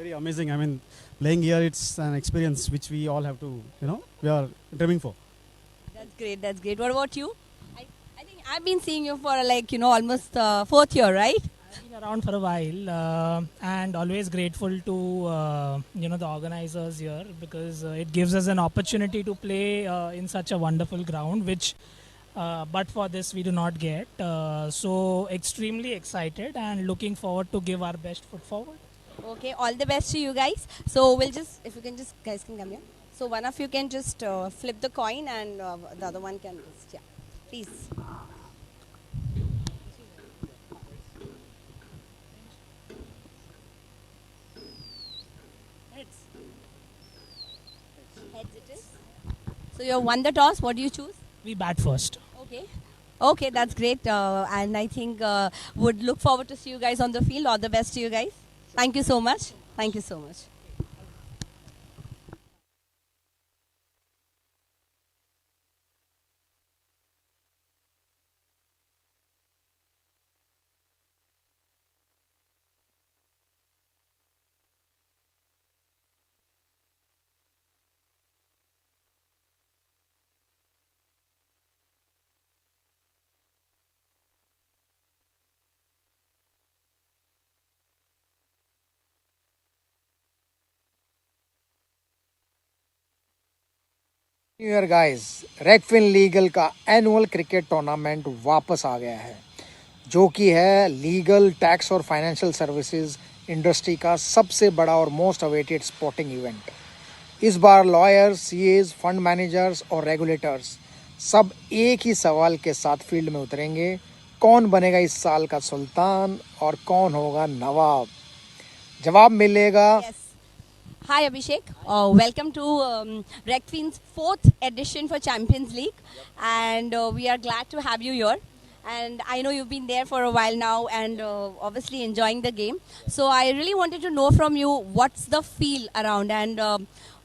very amazing. I mean, playing here, it's an experience which we all have to, we are dreaming for. That's great. That's great. What about you? I think I've been seeing you for almost fourth year, right? I've been around for a while and always grateful to the organizers here because it gives us an opportunity to play in such a wonderful ground, which but for this we do not get. So extremely excited and looking forward to give our best foot forward. Okay, all the best to you guys. So we'll just, if you can just, guys can come here. So one of you can just flip the coin and the other one can just, yeah. Please. Heads it is. So you have won the toss. What do you choose? We bat first. Okay. Okay, that's great. And I think would look forward to see you guys on the field. All the best to you guys. Thank you so much. Thank you so much. New year guys, Regfin Legal का annual cricket tournament वापस आ गया है, जो कि है legal, tax और financial services industry का सबसे बड़ा और मोस्ट अवेटेड स्पोर्टिंग इवेंट। इस बार लॉयर्स, सीएज, फंड मैनेजर्स और रेगुलेटर्स सब एक ही सवाल के साथ फील्ड में उतरेंगे, कौन बनेगा इस साल का सुल्तान और कौन होगा नवाब। जवाब मिलेगा। Yes. Hi Abhishek, welcome to Regfin's 4th edition for Champions League, and we are glad to have you here. And I know you've been there for a while now and obviously enjoying the game. So I really wanted to know from you what's the feel around and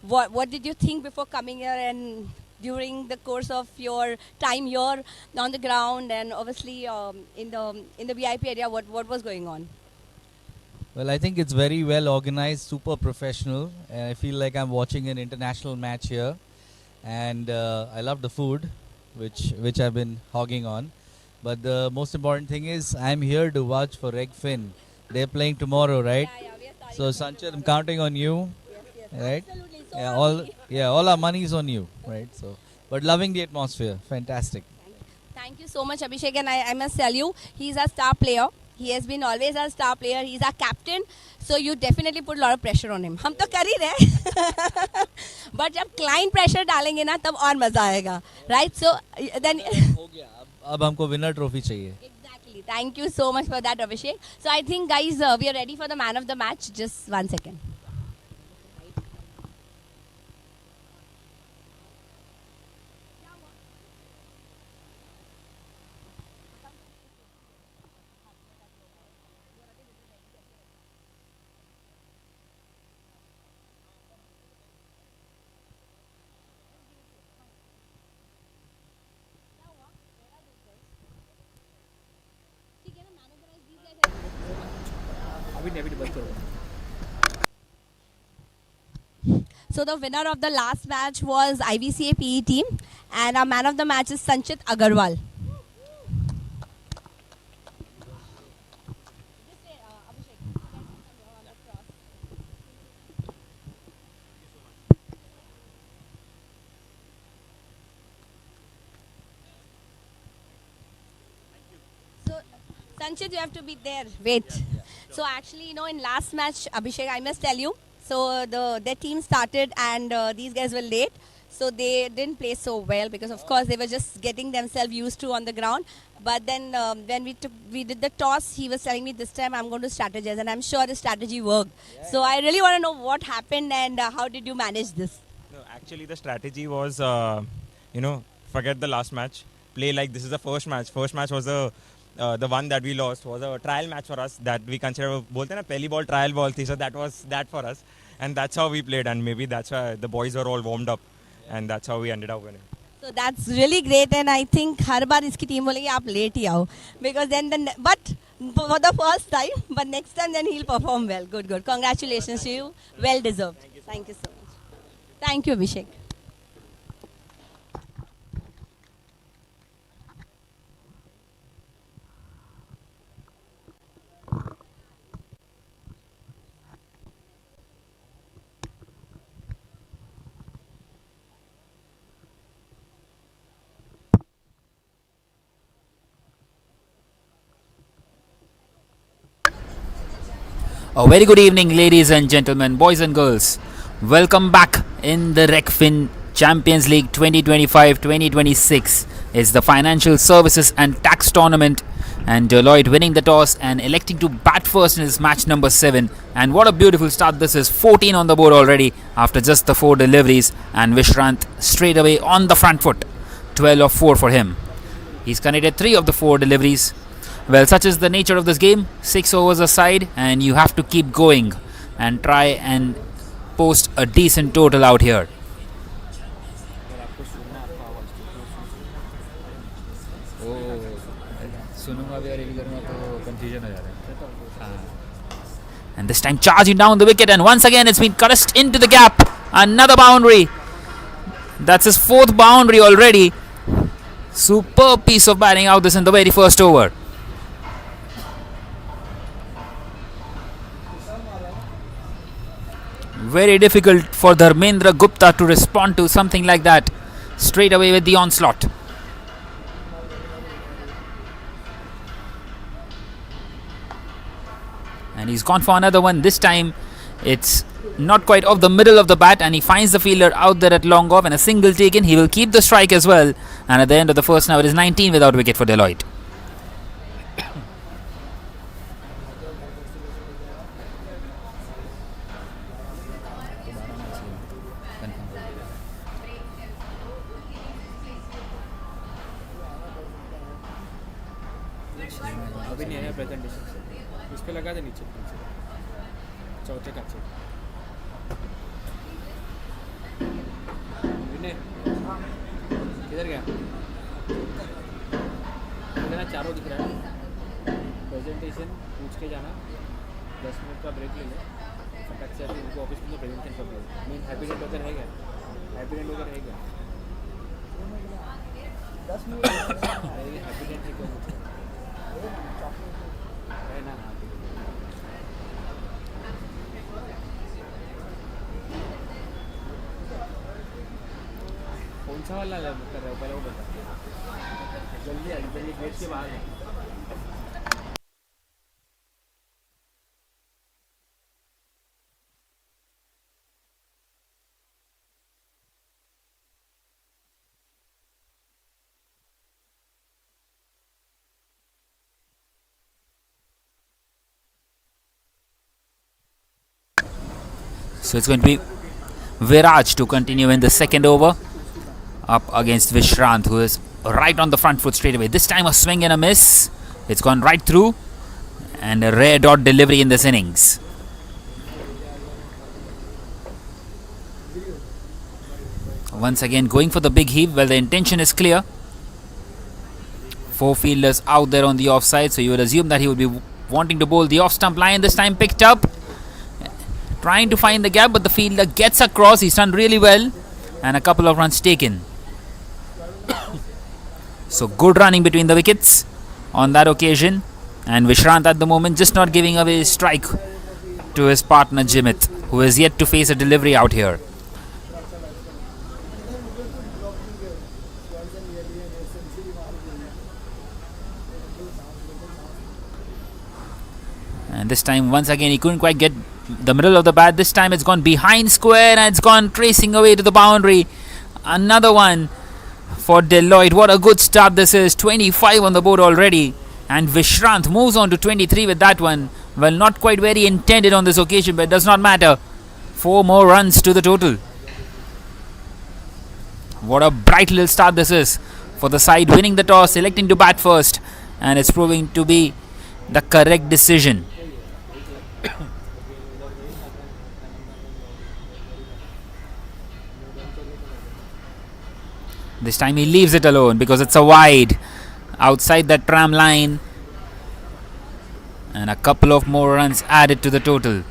what did you think before coming here and during the course of your time here on the ground and obviously in the VIP area, what was going on? Well, I think it's very well organized, super professional. And I feel like I'm watching an international match here. And I love the food, which I've been hogging on. But the most important thing is I'm here to watch for Regfin. They're playing tomorrow, right? We are starting So, Sanchit, I'm counting on you, Yes, right? absolutely. So Yeah, all our money is on you, right? So, but loving the atmosphere, fantastic. Thank you so much, Abhishek. And I must tell you, he's a star player. He has been always a star player. He's our captain. So you definitely put a lot of pressure on him. हम तो कर ही रहे But जब client pressure डालेंगे ना तब और मजा आएगा. Right? So then हो गया. अब हमको winner trophy चाहिए. Exactly. Thank you so much for that, Abhishek. So I think, guys, we are ready for the man of the match. Just 1 second. So the winner of the last match was IVCA PE team, and our man of the match is Sanchit Agarwal. So Sanchit, you have to be there. Wait. So actually, in last match, Abhishek, I must tell you. So their team started and these guys were late. So they didn't play so well because of course they were just getting themselves used to on the ground. But then when we did the toss, he was telling me this time I'm going to strategize, and I'm sure the strategy worked. So I really want to know what happened and how did you manage this? No, actually the strategy was, forget the last match. Play like this is the first match. First match was the one that we lost was a trial match for us that we consider bolte na pehli ball trial ball thi, so that was that for us, and that's how we played, and maybe that's why the boys were all warmed up and that's how we ended up winning. So that's really great, and I think हर बार इसकी team बोलेगी आप late ही आओ because then but for the first time, but next time then he'll perform well. Good, good. Congratulations to you. Well deserved. Thank you so much. Thank you, Abhishek. A very good evening, ladies and gentlemen, boys and girls. Welcome back in the Regfin Champions League 2025-2026. It's the financial services and tax tournament, and Deloitte winning the toss and electing to bat first in his match number 7. And what a beautiful start this is. 14 on the board already after just the 4 deliveries, and Vishrant straight away on the front foot. 12 of 4 for him. He's connected 3 of the 4 deliveries. Well, such is the nature of this game. 6 overs aside, and you have to keep going and try and post a decent total out here. And this time charging down the wicket, and once again it's been caressed into the gap. Another boundary. That's his 4th boundary already. Superb piece of batting out this in the very first over. Very difficult for Dharmendra Gupta to respond to something like that straight away with the onslaught. And he's gone for another one. This time it's not quite off the middle of the bat, and he finds the fielder out there at long off, and a single taken. He will keep the strike as well. And at the end of the first, now it is 19 without wicket for Deloitte. अभी नहीं है presentation से उस पर लगा दे नीचे चौथे का चेक विनय किधर गया इतना चारों दिख रहा है प्रेजेंटेशन पूछ के जाना 10 मिनट का ब्रेक ले लो फटाक से आके उनको ऑफिस में प्रेजेंटेशन कर दो मीन हैप्पी डेंट वगैरह है क्या हैप्पी डेंट वगैरह है क्या 10 मिनट हैप्पी डेंट है क्या कौन सा वाला कर रहे हो पहले वो बता जल्दी गेट के बाहर है So it's going to be Viraj to continue in the second over, up against Vishrant, who is right on the front foot straight away. This time a swing and a miss. It's gone right through, and a rare dot delivery in this innings. Once again going for the big heave. Well, the intention is clear. 4 fielders out there on the offside, so you would assume that he would be wanting to bowl the off stump line. This time picked up, trying to find the gap, but the fielder gets across. He's done really well, and a couple of runs taken. So good running between the wickets on that occasion, and Vishrant at the moment just not giving away his strike to his partner Jimit, who is yet to face a delivery out here. And this time once again he couldn't quite get the middle of the bat. This time it's gone behind square, and it's gone tracing away to the boundary. Another one for Deloitte. What a good start this is. 25 on the board already, and Vishrant moves on to 23 with that one. Well, not quite very intended on this occasion, but it does not matter. 4 more runs to the total. What a bright little start this is for the side winning the toss, selecting to bat first, and it's proving to be the correct decision. This time he leaves it alone because it's a wide outside that tram line. And a couple of more runs added to the total.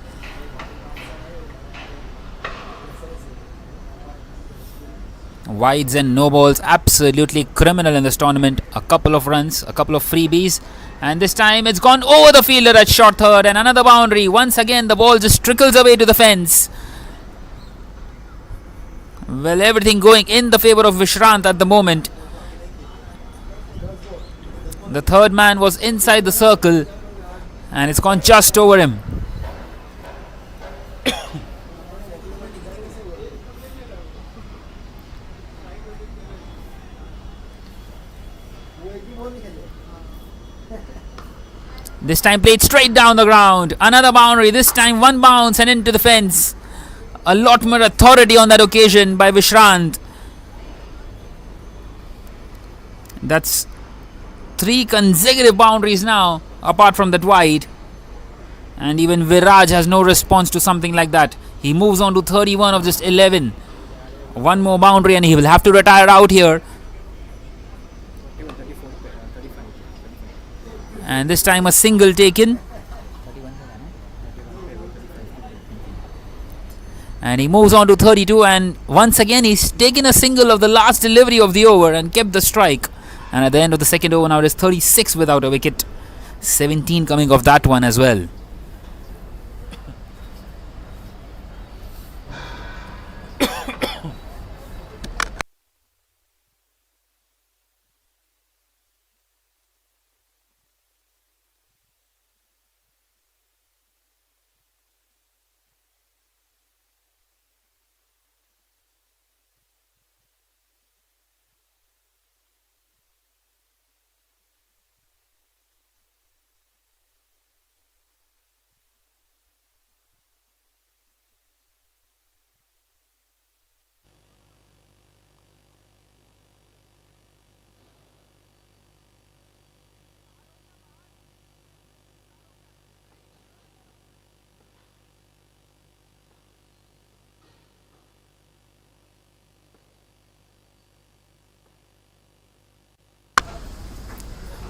Wides and no balls, absolutely criminal in this tournament. A couple of runs, a couple of freebies, and this time it's gone over the fielder at short third, and another boundary. Once again the ball just trickles away to the fence. Well, everything going in the favour of Vishrant at the moment. The third man was inside the circle and it's gone just over him. This time played straight down the ground. Another boundary. This time one bounce and into the fence. A lot more authority on that occasion by Vishrant. That's 3 consecutive boundaries now, apart from that wide. And even Viraj has no response to something like that. He moves on to 31 of just 11. One more boundary and he will have to retire out here. And this time a single taken. And he moves on to 32, and once again he's taken a single of the last delivery of the over and kept the strike. And at the end of the second over now it is 36 without a wicket. 17 coming off that one as well.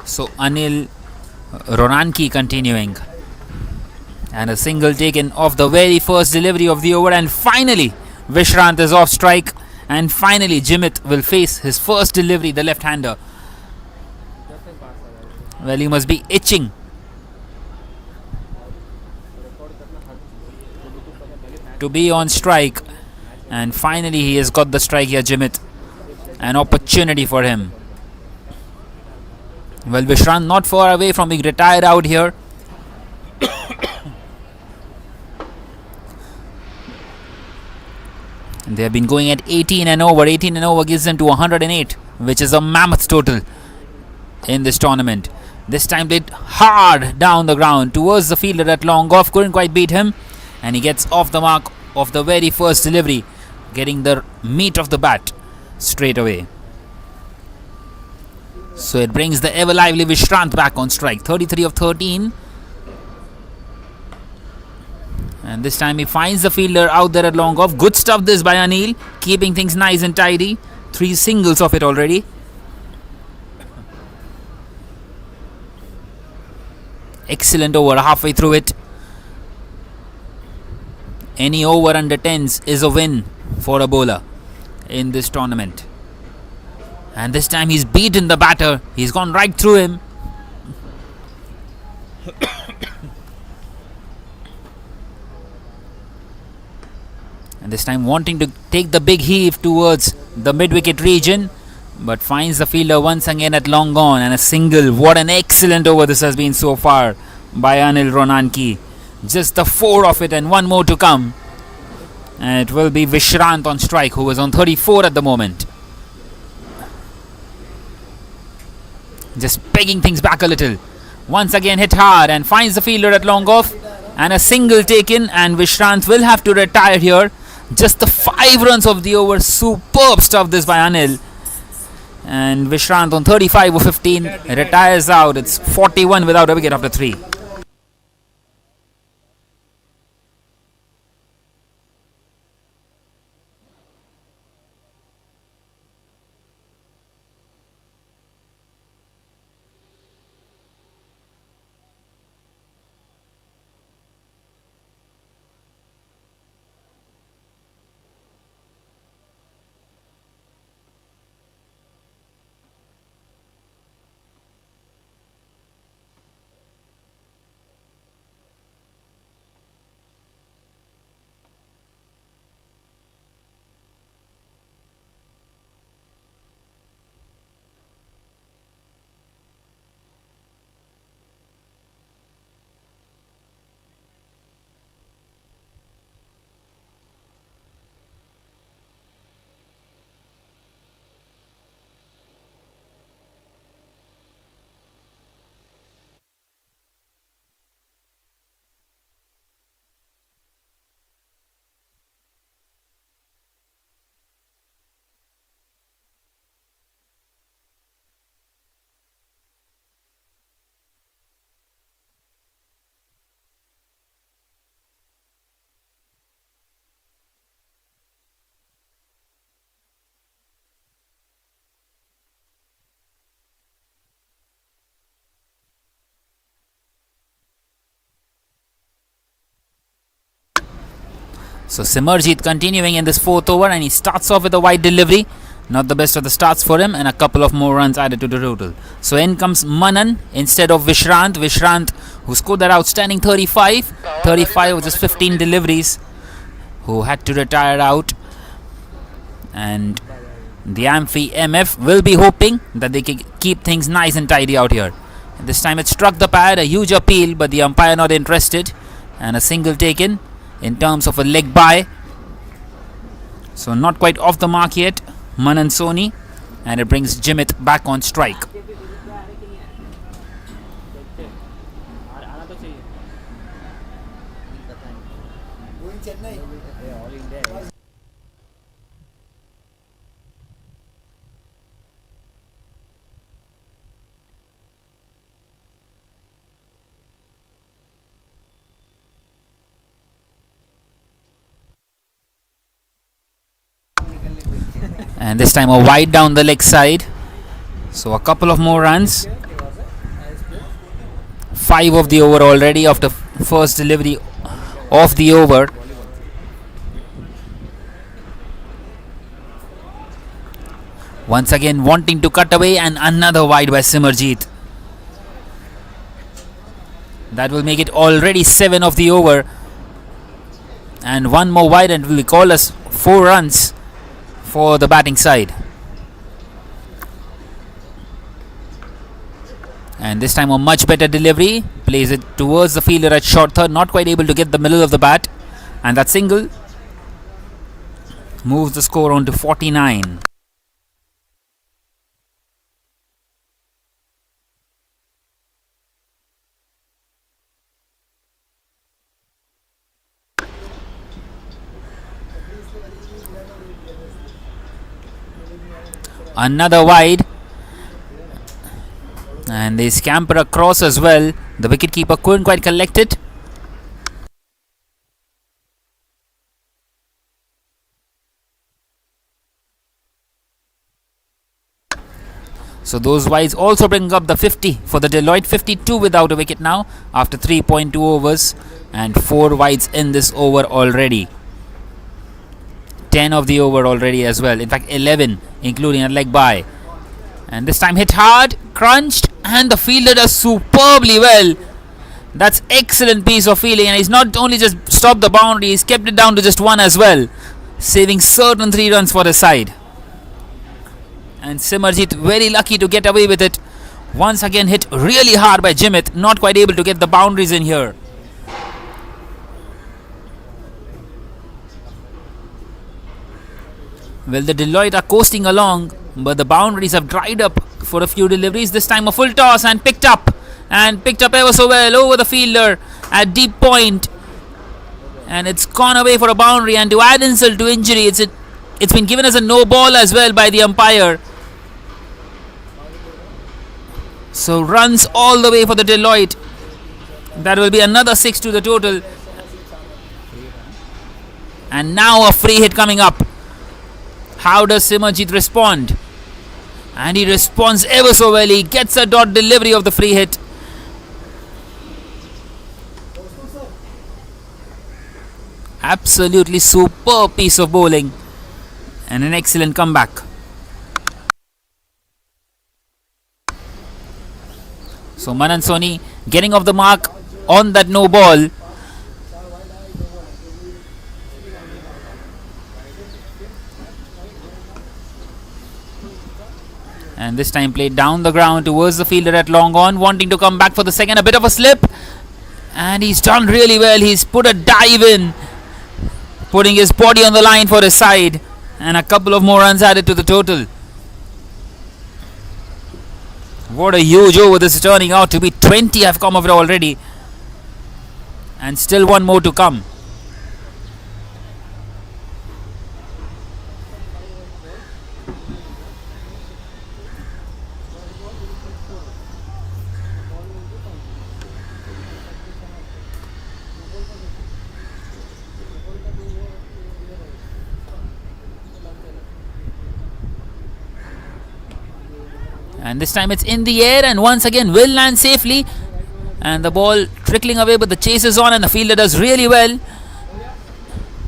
So Anil Ronanki continuing, and a single taken off the very first delivery of the over, and finally Vishrant is off strike, and finally Jimit will face his first delivery, the left-hander. Well, he must be itching. To be on strike, and finally he has got the strike here, Jimit. An opportunity for him. Well, Vishrant not far away from being retired out here. They have been going at 18 and over. 18 and over gives them to 108, which is a mammoth total in this tournament. This time played hard down the ground towards the fielder at long off. Couldn't quite beat him. And he gets off the mark of the very first delivery, getting the meat of the bat straight away. So it brings the ever lively Vishrant back on strike. 33 of 13. And this time he finds the fielder out there at long off. Good stuff this by Anil. Keeping things nice and tidy. 3 singles of it already. Excellent over halfway through it. Any over under 10s is a win for a bowler in this tournament. And this time he's beaten the batter. He's gone right through him. And this time wanting to take the big heave towards the mid-wicket region, but finds the fielder once again at long gone, and a single. What an excellent over this has been so far by Anil Ronanki. Just the 4 of it and one more to come. And it will be Vishrant on strike, who is on 34 at the moment. Just pegging things back a little. Once again hit hard and finds the fielder at long off. And a single taken, and Vishrant will have to retire here. Just the 5 runs of the over. Superb stuff this by Anil. And Vishrant on 35 or 15 retires out. It's 41 without a wicket after 3. So Simarjeet continuing in this fourth over, and he starts off with a wide delivery. Not the best of the starts for him, and a couple of more runs added to the total. So in comes Manan instead of Vishrant. Vishrant, who scored that outstanding 35 with just 15 deliveries, who had to retire out. And the Amphi MF will be hoping that they can keep things nice and tidy out here. And this time it struck the pad, a huge appeal, but the umpire not interested, and a single taken in terms of a leg bye. So not quite off the mark yet, Manan Soni, and it brings Jimit back on strike. आना तो चाहिए all India And this time a wide down the leg side. So a couple of more runs. 5 of the over already after first delivery of the over. Once again wanting to cut away, and another wide by Simarjeet. That will make it already 7 of the over. And one more wide, and will call us 4 runs for the batting side. And this time a much better delivery, plays it towards the fielder at short third, not quite able to get the middle of the bat, and that single moves the score on to 49. Another wide, and they scamper across as well. The wicketkeeper couldn't quite collect it. So those wides also bring up the 50 for the Deloitte. 52 without a wicket now after 3.2 overs, and 4 wides in this over already. 10 of the over already as well. In fact 11 including a leg bye. And this time hit hard, crunched, and the fielder does superbly well. That's excellent piece of fielding, and he's not only just stopped the boundary, he's kept it down to just 1 as well, saving certain 3 runs for his side. And Simarjeet very lucky to get away with it. Once again hit really hard by Jimit, not quite able to get the boundaries in here. Well, the Deloitte are coasting along, but the boundaries have dried up for a few deliveries. This time a full toss, and picked up ever so well over the fielder at deep point, and it's gone away for a boundary. And to add insult to injury, it's been given as a no ball as well by the umpire. So runs all the way for the Deloitte. That will be another 6 to the total. And now a free hit coming up. How does Simarjeet respond? And he responds ever so well. He gets a dot delivery of the free hit. Absolutely superb piece of bowling, and an excellent comeback. So Manan Soni getting off the mark on that no ball. And this time played down the ground towards the fielder at long on, wanting to come back for the second. A bit of a slip, and he's done really well. He's put a dive in, putting his body on the line for his side, and a couple of more runs added to the total. What a huge over this is turning out to be. 20 have come of it already, and still one more to come. And this time it's in the air, and once again will land safely, and the ball trickling away, but the chase is on, and the fielder does really well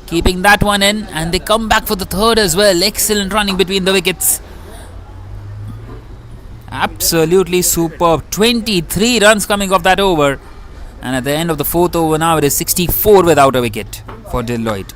keeping that one in, and they come back for the third as well. Excellent running between the wickets. Absolutely superb. 23 runs coming off that over, and at the end of the fourth over now it is 64 without a wicket for Deloitte.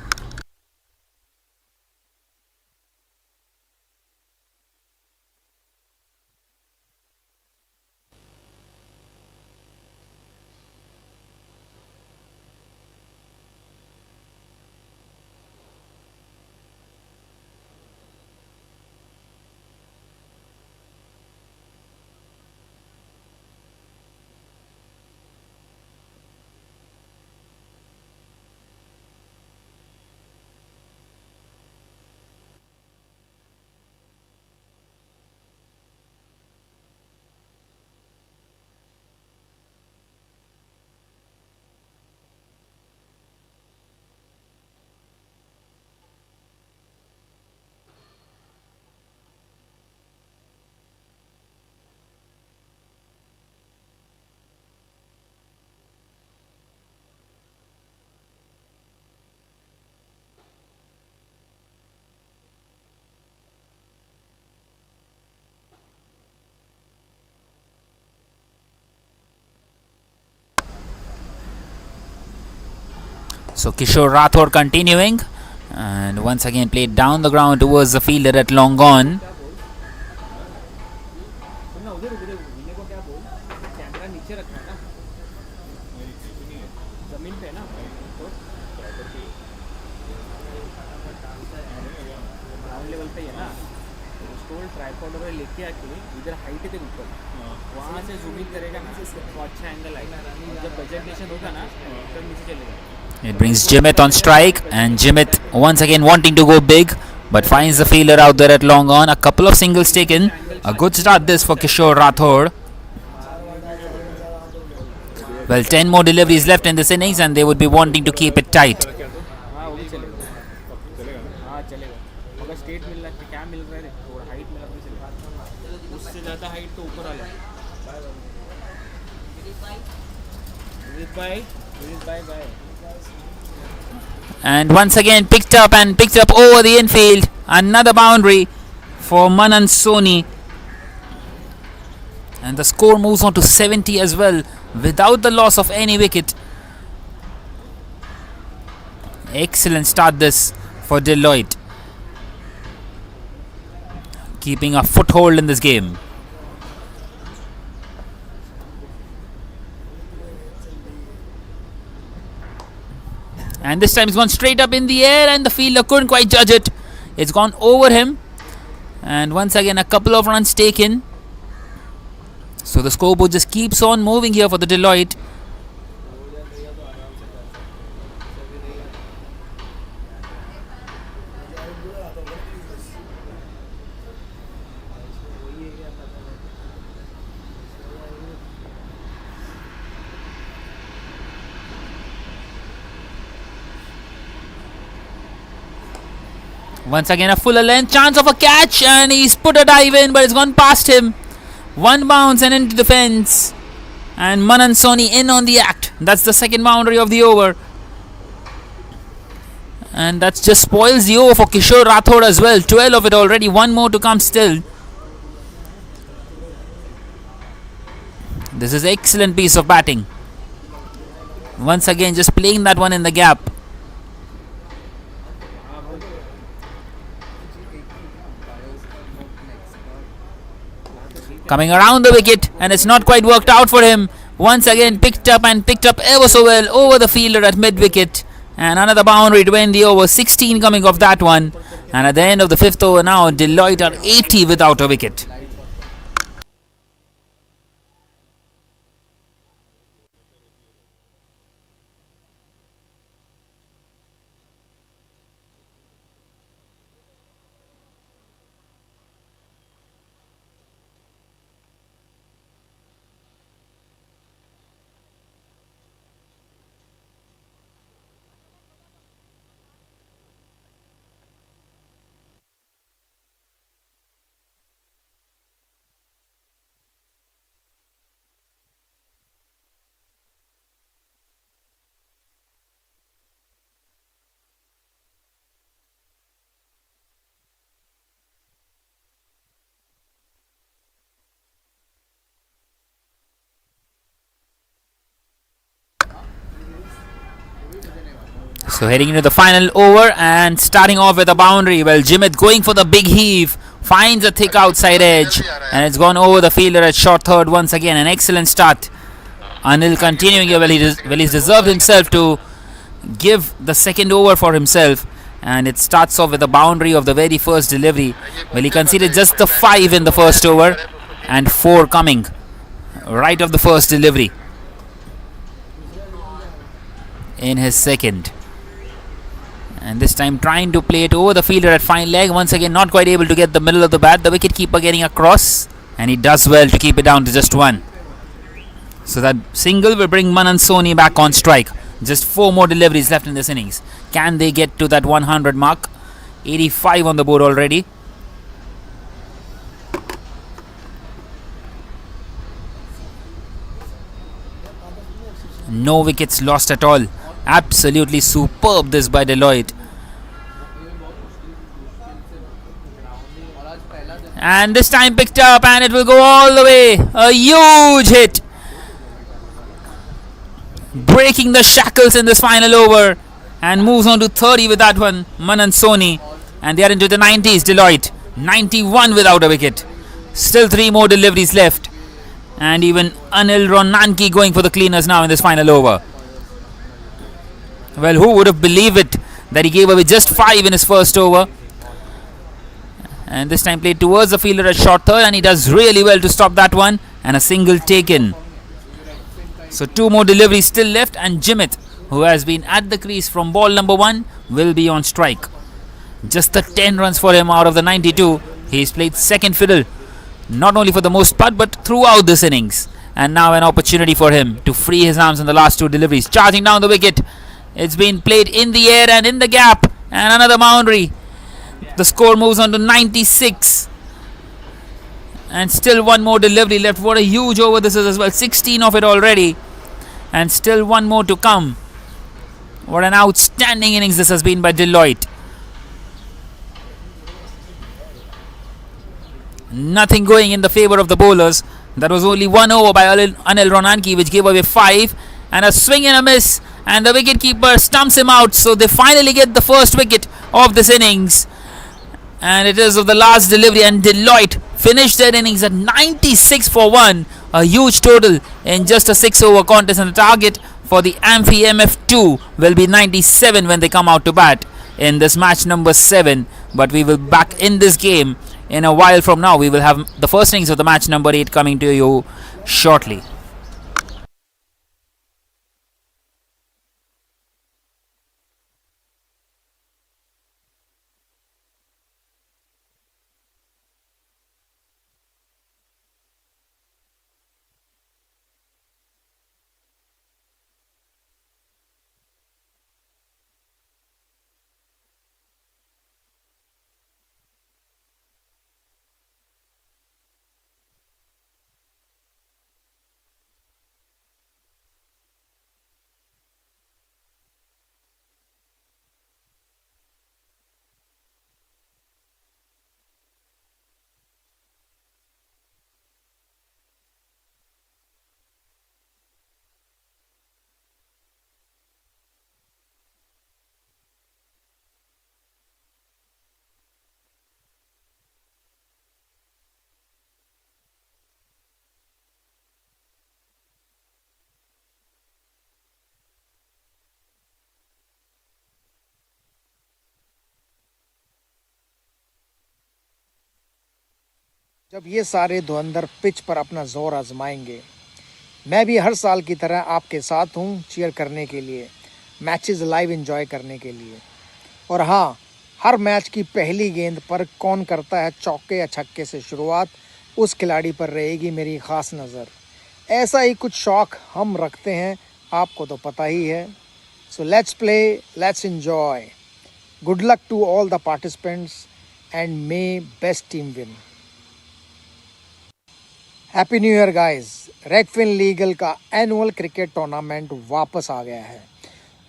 So Kishore Rathore continuing, and once again played down the ground towards the fielder at long on. सुनना उधर उधर विनय को क्या बोल, camera नीचे रखना है ना, जमीन पे है ना, तो ग्राउंड लेवल पे ही है ना, उसको ट्राइपॉड वगैरह लेके आके इधर हाइट पे ऊपर वहाँ से जूमिंग करेगा ना तो अच्छा एंगल आएगा, जब प्रेजेंटेशन होगा ना तब नीचे चलेगा. It brings Jimit on strike, and Jimit once again wanting to go big, but finds the fielder out there at long on. A couple of singles taken. A good start this for Kishore Rathore. Well, 10 more deliveries left in this innings, and they would be wanting to keep it tight. हाँ वो भी चलेगा, हाँ चलेगा, मगर state मिल रहा है, क्या मिल रहा है, थोड़ा हाइट मिला तो चलेगा, उससे ज़्यादा हाइट तो ऊपर वाला. विनीत भाई bye. And once again picked up over the infield. Another boundary for Manan Soni. And the score moves on to 70 as well, without the loss of any wicket. Excellent start this for Deloitte, keeping a foothold in this game. And this time it's gone straight up in the air, and the fielder couldn't quite judge it. It's gone over him, and once again a couple of runs taken. So the scoreboard just keeps on moving here for the Deloitte. Once again a fuller length, chance of a catch, and he's put a dive in, but it's gone past him. One bounce and into the fence, and Manan Soni in on the act. That's the second boundary of the over, and that just spoils the over for Kishore Rathore as well. 12 of it already, one more to come still. This is excellent piece of batting. Once again just playing that one in the gap. Coming around the wicket, and it's not quite worked out for him. Once again picked up ever so well over the fielder at mid wicket, and another boundary to end the over. 16 coming off that one, and at the end of the fifth over now Deloitte are 80 without a wicket. So heading into the final over and starting off with a boundary. Well, Jimit going for the big heave, finds a thick outside edge, and it's gone over the fielder at short third once again. An excellent start. Anil continuing here. Well, he's deserved himself to give the second over for himself, and it starts off with a boundary of the very first delivery. Well, he conceded just the 5 in the first over and 4 coming right of the first delivery in his second. And this time trying to play it over the fielder at fine leg. Once again not quite able to get the middle of the bat. The wicket keeper getting across, and he does well to keep it down to just 1. So that single will bring Manan Soni back on strike. Just 4 more deliveries left in this innings. Can they get to that 100 mark? 85 on the board already. No wickets lost at all. Absolutely superb this by Deloitte. And this time picked up, and it will go all the way. A huge hit, breaking the shackles in this final over, and moves on to 30 with that one. Manan Soni, and they are into the 90s. Deloitte 91 without a wicket. Still 3 more deliveries left, and even Anil Ronanki going for the cleaners now in this final over. Well, who would have believed it that he gave away just 5 in his first over, and this time played towards the fielder at short third, and he does really well to stop that one, and a single taken. So 2 more deliveries still left, and Jimit, who has been at the crease from ball number 1, will be on strike. Just the 10 runs for him out of the 92. He's played second fiddle, not only for the most part but throughout this innings. And now an opportunity for him to free his arms in the last 2 deliveries. Charging down the wicket. It's been played in the air and in the gap, and another boundary. The score moves on to 96, and still 1 more delivery left. What a huge over this is as well. 16 of it already, and still 1 more to come. What an outstanding innings this has been by Deloitte. Nothing going in the favour of the bowlers. That was only 1 over by Anil Ronanki, which gave away 5, and a swing and a miss, and the wicketkeeper stumps him out. So they finally get the first wicket of this innings, and it is of the last delivery, and Deloitte finished their innings at 96 for 1, a huge total in just a 6 over contest, and the target for the Amphi MF2 will be 97 when they come out to bat in this match number 7. But we will back in this game in a while from now. We will have the first innings of the match number 8 coming to you shortly. जब ये सारे धुरंधर pitch पर अपना जोर आजमाएंगे, मैं भी हर साल की तरह आपके साथ हूँ चीयर करने के लिए, मैचेस लाइव एंजॉय करने के लिए। और हाँ, हर मैच की पहली गेंद पर कौन करता है चौके या छक्के से शुरुआत, उस खिलाड़ी पर रहेगी मेरी ख़ास नज़र। ऐसा ही कुछ शौक़ हम रखते हैं, आपको तो पता ही है। So let's play, let's enjoy. Good luck to all the participants and may best team win. Happy new year guys. Regfin Legal का एनुअल क्रिकेट टूर्नामेंट वापस आ गया है,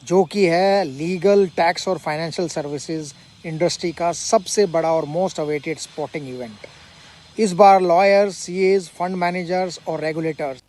जो कि है लीगल, टैक्स और फाइनेंशियल सर्विसेज इंडस्ट्री का सबसे बड़ा और मोस्ट अवेटेड स्पोर्टिंग इवेंट। इस बार लॉयर्स, सीएज, फंड मैनेजर्स और regulators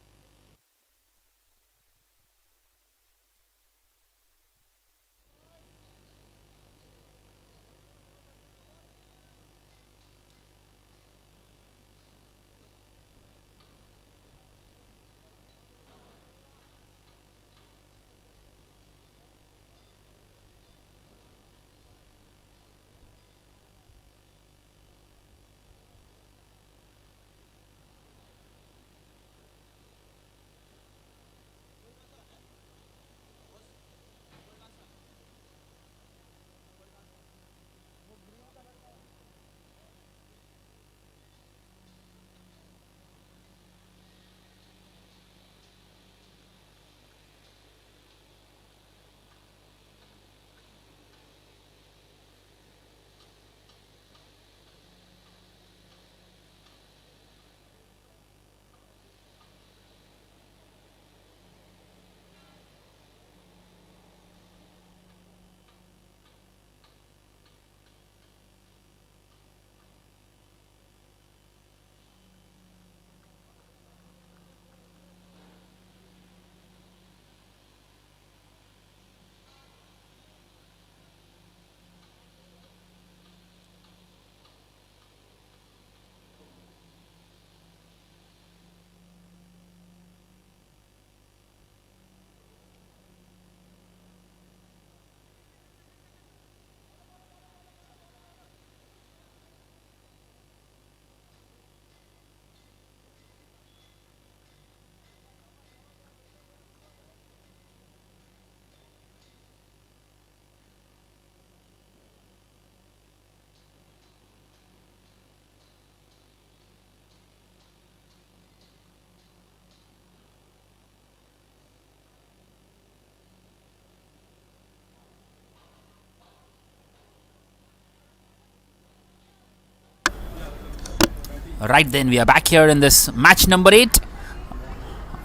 Right then, we are back here in this match number 8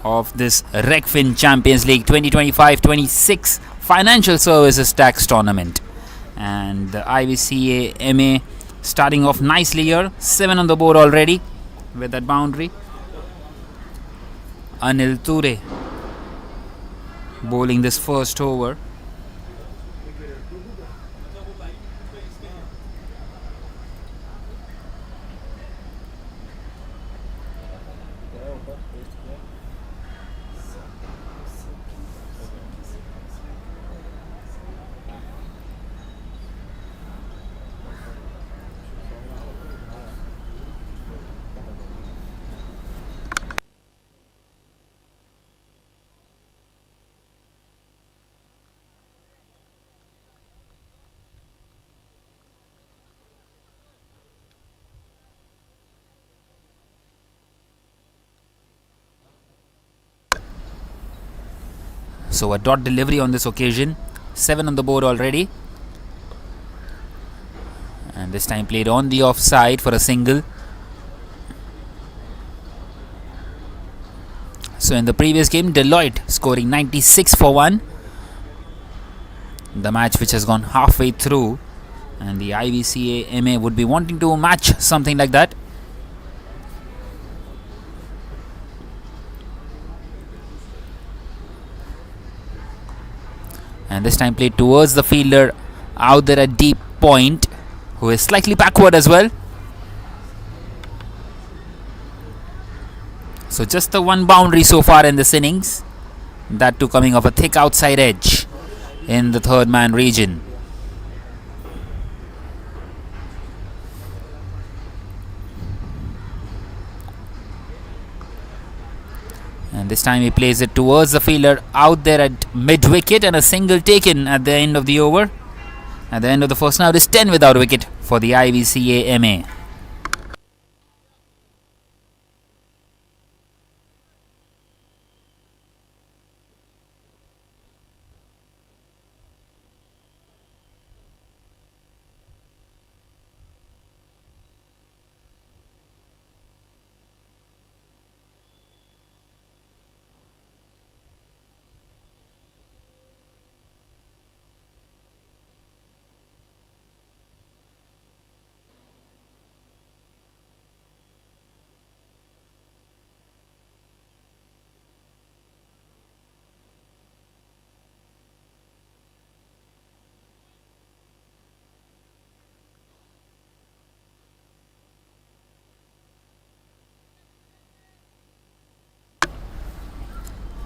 of this Regfin Champions League 2025-26 Financial Services Tax Tournament. And the IVCA MA starting off nicely here. 7 on the board already with that boundary. Anil Ture bowling this first over. So a dot delivery on this occasion. 7 on the board already. And this time played on the offside for a single. So in the previous game, Deloitte scoring 96 for 1. The match which has gone halfway through. And the IVCA MA would be wanting to match something like that. And this time played towards the fielder out there at deep point, who is slightly backward as well. So just the one boundary so far in this innings. That too coming off a thick outside edge in the third man region. And this time he plays it towards the fielder out there at mid wicket, and a single taken at the end of the over. At the end of the first, now it is 10 without a wicket for the IVCA MA.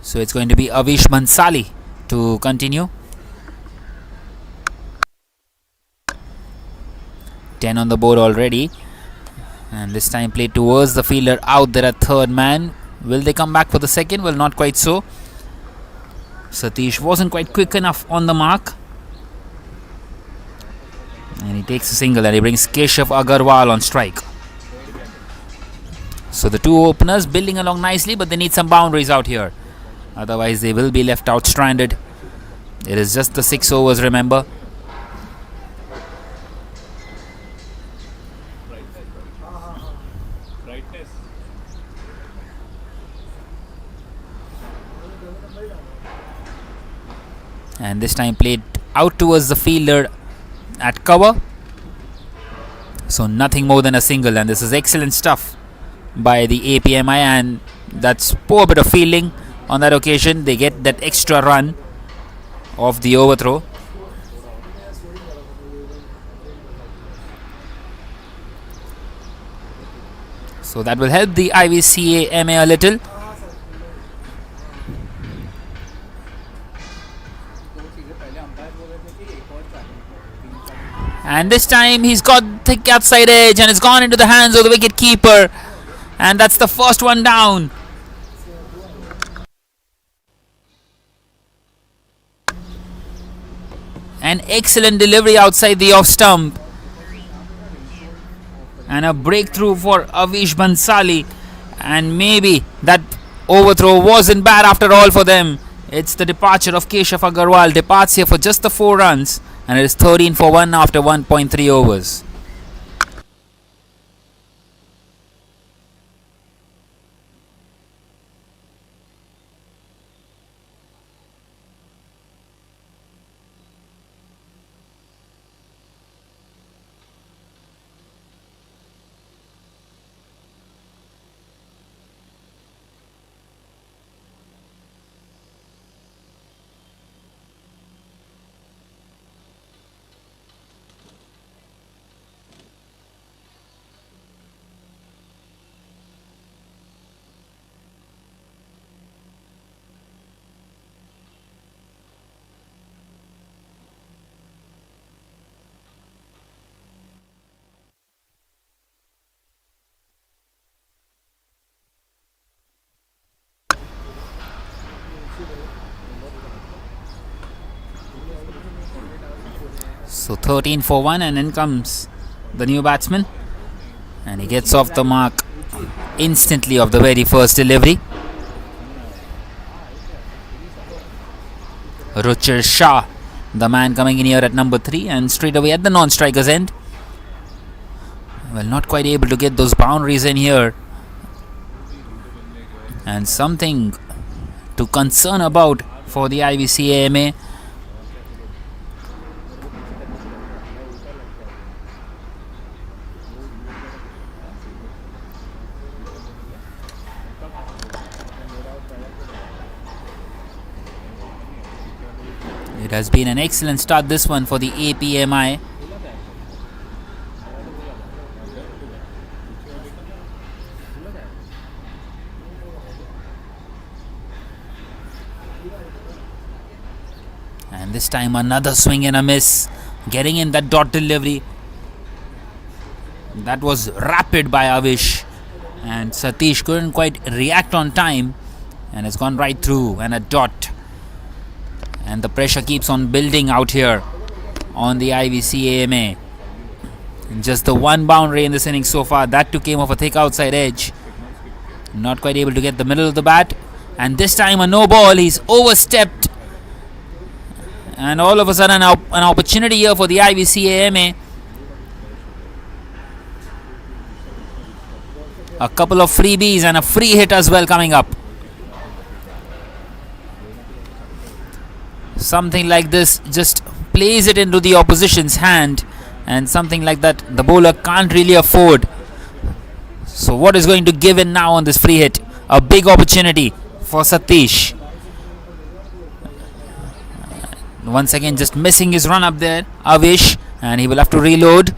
So it's going to be Avish Bhansali to continue. 10 on the board already. And this time played towards the fielder out there at third man. Will they come back for the second? Well, not quite so. Satish wasn't quite quick enough on the mark. And he takes a single and he brings Keshav Agarwal on strike. So the two openers building along nicely, but they need some boundaries out here. Otherwise they will be left out stranded. It is just the 6 overs, remember. And this time played out towards the fielder at cover. So nothing more than a single, and this is excellent stuff by the APMI, and that's poor bit of fielding on that occasion. They get that extra run of the overthrow. So that will help the IVCA MA a little. And this time he's got thick outside edge and it's gone into the hands of the wicket keeper. And that's the first one down. An excellent delivery outside the off stump. And a breakthrough for Avish Bhansali. And maybe that overthrow wasn't bad after all for them. It's the departure of Keshav Agarwal. Departs here for just the 4 runs. And it is 13 for 1 after 1.3 overs. So 13 for 1, and in comes the new batsman, and he gets off the mark instantly of the very first delivery. Ruchir Shah, the man coming in here at number 3, and straight away at the non-striker's end. Well, not quite able to get those boundaries in here, and something to concern about for the IVC AMA. It has been an excellent start, this one, for the APMI. And this time another swing and a miss, getting in that dot delivery. That was rapid by Avish, and Satish couldn't quite react on time, and it's gone right through, and a dot. And the pressure keeps on building out here on the IVC AMA. Just the one boundary in this inning so far, that too came off a thick outside edge. Not quite able to get the middle of the bat, and this time a no ball. He's overstepped, and all of a sudden an opportunity here for the IVC AMA. A couple of freebies and a free hit as well coming up. Something like this just plays it into the opposition's hand, and something like that the bowler can't really afford. So what is going to give in now on this free hit? A big opportunity for Satish. Once again just missing his run up there, Avish, and he will have to reload.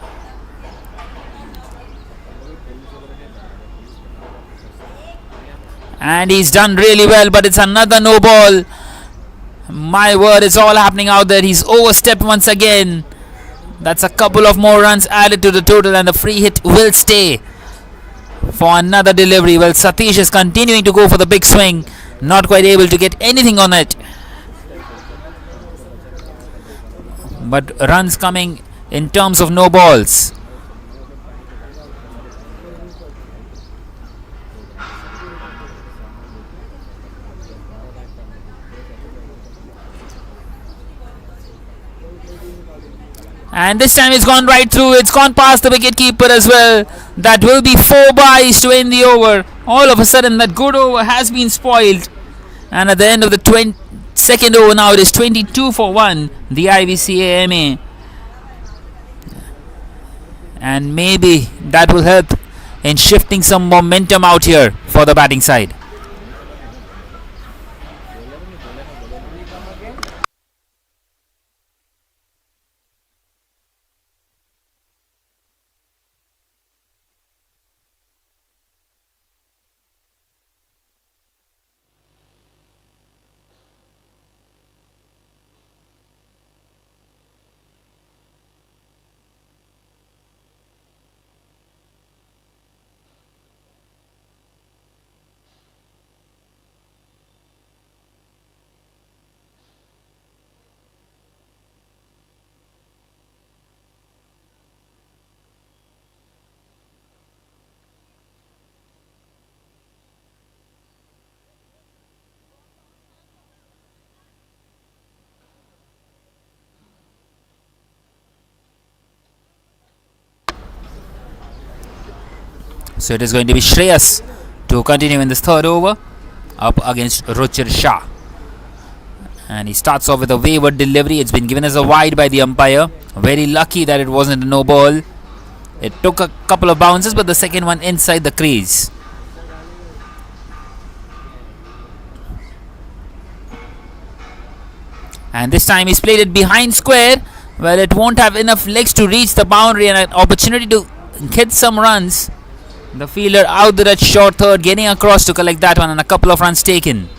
And he's done really well, but it's another no ball. My word, it's all happening out there. He's overstepped once again. That's a couple of more runs added to the total, and the free hit will stay for another delivery. Well, Satish is continuing to go for the big swing, not quite able to get anything on it. But runs coming in terms of no balls. And this time it's gone right through. It's gone past the wicket keeper as well. That will be 4 byes to end the over. All of a sudden that good over has been spoiled. And at the end of the second over now, it is 22 for 1, the IVC AMA. And maybe that will help in shifting some momentum out here for the batting side. So it is going to be Shreyas to continue in this third over up against Ruchir Shah. And he starts off with a wayward delivery. It's been given as a wide by the umpire. Very lucky that it wasn't a no ball. It took a couple of bounces, but the second one inside the crease. And this time he's played it behind square. Well, it won't have enough legs to reach the boundary, and an opportunity to get some runs. The fielder out there at short third, getting across to collect that one, and a couple of runs taken.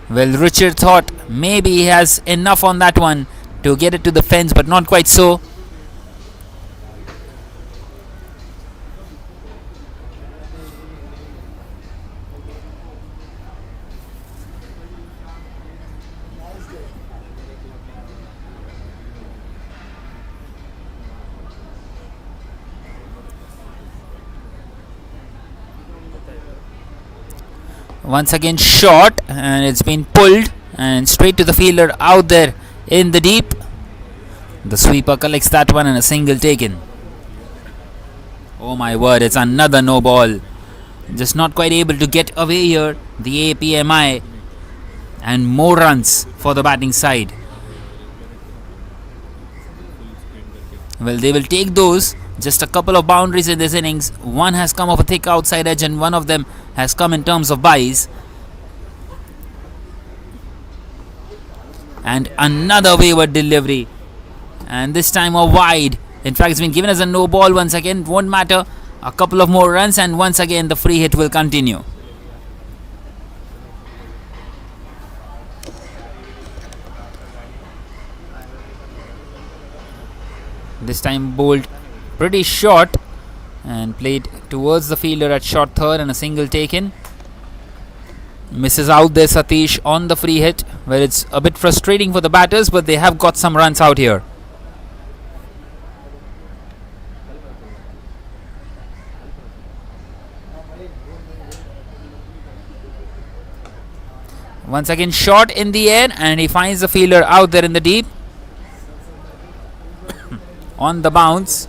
Well, Richard thought maybe he has enough on that one to get it to the fence, but not quite so. Once again short, and it's been pulled and straight to the fielder out there in the deep. The sweeper collects that one and a single taken. Oh my word, it's another no ball. Just not quite able to get away here, the APMI, and more runs for the batting side. Well, they will take those. Just a couple of boundaries in this innings. One has come off a thick outside edge and one of them has come in terms of byes. And another wayward delivery. And this time a wide. In fact, it's been given as a no ball once again. Won't matter. A couple of more runs and once again the free hit will continue. This time bowled pretty short and played towards the fielder at short third and a single taken. Misses out there Satish on the free hit, where it's a bit frustrating for the batters, but they have got some runs out here. Once again short in the air, and he finds the fielder out there in the deep. On the bounce.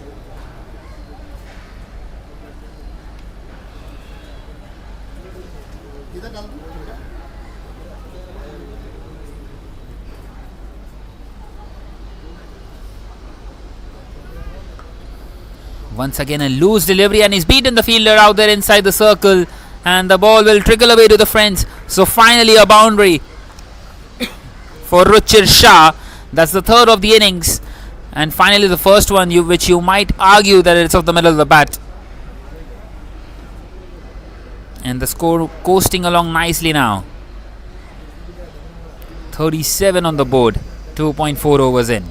Once again a loose delivery, and he's beaten the fielder out there inside the circle, and the ball will trickle away to the friends. So finally a boundary for Ruchir Shah. That's the third of the innings, and finally the first one which you might argue that it's off the middle of the bat. And the score coasting along nicely now. 37 on the board, 2.4 overs in.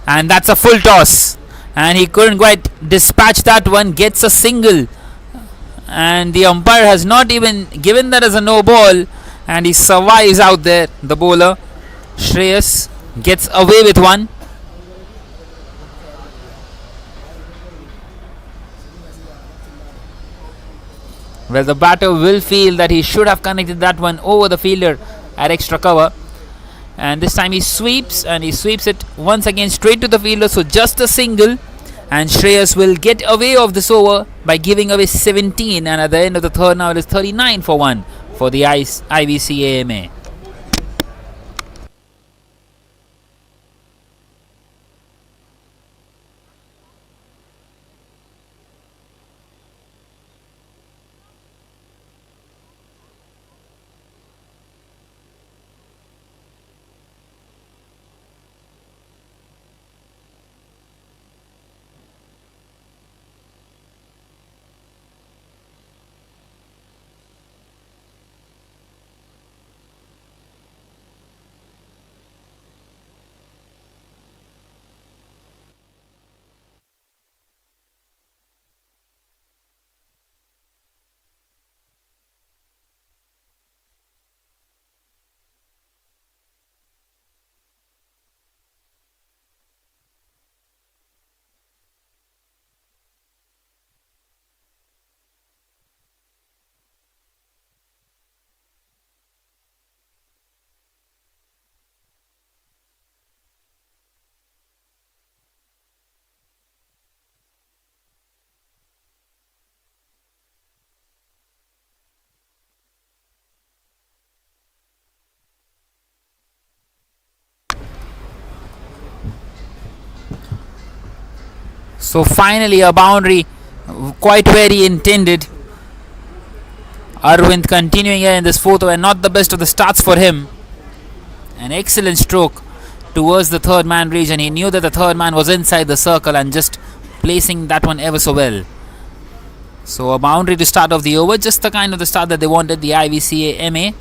And that's a full toss, and he couldn't quite dispatch that one. Gets a single, and the umpire has not even given that as a no ball, and he survives out there. The bowler Shreyas gets away with one. Well, the batter will feel that he should have connected that one over the fielder at extra cover. And this time he sweeps, and he sweeps it once again straight to the fielder. So just a single, and Shreyas will get away of this over by giving away 17. And at the end of the third now it is 39 for 1 for the IVC AMA. So finally a boundary, quite where he intended. Arvind continuing here in this fourth over, not the best of the starts for him. An excellent stroke towards the third man region. He knew that the third man was inside the circle and just placing that one ever so well. So a boundary to start off the over, just the kind of the start that they wanted, the IVCA MA.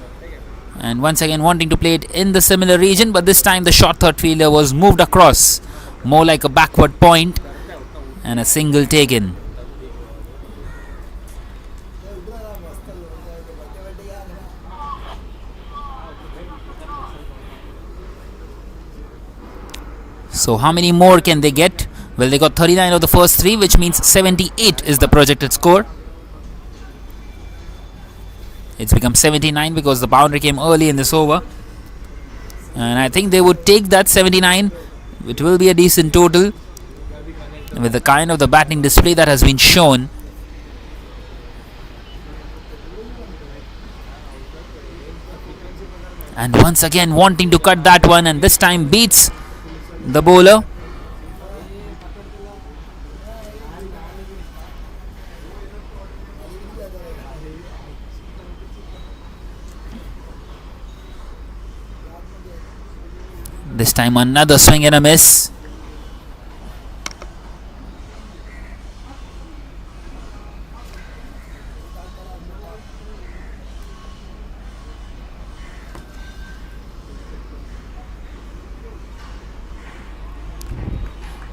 And once again wanting to play it in the similar region, but this time the short third fielder was moved across, more like a backward point, and a single taken. So how many more can they get? Well, they got 39 of the first 3, which means 78 is the projected score. It's become 79 because the boundary came early in this over. And I think they would take that 79. It will be a decent total with the kind of the batting display that has been shown. And once again wanting to cut that one, and this time beats the bowler. This time another swing and a miss.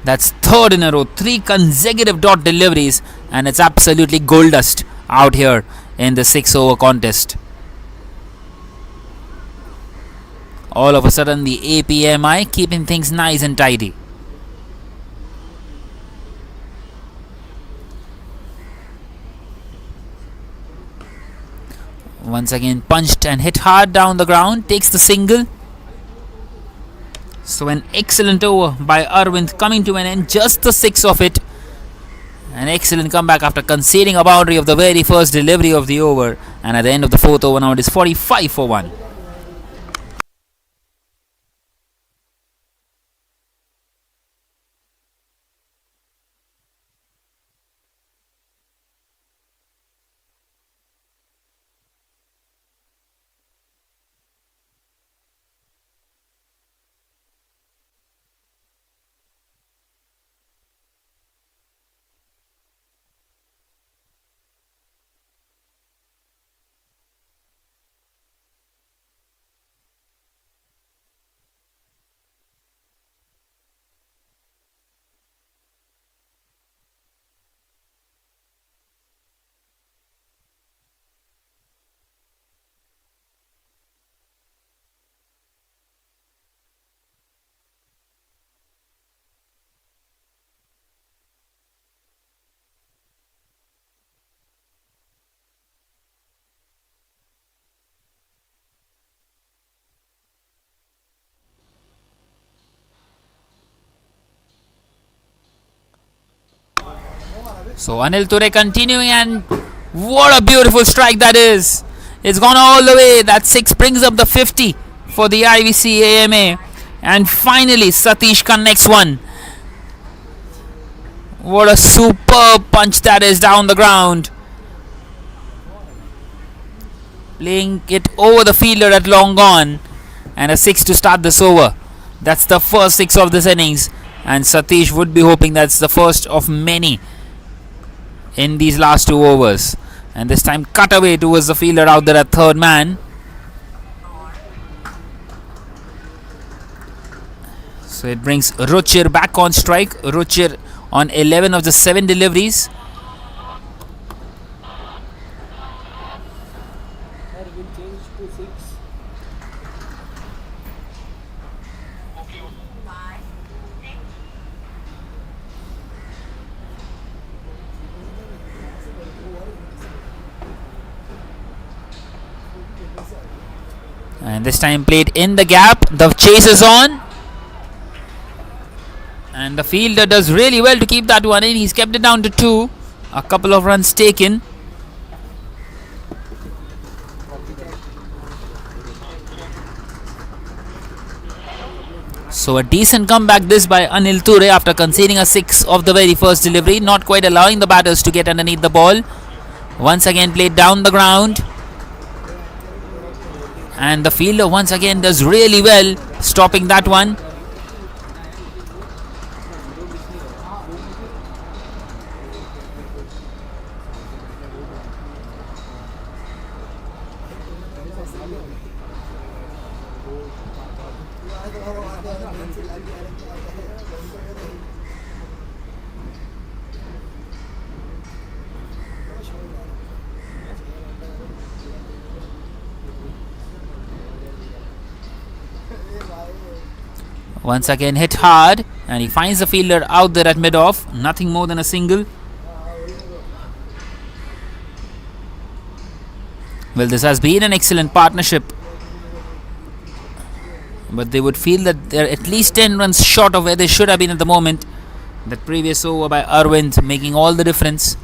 That's third in a row, 3 consecutive dot deliveries, and it's absolutely gold dust out here in the 6-over contest. All of a sudden the APMI keeping things nice and tidy. Once again punched and hit hard down the ground, takes the single. So an excellent over by Arvind coming to an end, just the 6 of it. An excellent comeback after conceding a boundary of the very first delivery of the over, and at the end of the 4th over now it is 45 for 1. So Anil Ture continuing, and what a beautiful strike that is. It's gone all the way. That 6 brings up the 50 for the IVC AMA. And finally Satish connects one. What a superb punch that is down the ground. Playing it over the fielder at long gone. And a 6 to start this over. That's the first 6 of this innings. And Satish would be hoping that's the first of many in these last 2 overs. And this time cut away towards the fielder out there at third man. So it brings Ruchir back on strike. Ruchir on 11 of the 7 deliveries. And this time played in the gap. The chase is on. And the fielder does really well to keep that one in. He's kept it down to 2. A couple of runs taken. So a decent comeback this by Anil Ture after conceding a 6 of the very first delivery. Not quite allowing the batters to get underneath the ball. Once again played down the ground. And the fielder once again does really well stopping that one. Once again hit hard, and he finds the fielder out there at mid-off. Nothing more than a single. Well, this has been an excellent partnership, but they would feel that they're at least 10 runs short of where they should have been at the moment. That previous over by Arvind making all the difference,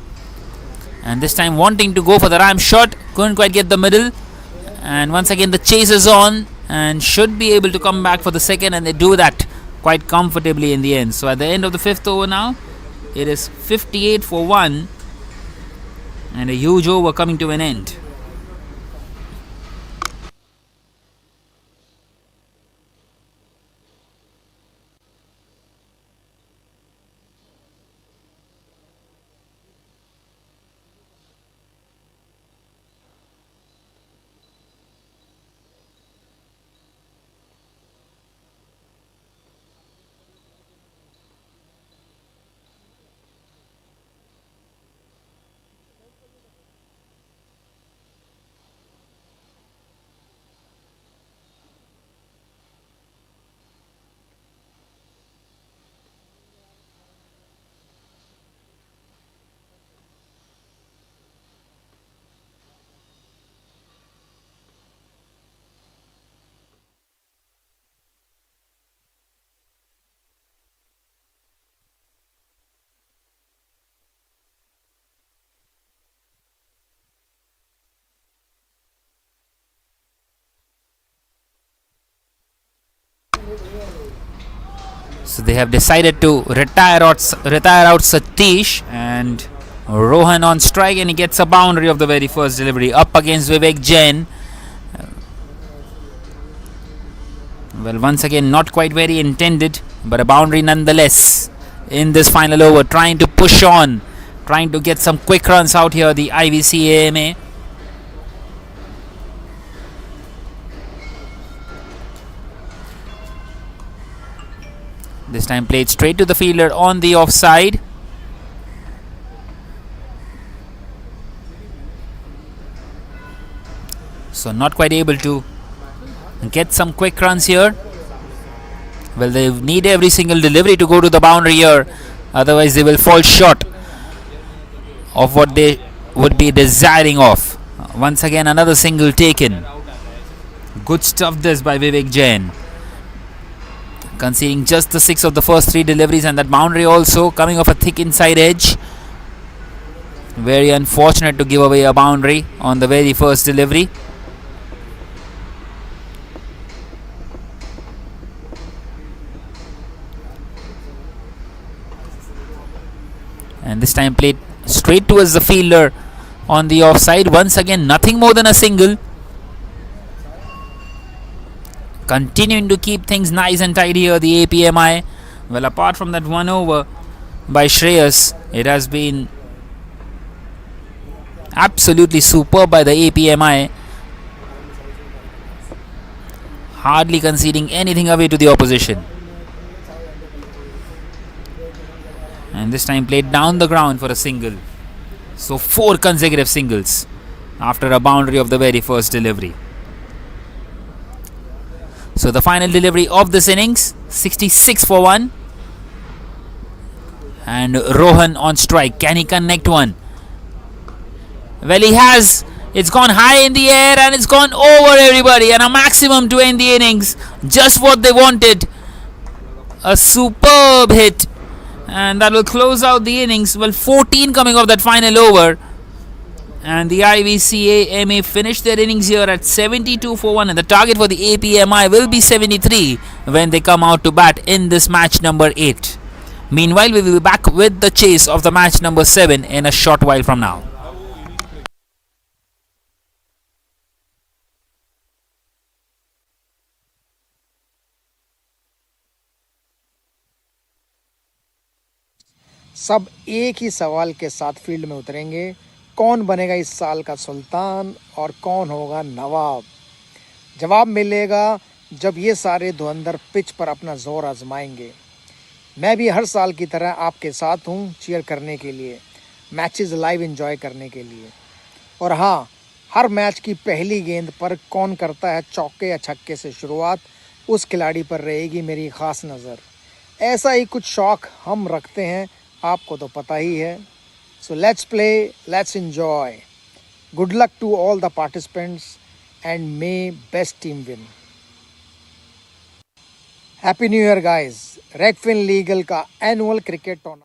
and this time wanting to go for the ram shot, couldn't quite get the middle, and once again the chase is on and should be able to come back for the second, and they do that quite comfortably in the end. So at the end of the 5th over now, it is 58 for 1 and a huge over coming to an end. So they have decided to retire out Satish, and Rohan on strike, and he gets a boundary of the very first delivery up against Vivek Jain. Well, once again, not quite very intended, but a boundary nonetheless in this final over, trying to push on, trying to get some quick runs out here, the IVC AMA. This time played straight to the fielder on the offside. So not quite able to get some quick runs here. Well, they need every single delivery to go to the boundary here, otherwise they will fall short of what they would be desiring of. Once again, another single taken. Good stuff this by Vivek Jain, conceding just the 6 of the first 3 deliveries, and that boundary also coming off a thick inside edge. Very unfortunate to give away a boundary on the very first delivery. And this time played straight towards the fielder on the offside. Once again, nothing more than a single. Continuing to keep things nice and tidy here, the APMI. Well, apart from that one over by Shreyas, it has been absolutely superb by the APMI. Hardly conceding anything away to the opposition. And this time played down the ground for a single. So 4 consecutive singles after a boundary of the very first delivery. So the final delivery of this innings, 66 for 1. And Rohan on strike. Can he connect one? Well, he has. It's gone high in the air and it's gone over everybody. And a maximum to end the innings. Just what they wanted. A superb hit. And that will close out the innings. Well, 14 coming off that final over. And the IVCA MA finished their innings here at 72 for 1. And the target for the APMI will be 73 when they come out to bat in this match number 8. Meanwhile, we will be back with the chase of the match number 7 in a short while from now. सब एक ही सवाल के साथ field में उतरेंगे, कौन बनेगा इस साल का सुल्तान और कौन होगा नवाब। जवाब मिलेगा जब ये सारे धुरंधर पिच पर अपना जोर आजमाएंगे। मैं भी हर साल की तरह आपके साथ हूँ चीयर करने के लिए, मैचेस लाइव एंजॉय करने के लिए। और हाँ, हर मैच की पहली गेंद पर कौन करता है चौके या छक्के से शुरुआत, उस खिलाड़ी पर रहेगी मेरी ख़ास नज़र। ऐसा ही कुछ शौक हम रखते हैं, आपको तो पता ही है. So let's play, let's enjoy. Good luck to all the participants and may best team win. Happy New Year guys. Regfin Legal का annual cricket tournament.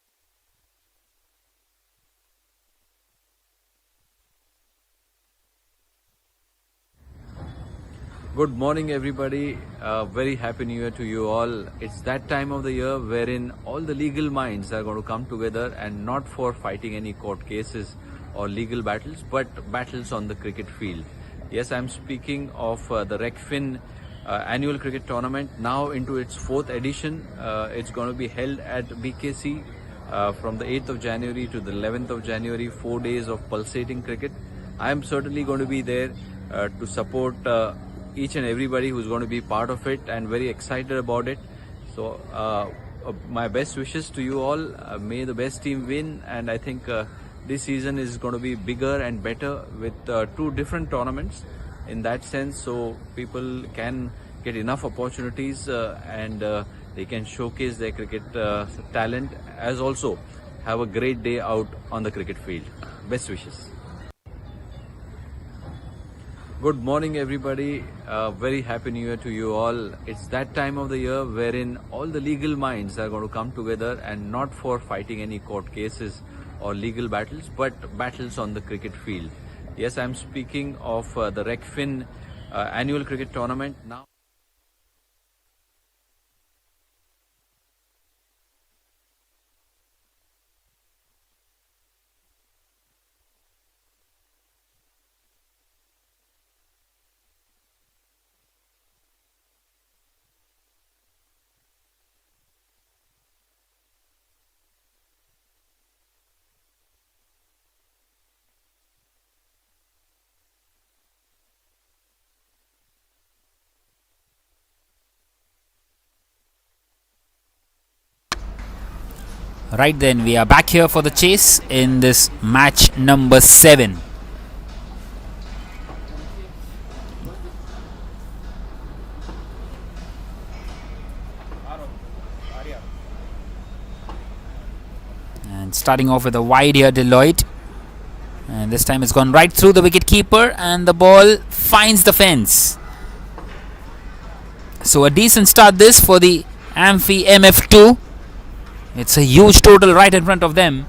Good morning, everybody. Very happy New Year to you all. It's that time of the year wherein all the legal minds are going to come together, and not for fighting any court cases or legal battles, but battles on the cricket field. Yes, I'm speaking of the Regfin annual cricket tournament, now into its 4th edition. It's going to be held at BKC from the 8th of January to the 11th of January, 4 days of pulsating cricket. I am certainly going to be there to support each and everybody who's going to be part of it, and very excited about it. So my best wishes to you all. May the best team win, and I think this season is going to be bigger and better with 2 different tournaments in that sense, so people can get enough opportunities and they can showcase their cricket talent, as also have a great day out on the cricket field. Best wishes. Good morning, everybody. Very happy New Year to you all. It's that time of the year wherein all the legal minds are going to come together, and not for fighting any court cases or legal battles, but battles on the cricket field. Yes, I'm speaking of the Regfin annual cricket tournament now. Right then, we are back here for the chase in this match number 7. And starting off with a wide here, Deloitte. And this time it's gone right through the wicket keeper, and the ball finds the fence. So a decent start this for the Amphi MF2. It's a huge total right in front of them.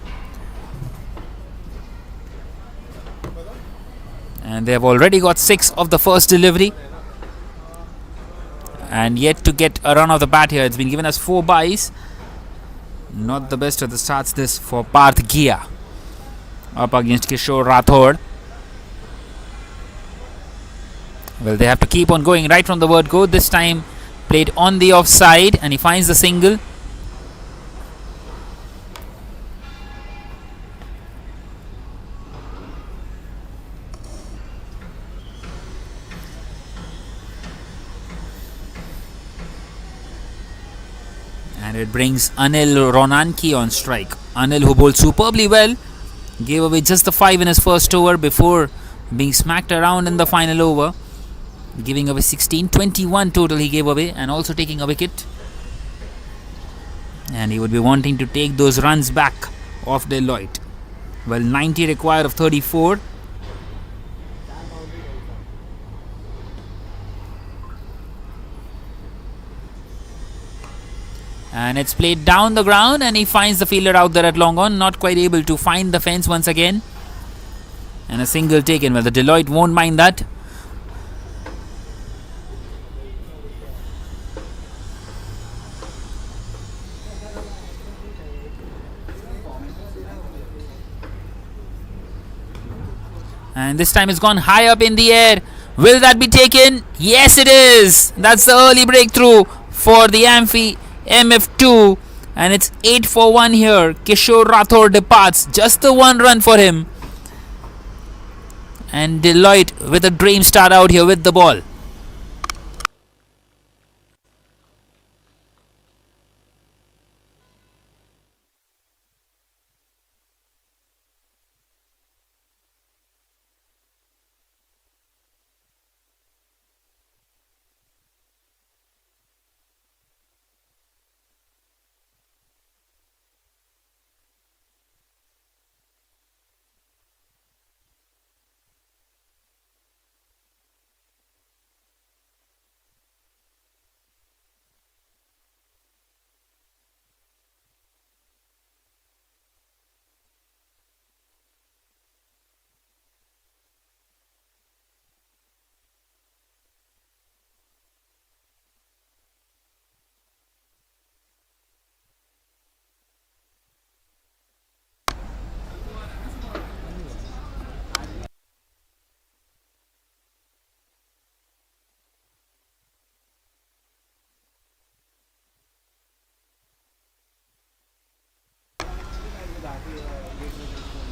And they have already got 6 of the first delivery. And yet to get a run of the bat here. It's been given us 4 byes. Not the best of the starts this for Parth Gia up against Kishore Rathod. Well, they have to keep on going right from the word go. This time played on the offside, and he finds the single. And it brings Anil Ronanki on strike. Anil, who bowled superbly well, gave away just the 5 in his first over before being smacked around in the final over, giving away 16. 21 total he gave away, and also taking a wicket. And he would be wanting to take those runs back off Deloitte. Well, 90 required of 34. And it's played down the ground, and he finds the fielder out there at long on, not quite able to find the fence once again. And a single taken. Well, the Deloitte won't mind that. And this time it's gone high up in the air. Will that be taken? Yes, it is. That's the early breakthrough for the Amphi MF2, and it's 8 for 1 here. Kishore Rathod departs, just the 1 run for him. And Deloitte with a dream start out here with the ball.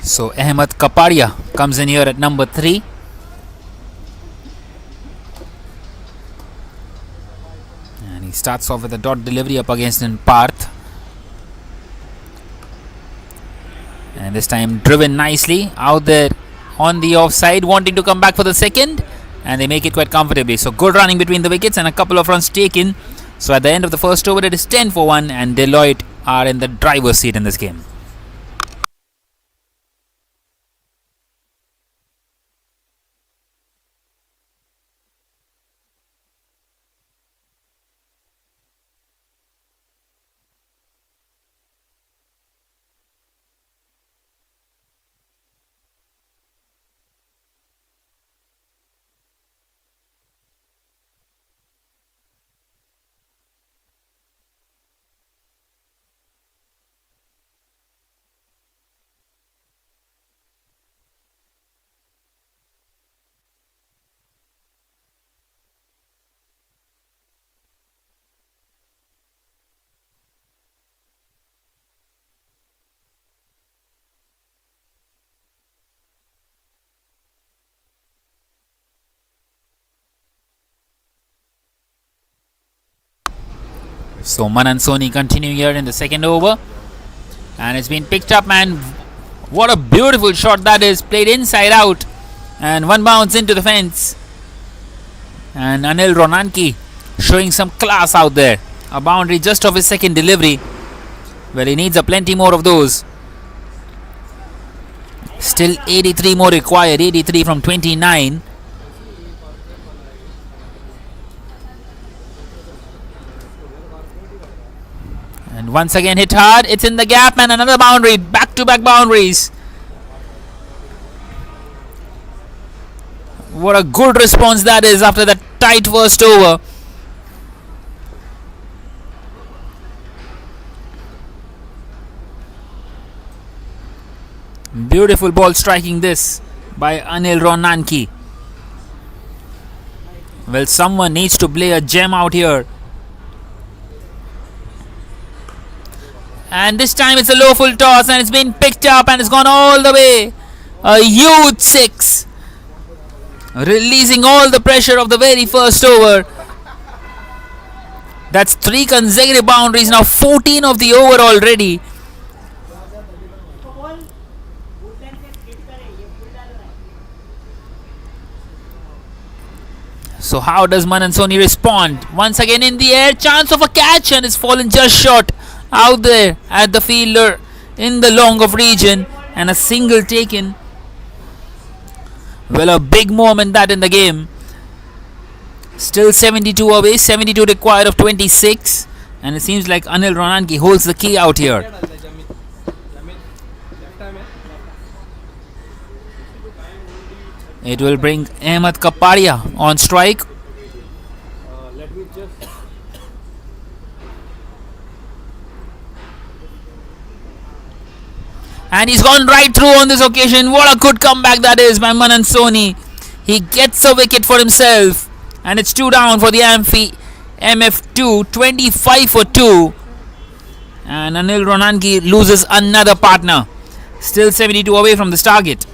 So Ahmed Kapadia comes in here at number 3. And he starts off with a dot delivery up against Parth. And this time driven nicely out there on the offside, wanting to come back for the second. And they make it quite comfortably. So good running between the wickets and a couple of runs taken. So at the end of the first over, it is 10 for 1, and Deloitte are in the driver's seat in this game. So Manan Soni continuing here in the second over. And it's been picked up, man. What a beautiful shot that is. Played inside out. And one bounce into the fence. And Anil Ronanki showing some class out there. A boundary just of his second delivery. Well, he needs a plenty more of those. Still 83 more required. 83 from 29. And once again hit hard. It's in the gap, and another boundary. Back-to-back boundaries. What a good response that is after that tight first over. Beautiful ball striking this by Anil Ronanki. Well, someone needs to play a gem out here. And this time it's a low full toss, and it's been picked up and it's gone all the way. A huge 6. Releasing all the pressure of the very first over. That's 3 consecutive boundaries, now 14 of the over already. So how does Manan Soni respond? Once again in the air, chance of a catch, and it's fallen just short out there at the fielder in the long off region, and a single taken. Well, a big moment that in the game. Still 72 away, 72 required of 26, and it seems like Anil Ronanki holds the key out here. It will bring Ahmed Kapadia on strike. And he's gone right through on this occasion. What a good comeback that is by Manan Soni. He gets a wicket for himself. And it's 2 down for the MF2. 25 for 2. And Anil Ronanki loses another partner. Still 72 away from this target.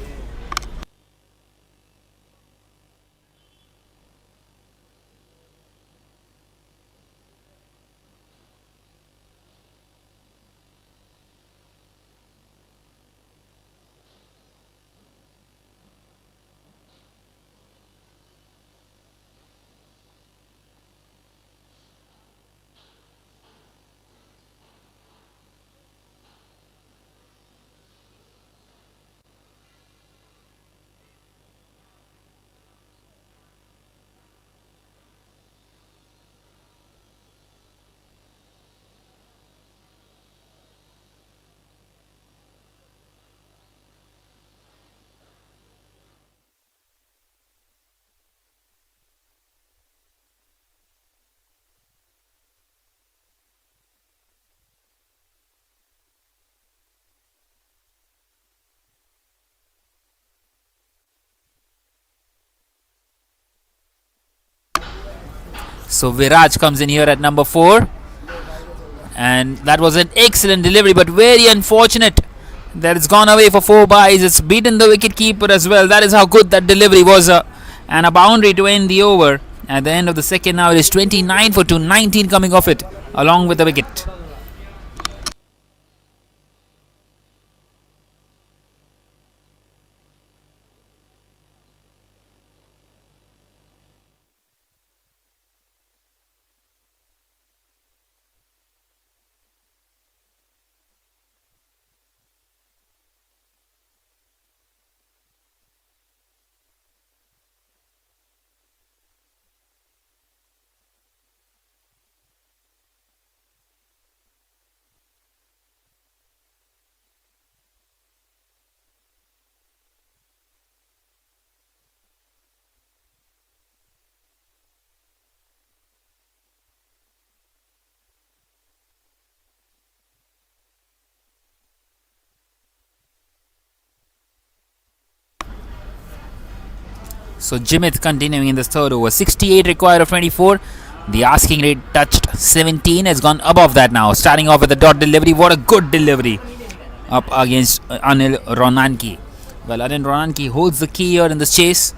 So Viraj comes in here at number 4. And that was an excellent delivery, but very unfortunate that it's gone away for 4 byes. It's beaten the wicket keeper as well. That is how good that delivery was, and a boundary to end the over. At the end of the second, now it is 29 for 2, 19 coming off it along with the wicket. So Jimith continuing in this third over. 68 required of 24. The asking rate touched 17. Has gone above that now. Starting off with a dot delivery. What a good delivery up against Anil Ronanki. Well, Anil Ronanki holds the key here in this chase.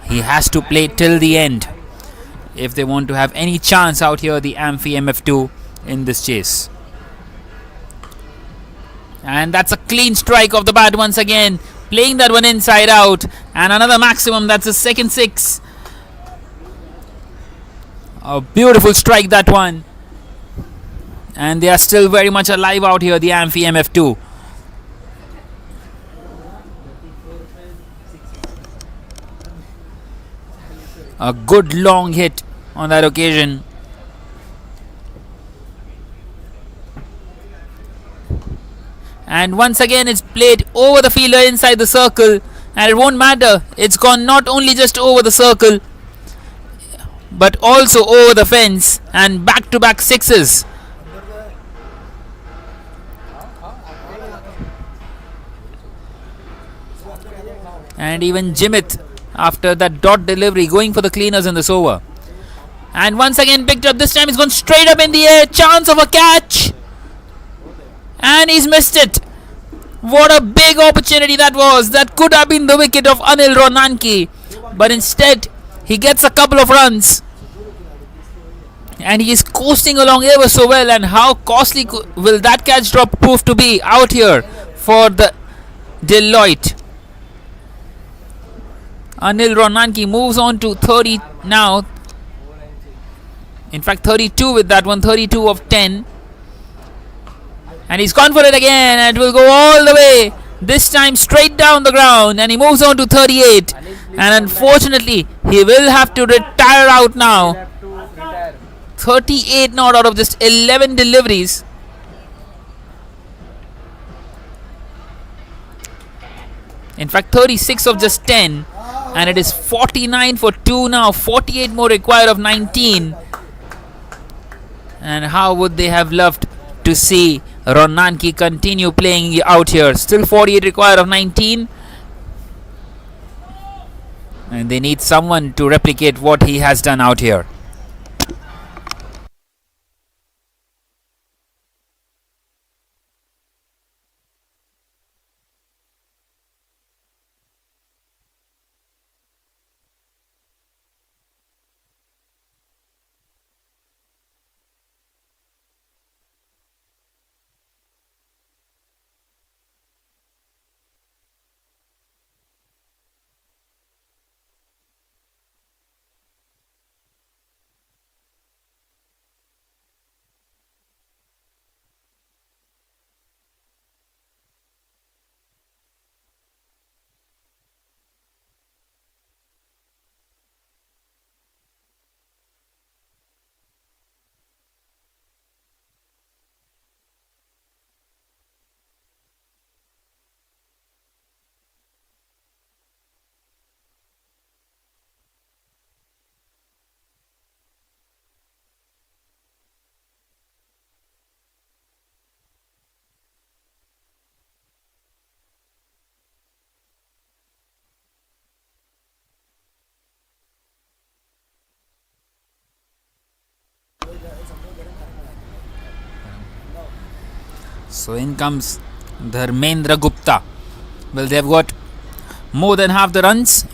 He has to play till the end if they want to have any chance out here, the Amphi MF2, in this chase. And that's a clean strike of the bat once again. Playing that one inside out. And another maximum. That's his second 6. A beautiful strike, that one. And they are still very much alive out here, the Amphi MF2. A good long hit on that occasion. And once again it's played over the fielder inside the circle, and it won't matter. It's gone not only just over the circle but also over the fence, and back to back 6s. And even Jimith, after that dot delivery, going for the cleaners in this over. And once again picked up. This time he's gone straight up in the air. Chance of a catch. And he's missed it. What a big opportunity that was. That could have been the wicket of Anil Ronanki. But instead, he gets a couple of runs. And he is coasting along ever so well. And how costly will that catch drop prove to be out here for the Deloitte? Anil Ronanki moves on to 30 now. In fact, 32 with that one. 32 of 10. And he's gone for it again, and it will go all the way. This time straight down the ground, and he moves on to 38. And unfortunately, he will have to retire out now. 38 not out of just 11 deliveries. In fact, 36 of just 10. And it is 49 for 2 now. 48 more required of 19. And how would they have loved to see Ronanki continue playing out here. Still 48 required of 19. And they need someone to replicate what he has done out here. So in comes Dharmendra Gupta. Well, they have got more than half the runs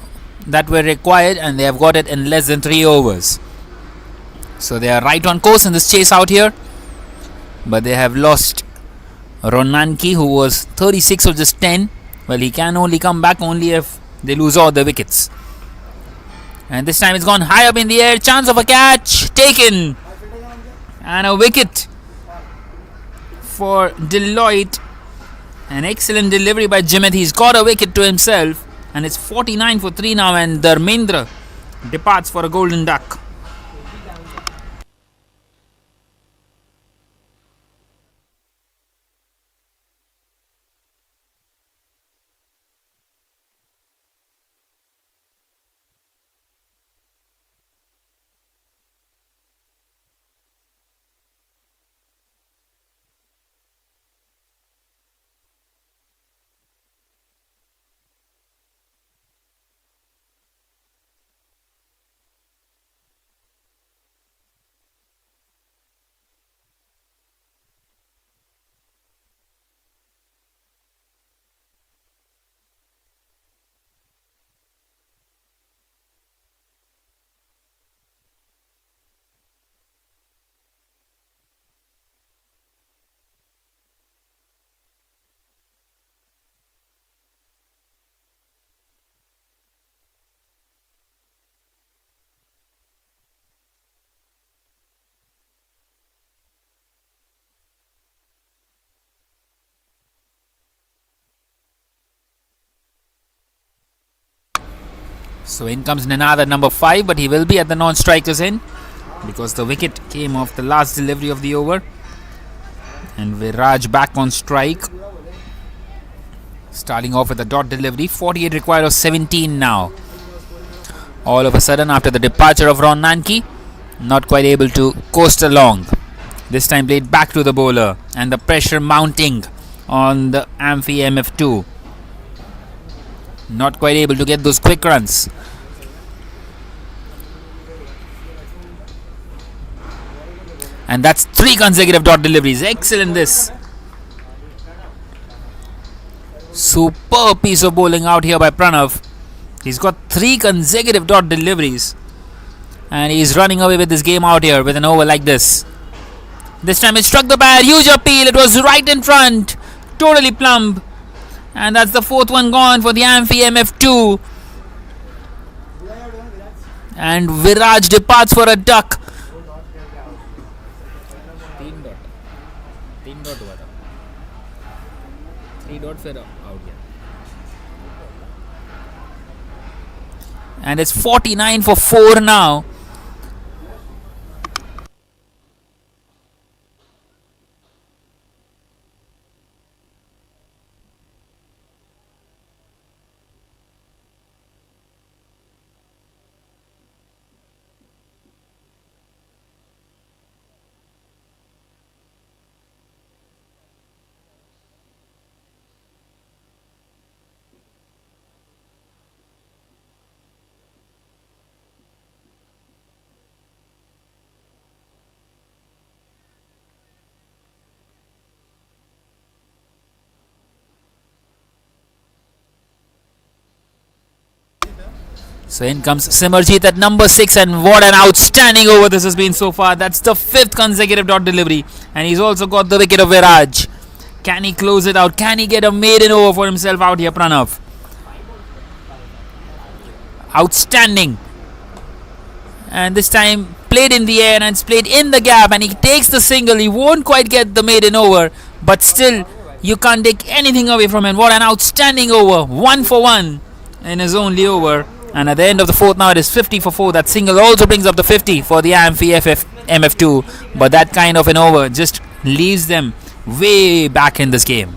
that were required, and they have got it in less than 3 overs. So they are right on course in this chase out here, but they have lost Ronanki, who was 36 of just 10. Well, he can only come back only if they lose all the wickets. And this time it's gone high up in the air. Chance of a catch taken, and a wicket for Deloitte. An excellent delivery by Jimit. He's got a wicket to himself, and it's 49 for 3 now, and Dharmendra departs for a golden duck. So in comes Nanad at number 5, but he will be at the non-strikers end because the wicket came off the last delivery of the over. And Viraj back on strike, starting off with a dot delivery. 48 required of 17 now. All of a sudden, after the departure of Ron Nanki, not quite able to coast along. This time played back to the bowler, and the pressure mounting on the Amphi MF2. Not quite able to get those quick runs. And that's 3 consecutive dot deliveries. Excellent this. Superb piece of bowling out here by Pranav. He's got 3 consecutive dot deliveries, and he's running away with this game out here with an over like this. This time it struck the bat. Huge appeal. It was right in front. Totally plumb. And that's the 4th one gone for the Amphi MF2. And Viraj departs for a duck. 3 dot हुआ था 3 dot फिर out गया. And it's 49 for 4 now. So in comes Simarjeet at number 6, and what an outstanding over this has been so far. That's the 5th consecutive dot delivery, and he's also got the wicket of Viraj. Can he close it out? Can he get a maiden over for himself out here, Pranav? Outstanding. And this time played in the air, and it's played in the gap, and he takes the single. He won't quite get the maiden over, but still you can't take anything away from him. What an outstanding over. 1 for 1 in his only over. And at the end of the 4th now, it is 50 for 4. That single also brings up the 50 for the Amphi MF2. But that kind of an over just leaves them way back in this game.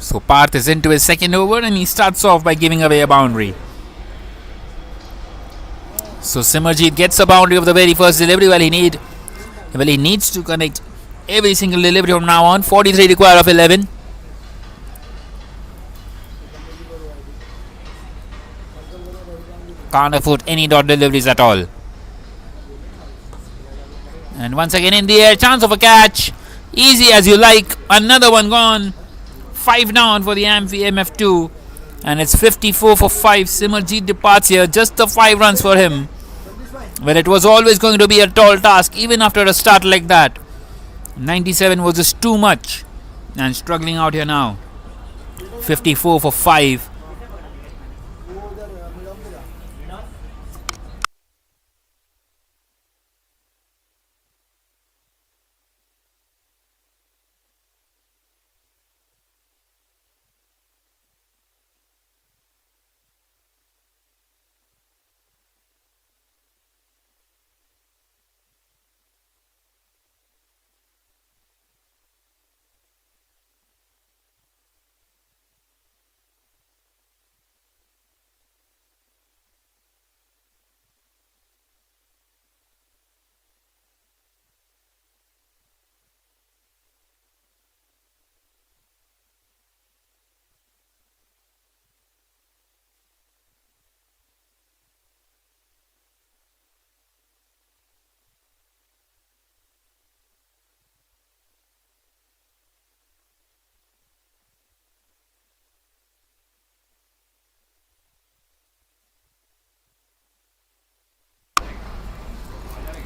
So Parth is into his second over and he starts off by giving away a boundary. So Simarjeet gets a boundary of the very first delivery. He needs to connect every single delivery from now on. 43 required of 11. Can't afford any dot deliveries at all. And once again in the air, chance of a catch. Easy as you like. Another one gone. 5 down for the Amphi MF2. And it's 54 for 5. Simarjeet departs here. Just the 5 runs for him. Well, it was always going to be a tall task, even after a start like that. 97 was just too much. And struggling out here now. 54 for 5.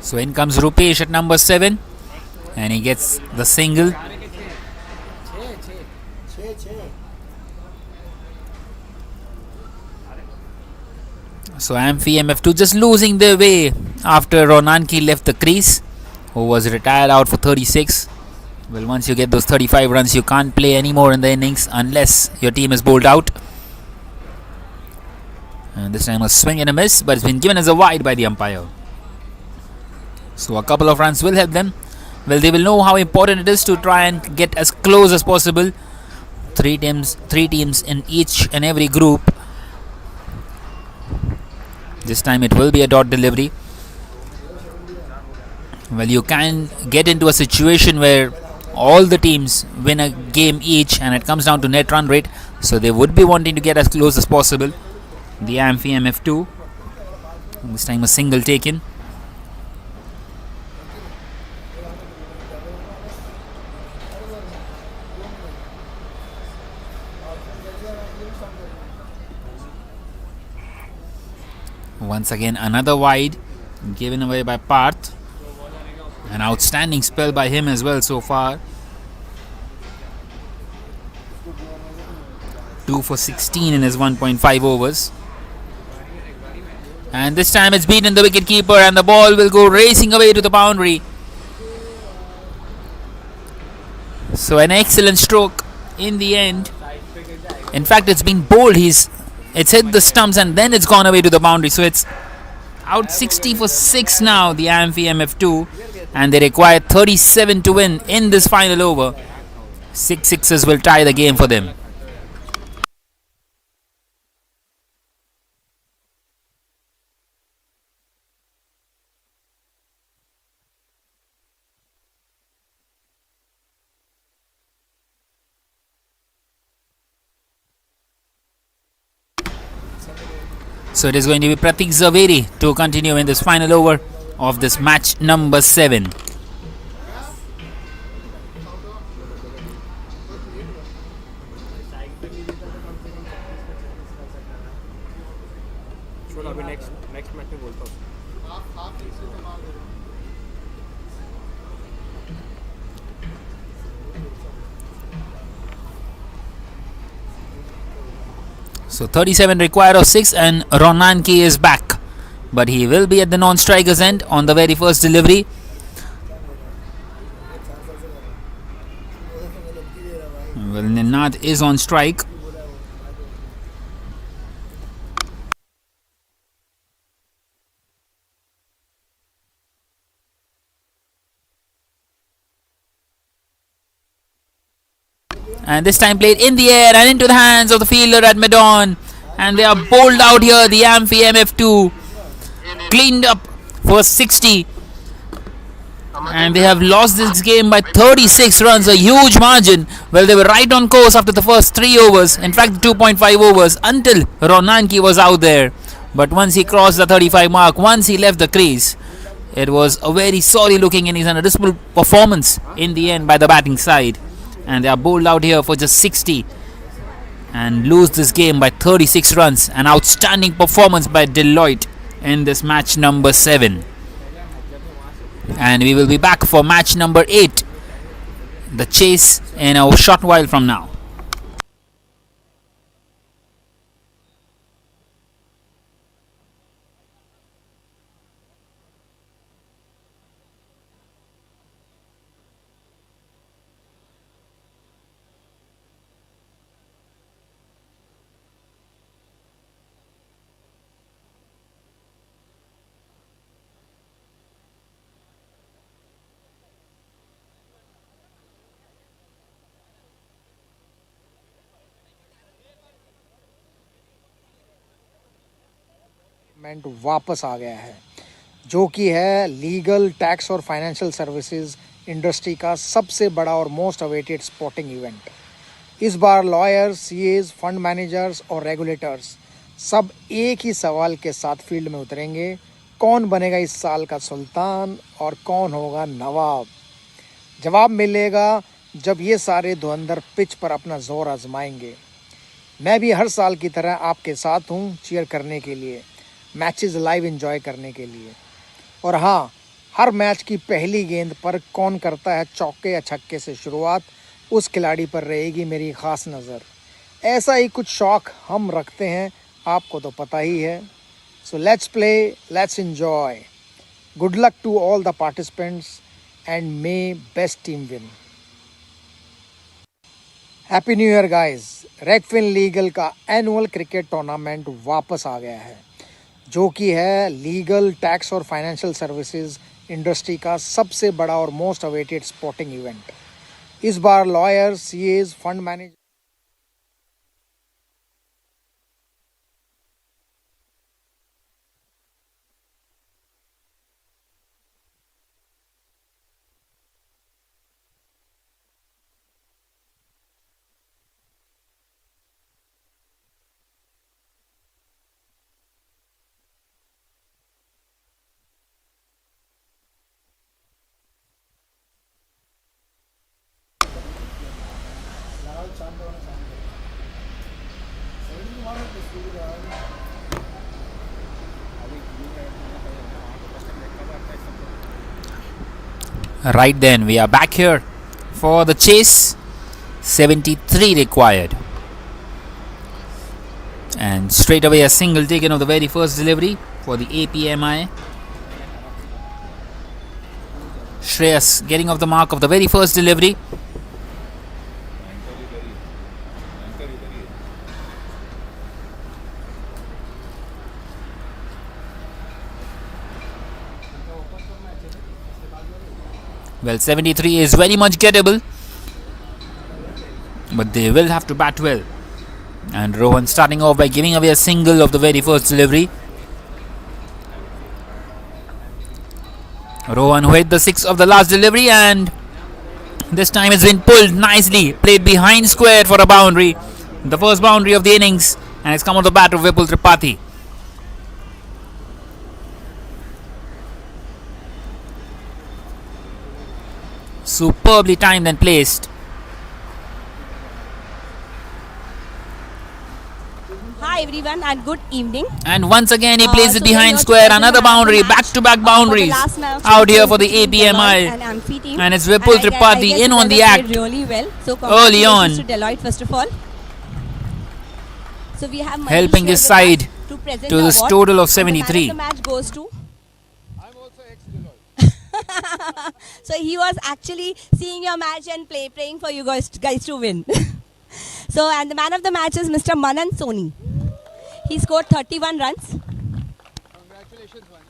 So in comes Rupesh at number 7. And he gets the single. So Amphi MF2 just losing their way after Ronanki left the crease, who was retired out for 36. Well, once you get those 35 runs, you can't play anymore in the innings unless your team is bowled out. And this time a swing and a miss, but it's been given as a wide by the umpire. So a couple of runs will help them. Well, they will know how important it is to try and get as close as possible. Three teams in each and every group. This time it will be a dot delivery. Well, you can get into a situation where all the teams win a game each and it comes down to net run rate. So they would be wanting to get as close as possible. The Amphi MF2. This time a single taken. Once again another wide given away by Parth. An outstanding spell by him as well so far. 2 for 16 in his 1.5 overs. And this time it's beaten the wicket keeper and the ball will go racing away to the boundary. So an excellent stroke in the end. In fact, it's been bowled. It's hit the stumps and then it's gone away to the boundary. So it's out 60 for 6 now, the Amphi MF2. And they require 37 to win in this final over. 6 sixes will tie the game for them. So it is going to be Pratik Zaveri to continue in this final over of this match number 7. Next match में बोलता हूँ. So 37 required of 6 and Ronanki is back. But he will be at the non-striker's end on the very first delivery. Well, Ninad is on strike. And this time played in the air and into the hands of the fielder at mid-on. And they are bowled out here. The Amphi MF2 cleaned up for 60. And they have lost this game by 36 runs, a huge margin. Well, they were right on course after the first 3 overs, in fact 2.5 overs, until Ronanki was out there. But once he crossed the 35 mark, once he left the crease, it was a very sorry looking innings and a dismal performance in the end by the batting side. And they are bowled out here for just 60 and lose this game by 36 runs. An outstanding performance by Deloitte in this match number 7. And we will be back for match number 8, the chase, in a short while from now. वापस आ गया है, जो कि है legal, tax और financial services industry का सबसे बड़ा और मोस्ट अवेटेड स्पोर्टिंग इवेंट। इस बार लॉयर्स, सीएज, फंड मैनेजर्स और रेगुलेटर्स सब एक ही सवाल के साथ फील्ड में उतरेंगे, कौन बनेगा इस साल का सुल्तान और कौन होगा नवाब। जवाब मिलेगा जब ये सारे धुरंधर पिच पर अपना जोर आजमाएंगे। मैं भी हर साल की तरह आपके साथ हूँ चीयर करने के लिए, मैचेस लाइव एंजॉय करने के लिए। और हाँ, हर मैच की पहली गेंद पर कौन करता है चौके या छक्के से शुरुआत, उस खिलाड़ी पर रहेगी मेरी ख़ास नज़र। ऐसा ही कुछ शौक़ हम रखते हैं, आपको तो पता ही है। So let's play, let's enjoy. Good luck to all the participants and may best team win. Happy new year guys. Regfin Legal का एनुअल क्रिकेट टूर्नामेंट वापस आ गया है, जो कि है लीगल, टैक्स और फाइनेंशियल सर्विसेज इंडस्ट्री का सबसे बड़ा और मोस्ट अवेटेड स्पोर्टिंग इवेंट। इस बार lawyers, CAs, fund manager Right then, we are back here for the chase. 73 required. And straight away a single taken of the very first delivery for the APMI. Shreyas getting off the mark of the very first delivery. Well, 73 is very much gettable, but they will have to bat well. And Rohan starting off by giving away a single of the very first delivery. Rohan who hit the 6 of the last delivery, and this time it's been pulled nicely, played behind square for a boundary, the first boundary of the innings, and it's come on the bat of Vipul Tripathi. Superbly timed and placed. Hi everyone and good evening. And once again he plays it So behind we're square, here to another present boundary, the match, back-to-back boundaries for the last match out here for the between APMI. Deloitte and Amphi team. And it's Vipul And I Tripathi guess in you on guys the have played act really well. So early on. congratulations to Deloitte first of all. So we have Manish helping here his with side us to present to the this award. total of And the man 73. of the match goes to. I'm also ex-Deloitte. So he was actually seeing your match and praying for you guys to win. So and the man of the match is Mr. Manan Soni. He scored 31 runs. Congratulations, man.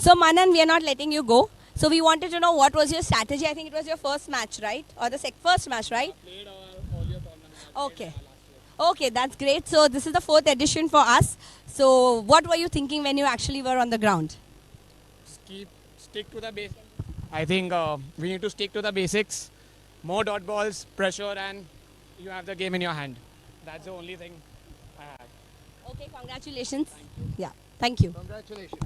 So Manan, we are not letting you go. So we wanted to know what was your strategy. I think it was your first match, right? Or the first match, right? Played all your tournaments. Okay. Okay, that's great. So this is the 4th edition for us. So what were you thinking when you actually were on the ground? Stick to the basics. I think we need to stick to the basics. More dot balls, pressure, and you have the game in your hand. That's the only thing I had. Okay, congratulations. Yeah, thank you. Congratulations.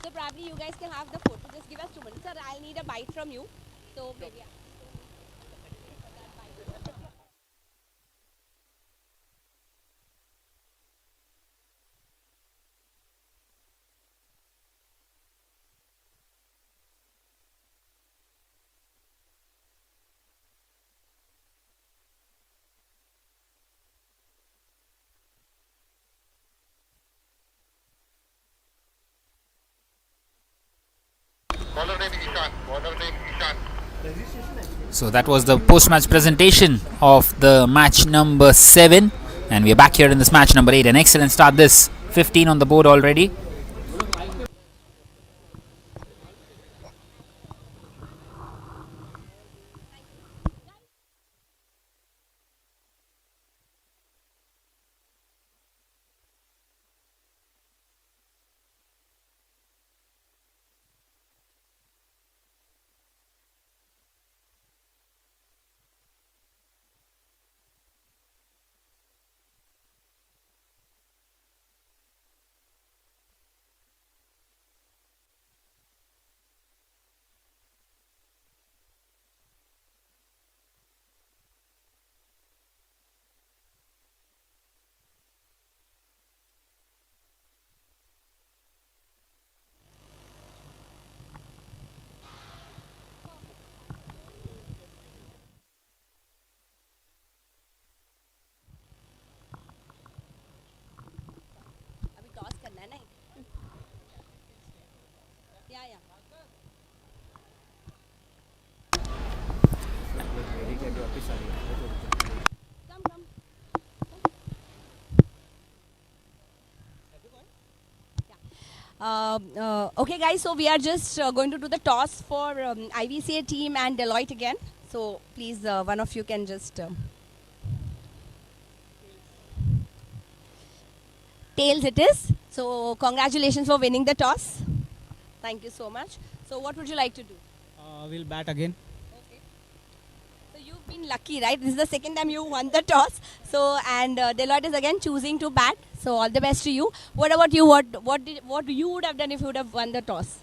So probably you guys can have the photo. Just give us 2 minutes. Sir, I'll need a bite from you. So maybe. So that was the post-match presentation of the match number 7, and we are back here in this match number 8. An excellent start. This 15 on the board already. अभी toss करना है ना या कम कम okay guys, so we are just going to do the toss for IVCA team and Deloitte again. So please one of you can just tails it is. So congratulations for winning the toss. Thank you so much. So what would you like to do? We'll bat again. Okay. So you've been lucky, right? This is the second time you won the toss. So and Deloitte is again choosing to bat. So all the best to you. What about you? What you would have done if you would have won the toss?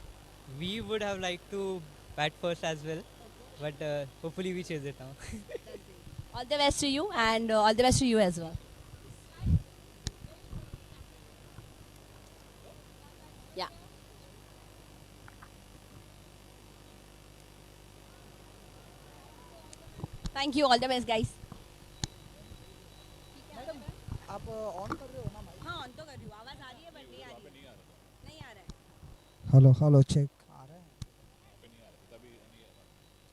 We would have liked to bat first as well, but hopefully we chase it now. All the best to you and all the best to you as well. Yeah. Thank you. All the best, guys. आप on कर रहे हो ना mic? हाँ, on तो कर रही हूँ. आवाज आ रही है बट नहीं आ रही. नहीं आ रहा है. हेलो हेलो चेक आ रहा है?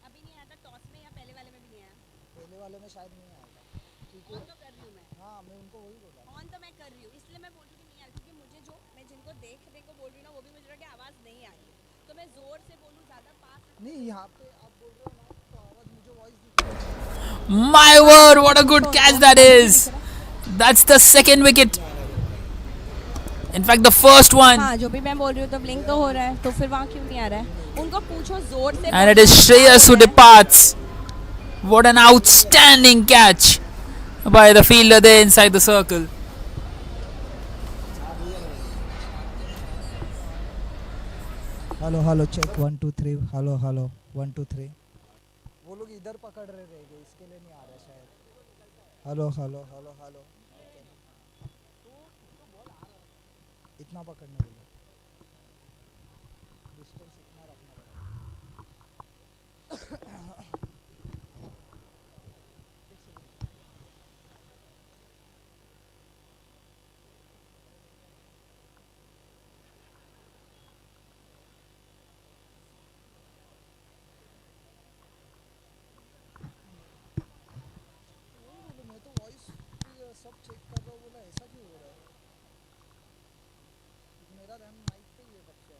अभी नहीं आया था टॉस में या पहले वाले में भी नहीं आया. पहले वाले में शायद नहीं आएगा. ऑन तो कर रही हूँ मैं. हाँ मैं उनको वही बोला. ऑन तो मैं कर रही हूँ. इसलिए मैं बोल रही हूँ कि नहीं आ रही क्योंकि मुझे जो मैं जिनको देखने को बोल रही हूँ ना वो भी मुझे लगा कि आवाज नहीं आ रही. तो मैं जोर से बोलूँ ज़्यादा पास. नहीं यहाँ पे आप बोल रहे हो ना तो आवाज मुझे वॉइस दिख रही है. My word, what a good catch that is. That's the second wicket. In fact, the first one. हाँ, जो भी मैं बोल रही हूँ तो ब्लिंक तो हो रहा है. तो फिर वहाँ क्यों नहीं आ रहा है? उनको पूछो जोर से. And it is Shreyas who departs. What an outstanding catch by the fielder there inside the circle. Hello hello check 1 2 3 hello hello 1 2 3. वो लोग इधर पकड़ रहे रहेंगे इसके लिए नहीं आ रहा शायद. Hello hello hello hello. इतना पकड़ने बोलो. डिस्टेंस इतना रखना पड़ेगा. मैं तो वॉइस सब चेक कर रहा हूँ बोला ऐसा क्यों हो रहा है? मेरा ध्यान माइक पे ही है तब से.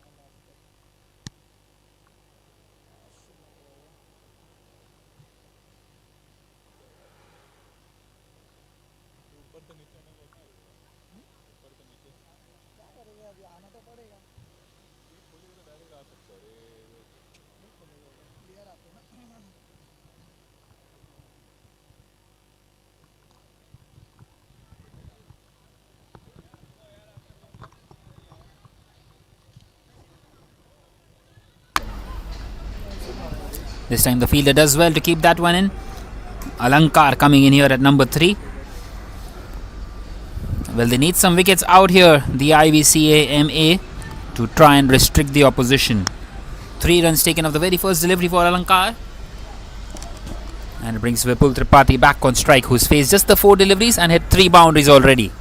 This time the fielder does well to keep that one in. Alankar coming in here at number 3. Well, they need some wickets out here, the IVCA-MA, to try and restrict the opposition. 3 runs taken off the very first delivery for Alankar. And it brings Vipul Tripathi back on strike, who's faced just the 4 deliveries and hit 3 boundaries already.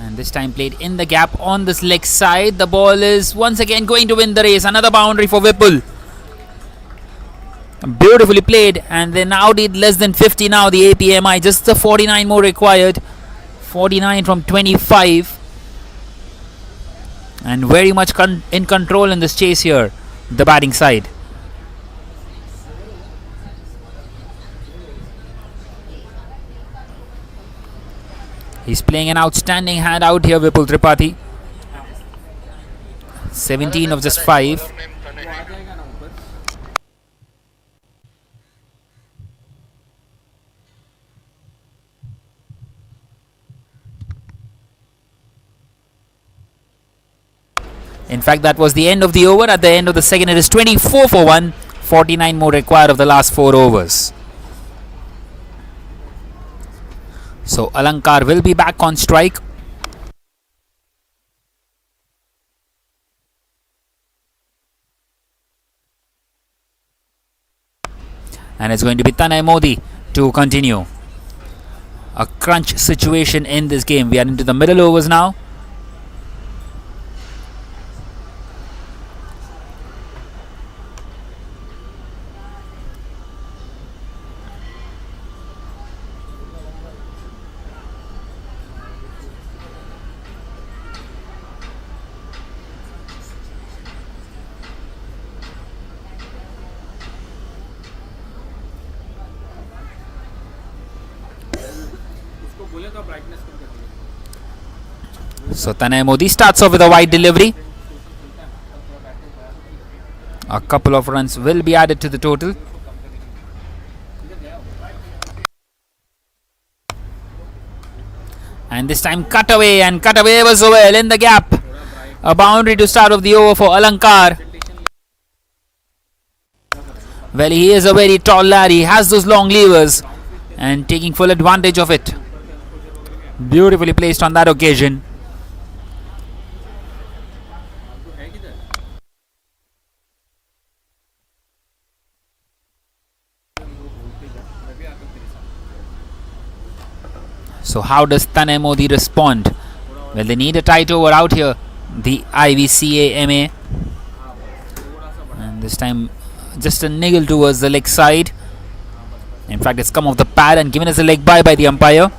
And this time played in the gap on this leg side. The ball is once again going to win the race. Another boundary for Vipul. Beautifully played, and they now did less than 50 now, the APMI. Just the 49 more required. 49 from 25. And very much in control in this chase here, the batting side. He's playing an outstanding hand out here, Vipul Tripathi. 17 of just 5. In fact, that was the end of the over. At the end of the second, it is 24 for 1. 49 more required of the last 4 overs. So Alankar will be back on strike. And it's going to be Tanay Modi to continue. A crunch situation in this game. We are into the middle overs now. So Tanay Modi starts off with a wide delivery. A couple of runs will be added to the total. And this time cut away, and cut away ever so well in the gap. A boundary to start off the over for Alankar. Well, he is a very tall lad. He has those long levers and taking full advantage of it. Beautifully placed on that occasion. So how does Tanay Modi respond? Well, they need a tight over out here, the IVCA-MA. And this time just a niggle towards the leg side. In fact, it's come off the pad and given as a leg by the umpire.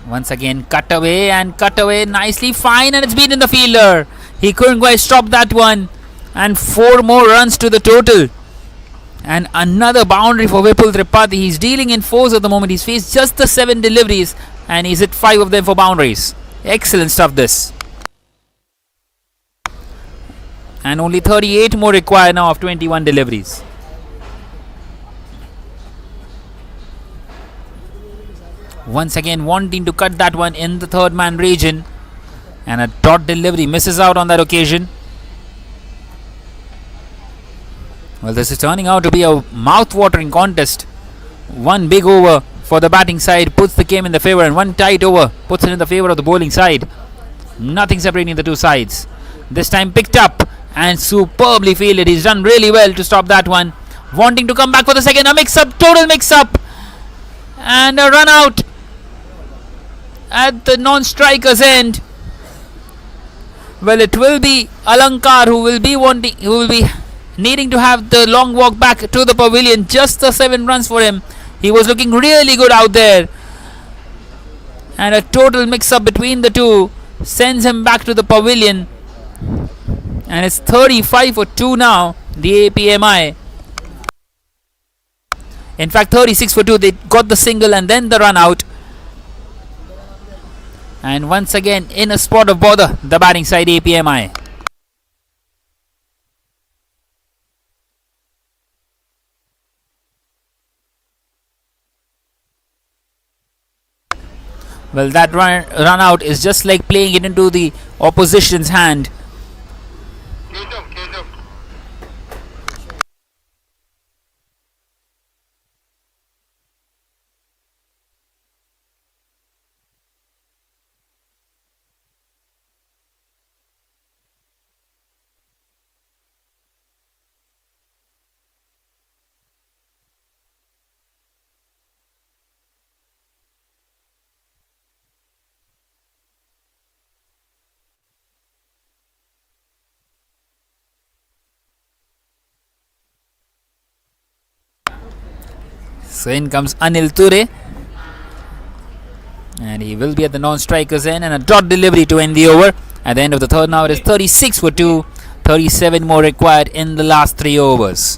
Once again, cut away nicely, fine, and it's been in the fielder. He couldn't quite stop that one, and 4 more runs to the total. And another boundary for Vipul Tripathi. He's dealing in 4s at the moment. He's faced just the 7 deliveries, and he's hit 5 of them for boundaries. Excellent stuff this. And only 38 more required now of 21 deliveries. Once again wanting to cut that one in the 3rd man region, and a dot delivery misses out on that occasion. Well, this is turning out to be a mouth-watering contest. One big over for the batting side puts the game in the favour, and one tight over puts it in the favour of the bowling side. Nothing separating the two sides. This time picked up and superbly fielded. He's done really well to stop that one. Wanting to come back for the second, a mix-up, total mix-up, and a run out at the non-striker's end. Well, it will be Alankar who will be needing to have the long walk back to the pavilion. Just the 7 runs for him. He was looking really good out there. And a total mix-up between the two sends him back to the pavilion. And it's 35 for 2 now, the APMI. In fact, 36 for 2. They got the single and then the run out. And once again, in a spot of bother, the batting side APMI. Well, that run out is just like playing it into the opposition's hand. So in comes Anil Ture, and he will be at the non-strikers end, and a dot delivery to end the over. At the end of the third now it is 36 for 2, 37 more required in the last 3 overs.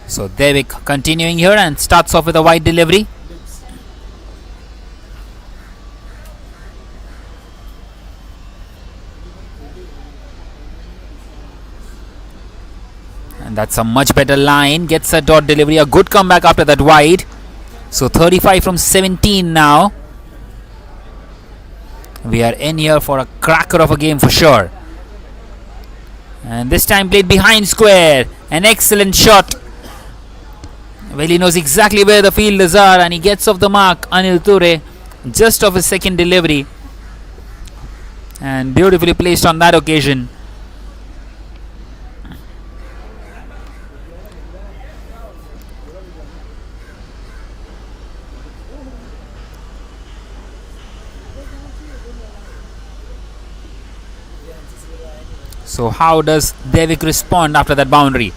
So Devik continuing here and starts off with a wide delivery. And that's a much better line. Gets a dot delivery. A good comeback after that wide. So 35 from 17 now. We are in here for a cracker of a game for sure. And this time played behind square. An excellent shot. Well, he knows exactly where the fielders are and he gets off the mark. Anil Ture just off his second delivery. And beautifully placed on that occasion. So how does Devik respond after that boundary?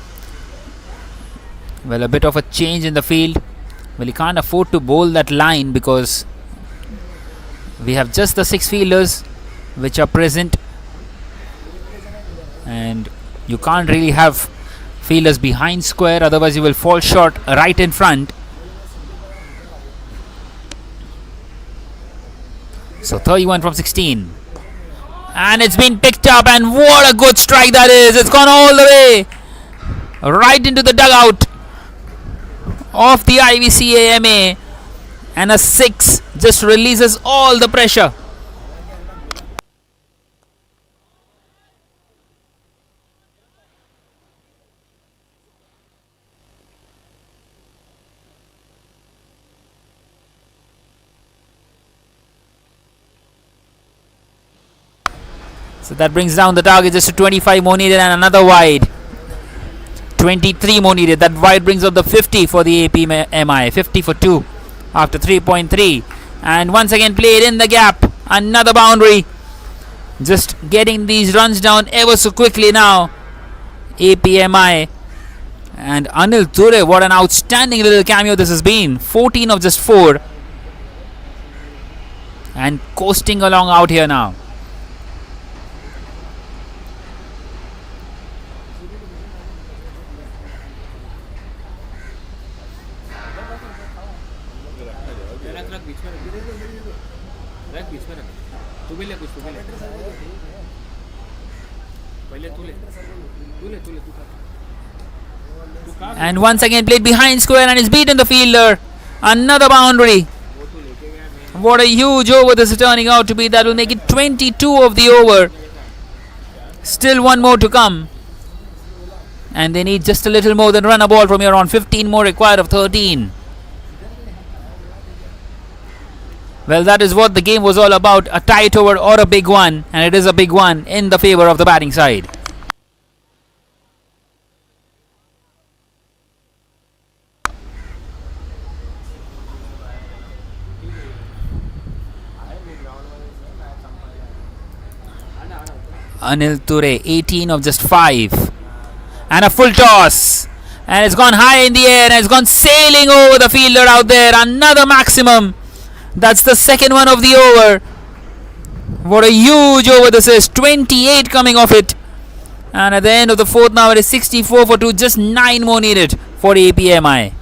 Well, a bit of a change in the field. Well, he can't afford to bowl that line because we have just the 6 fielders which are present, and you can't really have fielders behind square, otherwise you will fall short right in front. So 31 from 16. And it's been picked up, and what a good strike that is. It's gone all the way right into the dugout of the IVC AMA, and a 6 just releases all the pressure. So that brings down the target just to 25 more needed and another wide. 23 more needed. That wide brings up the 50 for the APMI. 50 for 2 after 3.3. And once again played in the gap. Another boundary. Just getting these runs down ever so quickly now. APMI and Anil Ture, what an outstanding little cameo this has been. 14 of just 4. And coasting along out here now. And once again played behind square and is beaten the fielder. Another boundary. What a huge over this is turning out to be. That will make it 22 of the over. Still one more to come. And they need just a little more than run a ball from here on. 15 more required of 13. Well, that is what the game was all about. A tight over or a big one. And it is a big one in the favor of the batting side. Anil Ture, 18 of just 5. And a full toss. And it's gone high in the air and it's gone sailing over the fielder out there. Another maximum. That's the second one of the over. What a huge over this is. 28 coming off it. And at the end of the fourth now it is 64 for 2. Just 9 more needed for APMI.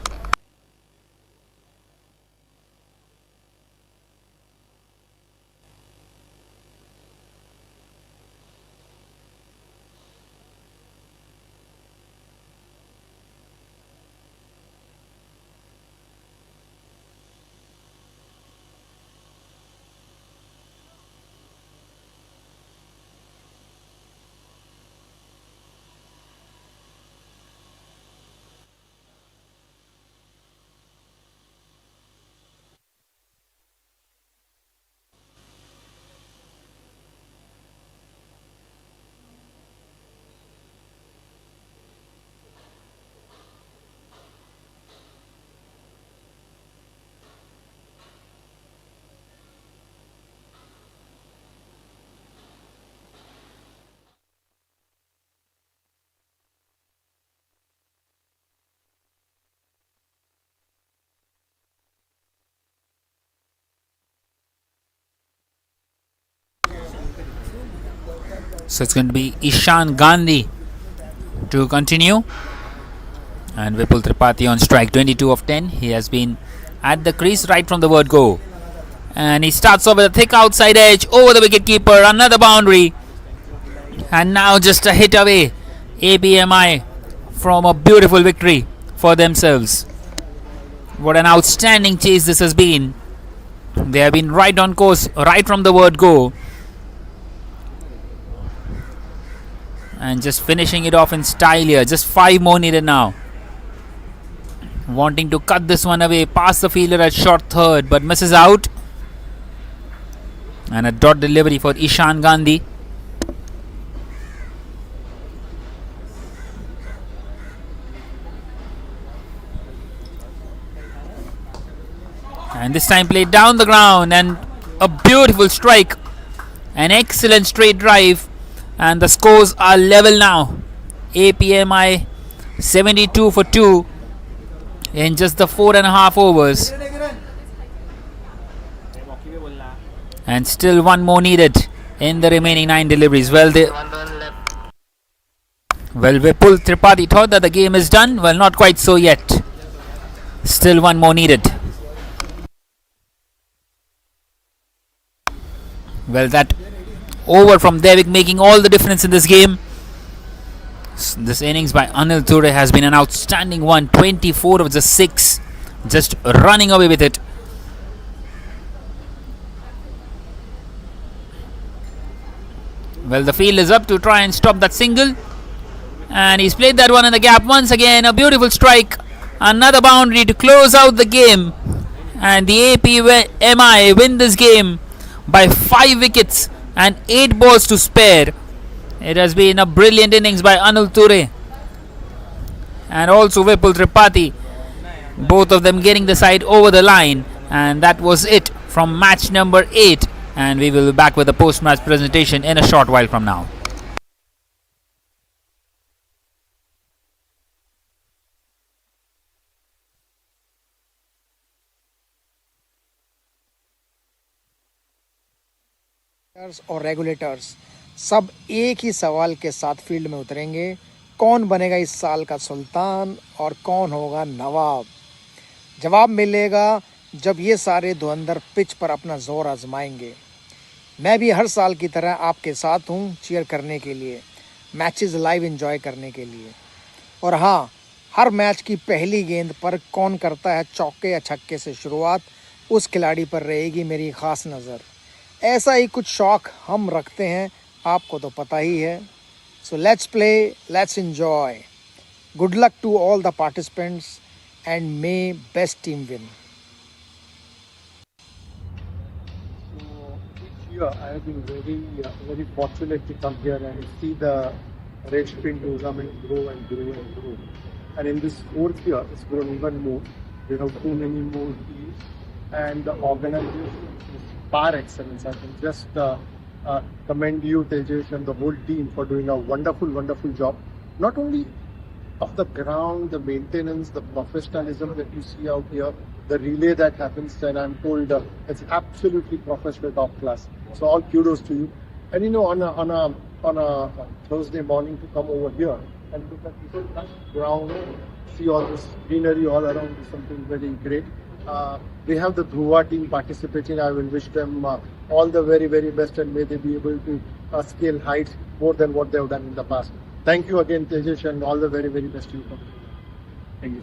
So it's going to be Ishan Gandhi to continue. And Vipul Tripathi on strike, 22 of 10. He has been at the crease right from the word go. And he starts off with a thick outside edge over the wicketkeeper. Another boundary. And now just a hit away. APMI from a beautiful victory for themselves. What an outstanding chase this has been. They have been right on course right from the word go. And just finishing it off in style here. Just 5 more needed now. Wanting to cut this one away. Past the fielder at short third. But misses out. And a dot delivery for Ishan Gandhi. And this time played down the ground. And a beautiful strike. An excellent straight drive. And the scores are level now. APMI 72 for 2 in just the 4.5 overs. And still one more needed in the remaining 9 deliveries. Well, Vipul Tripathi thought that the game is done. Well, not quite so yet. Still one more needed. Well, that over from Devik making all the difference in this game. This innings by Anil Ture has been an outstanding one. 24 of the 6. Just running away with it. Well, the field is up to try and stop that single. And he's played that one in the gap once again. A beautiful strike. Another boundary to close out the game. And the APMI win this game by 5 wickets. And 8 balls to spare. It has been a brilliant innings by Anil Ture and also Vipul Tripathi. Both of them getting the side over the line. And that was it from match number 8 and we will be back with a post-match presentation in a short while from now. और regulators सब एक ही सवाल के साथ field में उतरेंगे, कौन बनेगा इस साल का सुल्तान और कौन होगा नवाब। जवाब मिलेगा जब ये सारे धुरंधर पिच पर अपना जोर आजमाएंगे। मैं भी हर साल की तरह आपके साथ हूँ चीयर करने के लिए, मैचेस लाइव एंजॉय करने के लिए। और हाँ, हर मैच की पहली गेंद पर कौन करता है चौके या छक्के से शुरुआत, उस खिलाड़ी पर रहेगी मेरी ख़ास नज़र। ऐसा ही कुछ शौक हम रखते हैं, आपको तो पता ही है। So let's play, let's enjoy. Good luck to all the participants and may best team win. Each year I have been very fortunate to come here and see the Regfin tournament grow and grow and grow. And in this fourth year, it's grown even more. We have too many more teams, and the organization is par excellence. I can just commend you, Tejesh, and the whole team for doing a wonderful, wonderful job. Not only of the ground, the maintenance, the professionalism that you see out here, the relay that happens, and I'm told it's absolutely professional, top class. So all kudos to you. And you know, on a Thursday morning to come over here and look at this ground, see all this greenery all around is something very great. We have the Dhruva team participating. I will wish them all the very, very best, and may they be able to scale heights more than what they have done in the past. Thank you again, Tejesh, and all the very, very best to you. Thank you.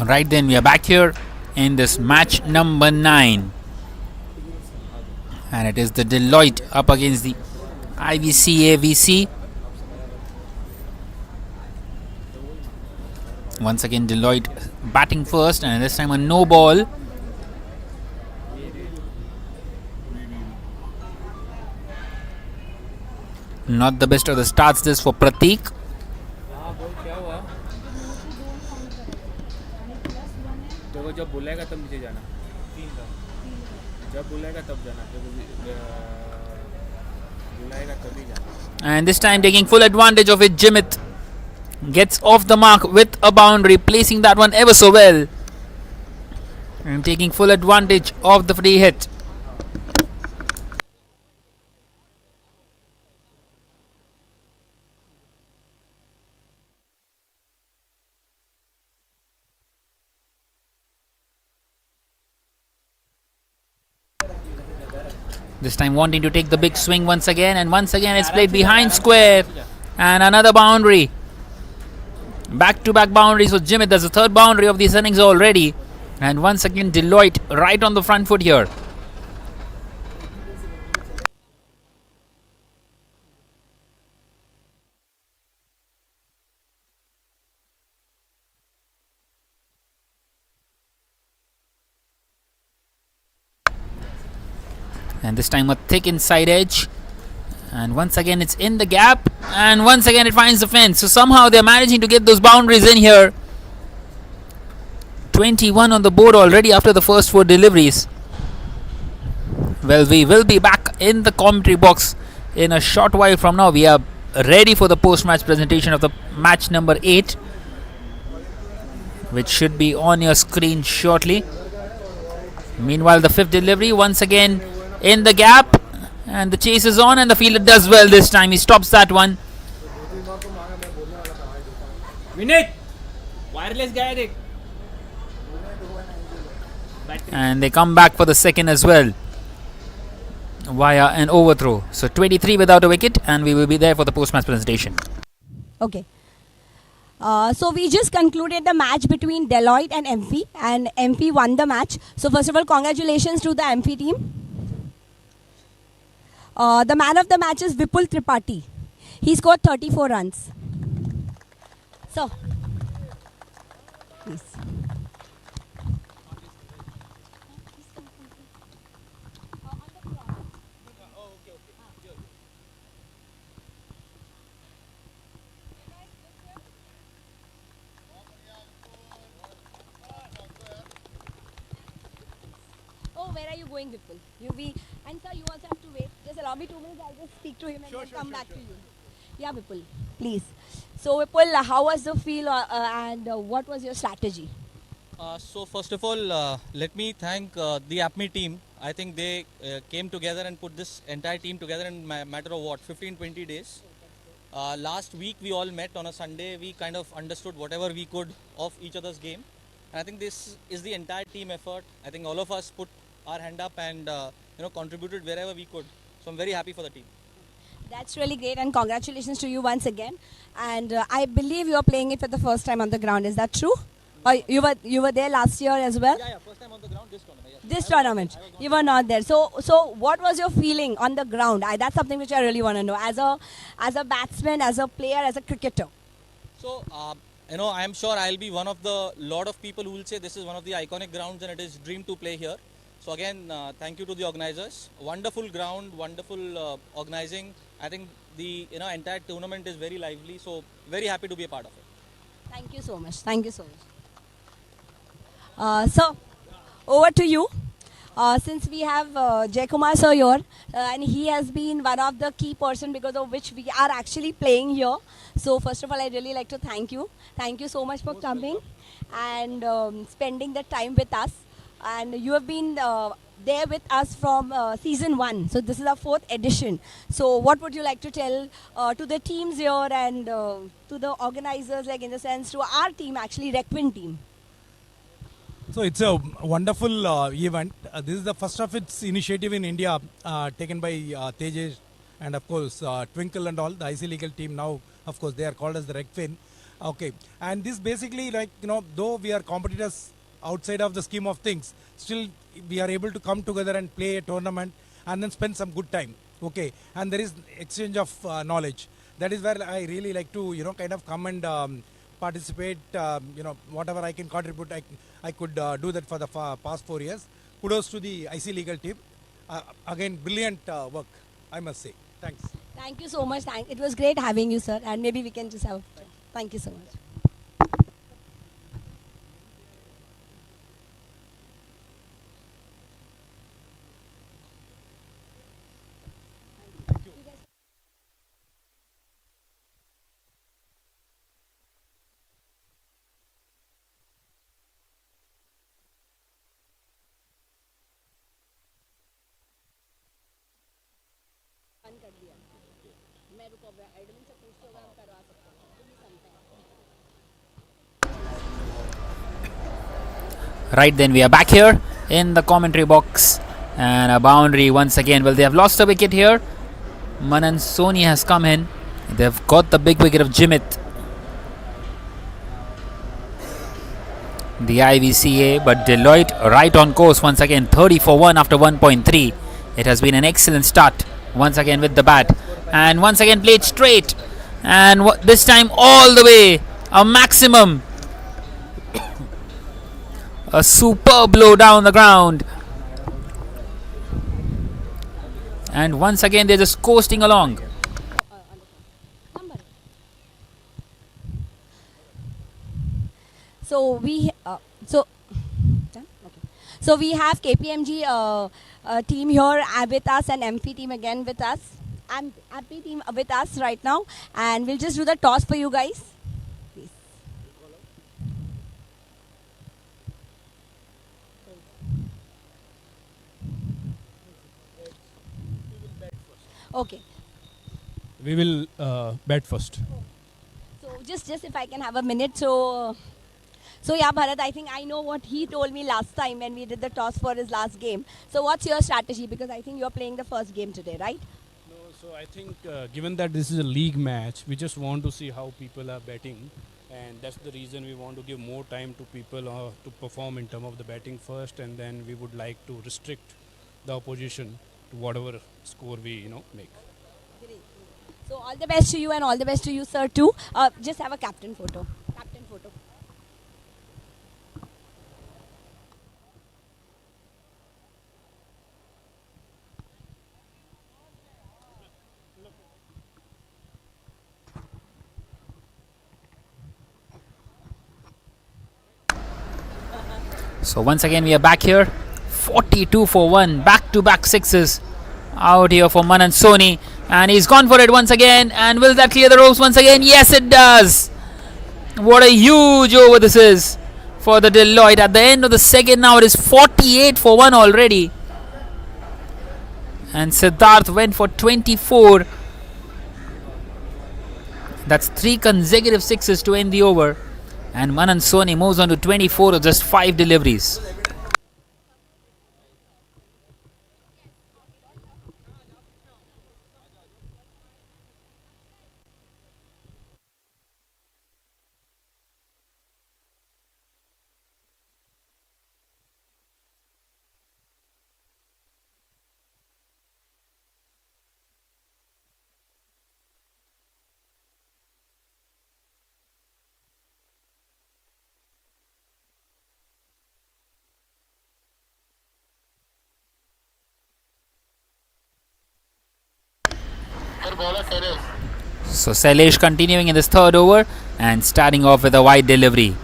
Right then, we are back here in this match number 9. And it is the Deloitte up against the IVC AVC. Once again, Deloitte batting first, and this time a no ball. Not the best of the starts this for Pratik. देखो जब बुलाएगा तब नीचे जाना, जब बुलाएगा तब जाना, जब बुलाएगा तभी जाना. And this time taking full advantage of it, Jimit gets off the mark with a boundary, placing that one ever so well. And taking full advantage of the free hit. This time wanting to take the big swing once again, and once again it's played behind square. And another boundary. Back-to-back boundaries for Jimit. That's the third boundary of these innings already. And once again Deloitte right on the front foot here. And this time a thick inside edge. And once again it's in the gap. And once again it finds the fence. So somehow they're managing to get those boundaries in here. 21 on the board already after the first 4 deliveries. Well, we will be back in the commentary box in a short while from now. We are ready for the post-match presentation of the match number 8, which should be on your screen shortly. Meanwhile, the 5th delivery once again in the gap, and the chase is on, and the fielder does well this time. He stops that one. Vinit, wireless guy देख. And they come back for the second as well via an overthrow. So 23 without a wicket, and we will be there for the post-match presentation. Okay. So we just concluded the match between Deloitte and MP, and MP won the match. So first of all, congratulations to the MP team. The man of the match is Vipul Tripathi. He scored 34 runs. So, please. Oh, where are you going, Vipul? And sir, you also have to wait. Just allow me 2 minutes. I'll just speak to him and then come back to you. Yeah, Vipul, please. So, Vipul, how was the feel and what was your strategy? So first of all, let me thank the APME team. I think they came together and put this entire team together in a matter of what, 15-20 days. Last week we all met on a Sunday. We kind of understood whatever we could of each other's game. And I think this is the entire team effort. I think all of us put our hand up and contributed wherever we could. So I'm very happy for the team. That's really great, and congratulations to you once again. And I believe you are playing it for the first time on the ground. Is that true? Or you were there last year as well? Yeah, first time on the ground this tournament. Yes. This tournament, you were not there. So what was your feeling on the ground? That's something which I really want to know. As a batsman, as a player, as a cricketer. So I am sure I'll be one of the lot of people who will say this is one of the iconic grounds and it is dream to play here. So again, thank you to the organizers. Wonderful ground, wonderful organizing. I think the entire tournament is very lively. So very happy to be a part of it. Thank you so much. Thank you so much. So over to you. Since we have Jaykumar sir here, and he has been one of the key person because of which we are actually playing here. So first of all, I'd really like to thank you. Thank you so much for coming and spending the time with us. And you have been there with us from season 1. So this is our 4th edition. So what would you like to tell to the teams here and to the organizers, like in the sense to our team, actually Regfin team? So it's a wonderful event. This is the first of its initiative in India taken by Tejesh and of course Twinkle and all, the IC Legal team now, of course they are called as the Regfin. Okay, and this basically, like, though we are competitors outside of the scheme of things, still we are able to come together and play a tournament and then spend some good time. Okay, and there is exchange of knowledge. That is where I really like to kind of come and participate. Whatever I can contribute, I could do that for the past 4 years. Kudos to the IC legal team. Again, brilliant work, I must say. Thanks. Thank you so much. It was great having you, sir. And maybe we can just have. Thank you so much. Right then, we are back here in the commentary box, and a boundary once again. Well, they have lost a wicket here. Manan Soni has come in. They've got the big wicket of Jimit. The IVCA, but Deloitte right on course once again. 30 for 1 after 1.3. It has been an excellent start once again with the bat, and once again played straight, and this time all the way, a maximum. A superb blow down the ground, and once again they're just coasting along. So we so we have KPMG team here with us, and MP team again with us, and MP team with us right now, and we'll just do the toss for you guys. Please. Okay. We will bat first. So just if I can have a minute, so yeah, Bharat, I think I know what he told me last time when we did the toss for his last game. So what's your strategy? Because I think you're playing the first game today, right? No, so I think given that this is a league match, we just want to see how people are batting, and that's the reason we want to give more time to people to perform in terms of the batting first, and then we would like to restrict the opposition to whatever score we make. So all the best to you, and all the best to you, sir, too. Just have a captain photo. Captain photo. So once again we are back here. 42 for 1, back-to-back sixes out here for Manan Soni, and he's gone for it once again, and will that clear the ropes once again? Yes, it does. What a huge over this is for the Deloitte. At the end of the second now, it is 48 for 1 already, and Siddharth went for 24. That's 3 consecutive sixes to end the over, and Manan Soni moves on to 24 with just 5 deliveries. So Sailesh continuing in this third over and starting off with a wide delivery.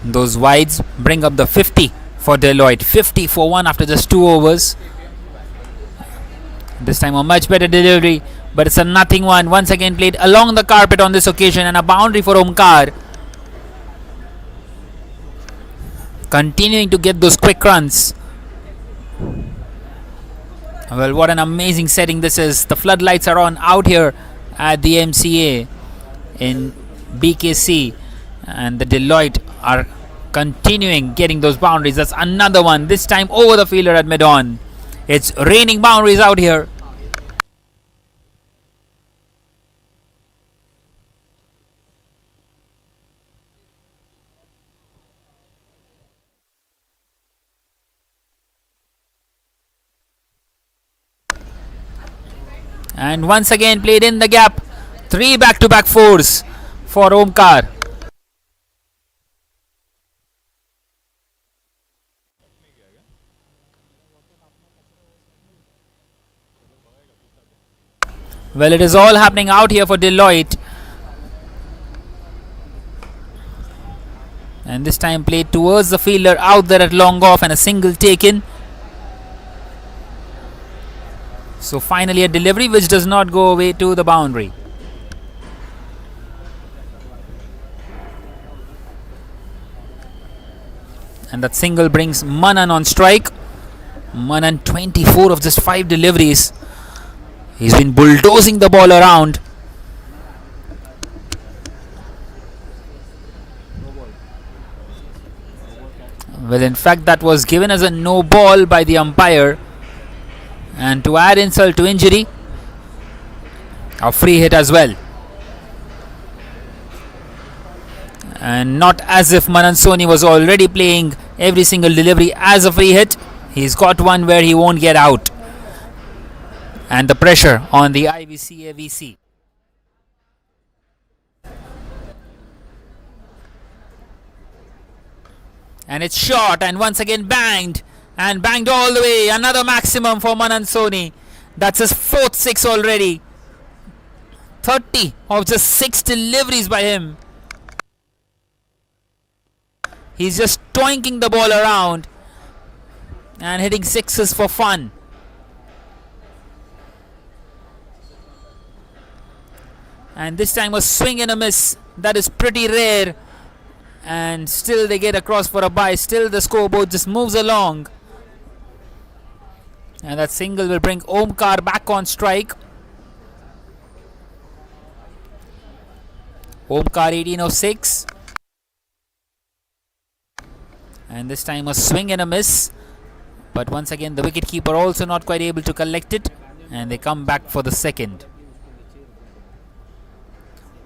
Those wides bring up the 50 for Deloitte. 50 for 1 after just 2 overs. This time a much better delivery, but it's a nothing one. Once again played along the carpet on this occasion, and a boundary for Omkar. Continuing to get those quick runs. Well, what an amazing setting this is. The floodlights are on out here at the MCA in BKC, and the Deloitte are continuing getting those boundaries. That's another one, this time over the fielder at mid-on. It's raining boundaries out here. And once again played in the gap. 3 back-to-back fours for Omkar. Well, it is all happening out here for Deloitte. And this time played towards the fielder out there at long off and a single taken. So finally a delivery which does not go away to the boundary. And that single brings Manan on strike. Manan 24 of just 5 deliveries. He's been bulldozing the ball around. Well, in fact, that was given as a no ball by the umpire. And to add insult to injury, a free hit as well. And not as if Manan Soni was already playing every single delivery as a free hit. He's got one where he won't get out. And the pressure on the IVC AVC. And it's short and once again banged. And banged all the way. Another maximum for Manan Soni. That's his 4th 6 already. 30 of just 6 deliveries by him. He's just toinking the ball around and hitting 6s for fun. And this time a swing and a miss. That is pretty rare. And still they get across for a bye. Still the scoreboard just moves along. And that single will bring Omkar back on strike. Omkar 18 of 6. And this time a swing and a miss. But once again the wicketkeeper also not quite able to collect it. And they come back for the second.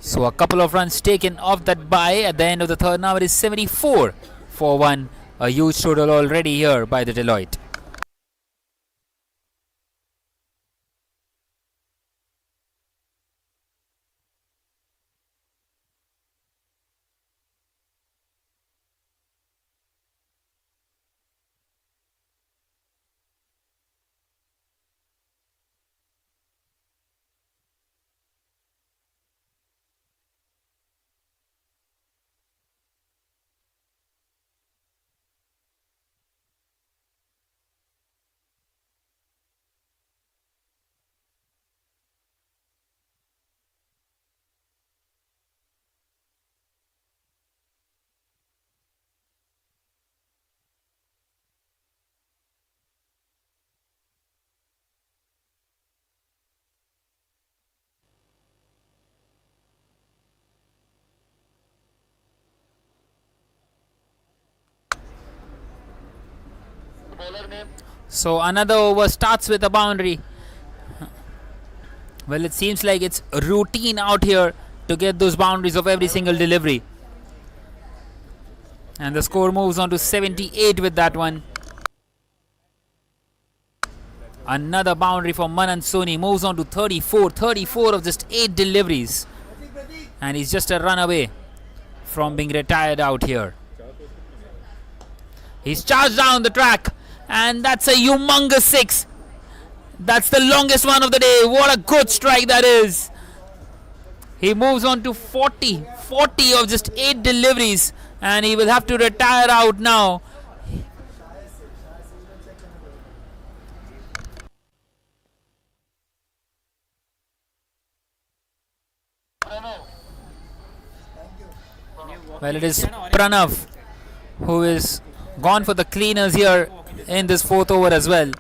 So a couple of runs taken off that bye at the end of the third. Now it is 74 for 1. A huge total already here by the Deloitte. So another over starts with a boundary. Well, it seems like it's routine out here to get those boundaries of every single delivery. And the score moves on to 78 with that one. Another boundary for Manan Soni. Moves on to 34. 34 of just 8 deliveries. And he's just a run away from being retired out here. He's charged down the track. And that's a humongous 6. That's the longest one of the day. What a good strike that is. He moves on to 40. 40 of just 8 deliveries. And he will have to retire out now. Well, it is Pranav who is gone for the cleaners here in this 4th over as well.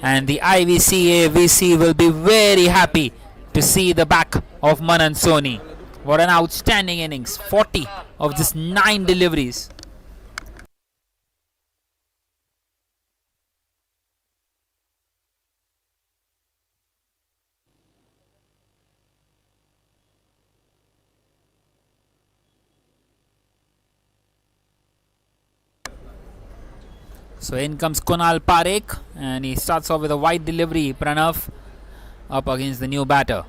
And the IVC AVC will be very happy to see the back of Manan Soni. What an outstanding innings. 40 of just 9 deliveries. So in comes Kunal Parekh, and he starts off with a wide delivery. Pranav up against the new batter.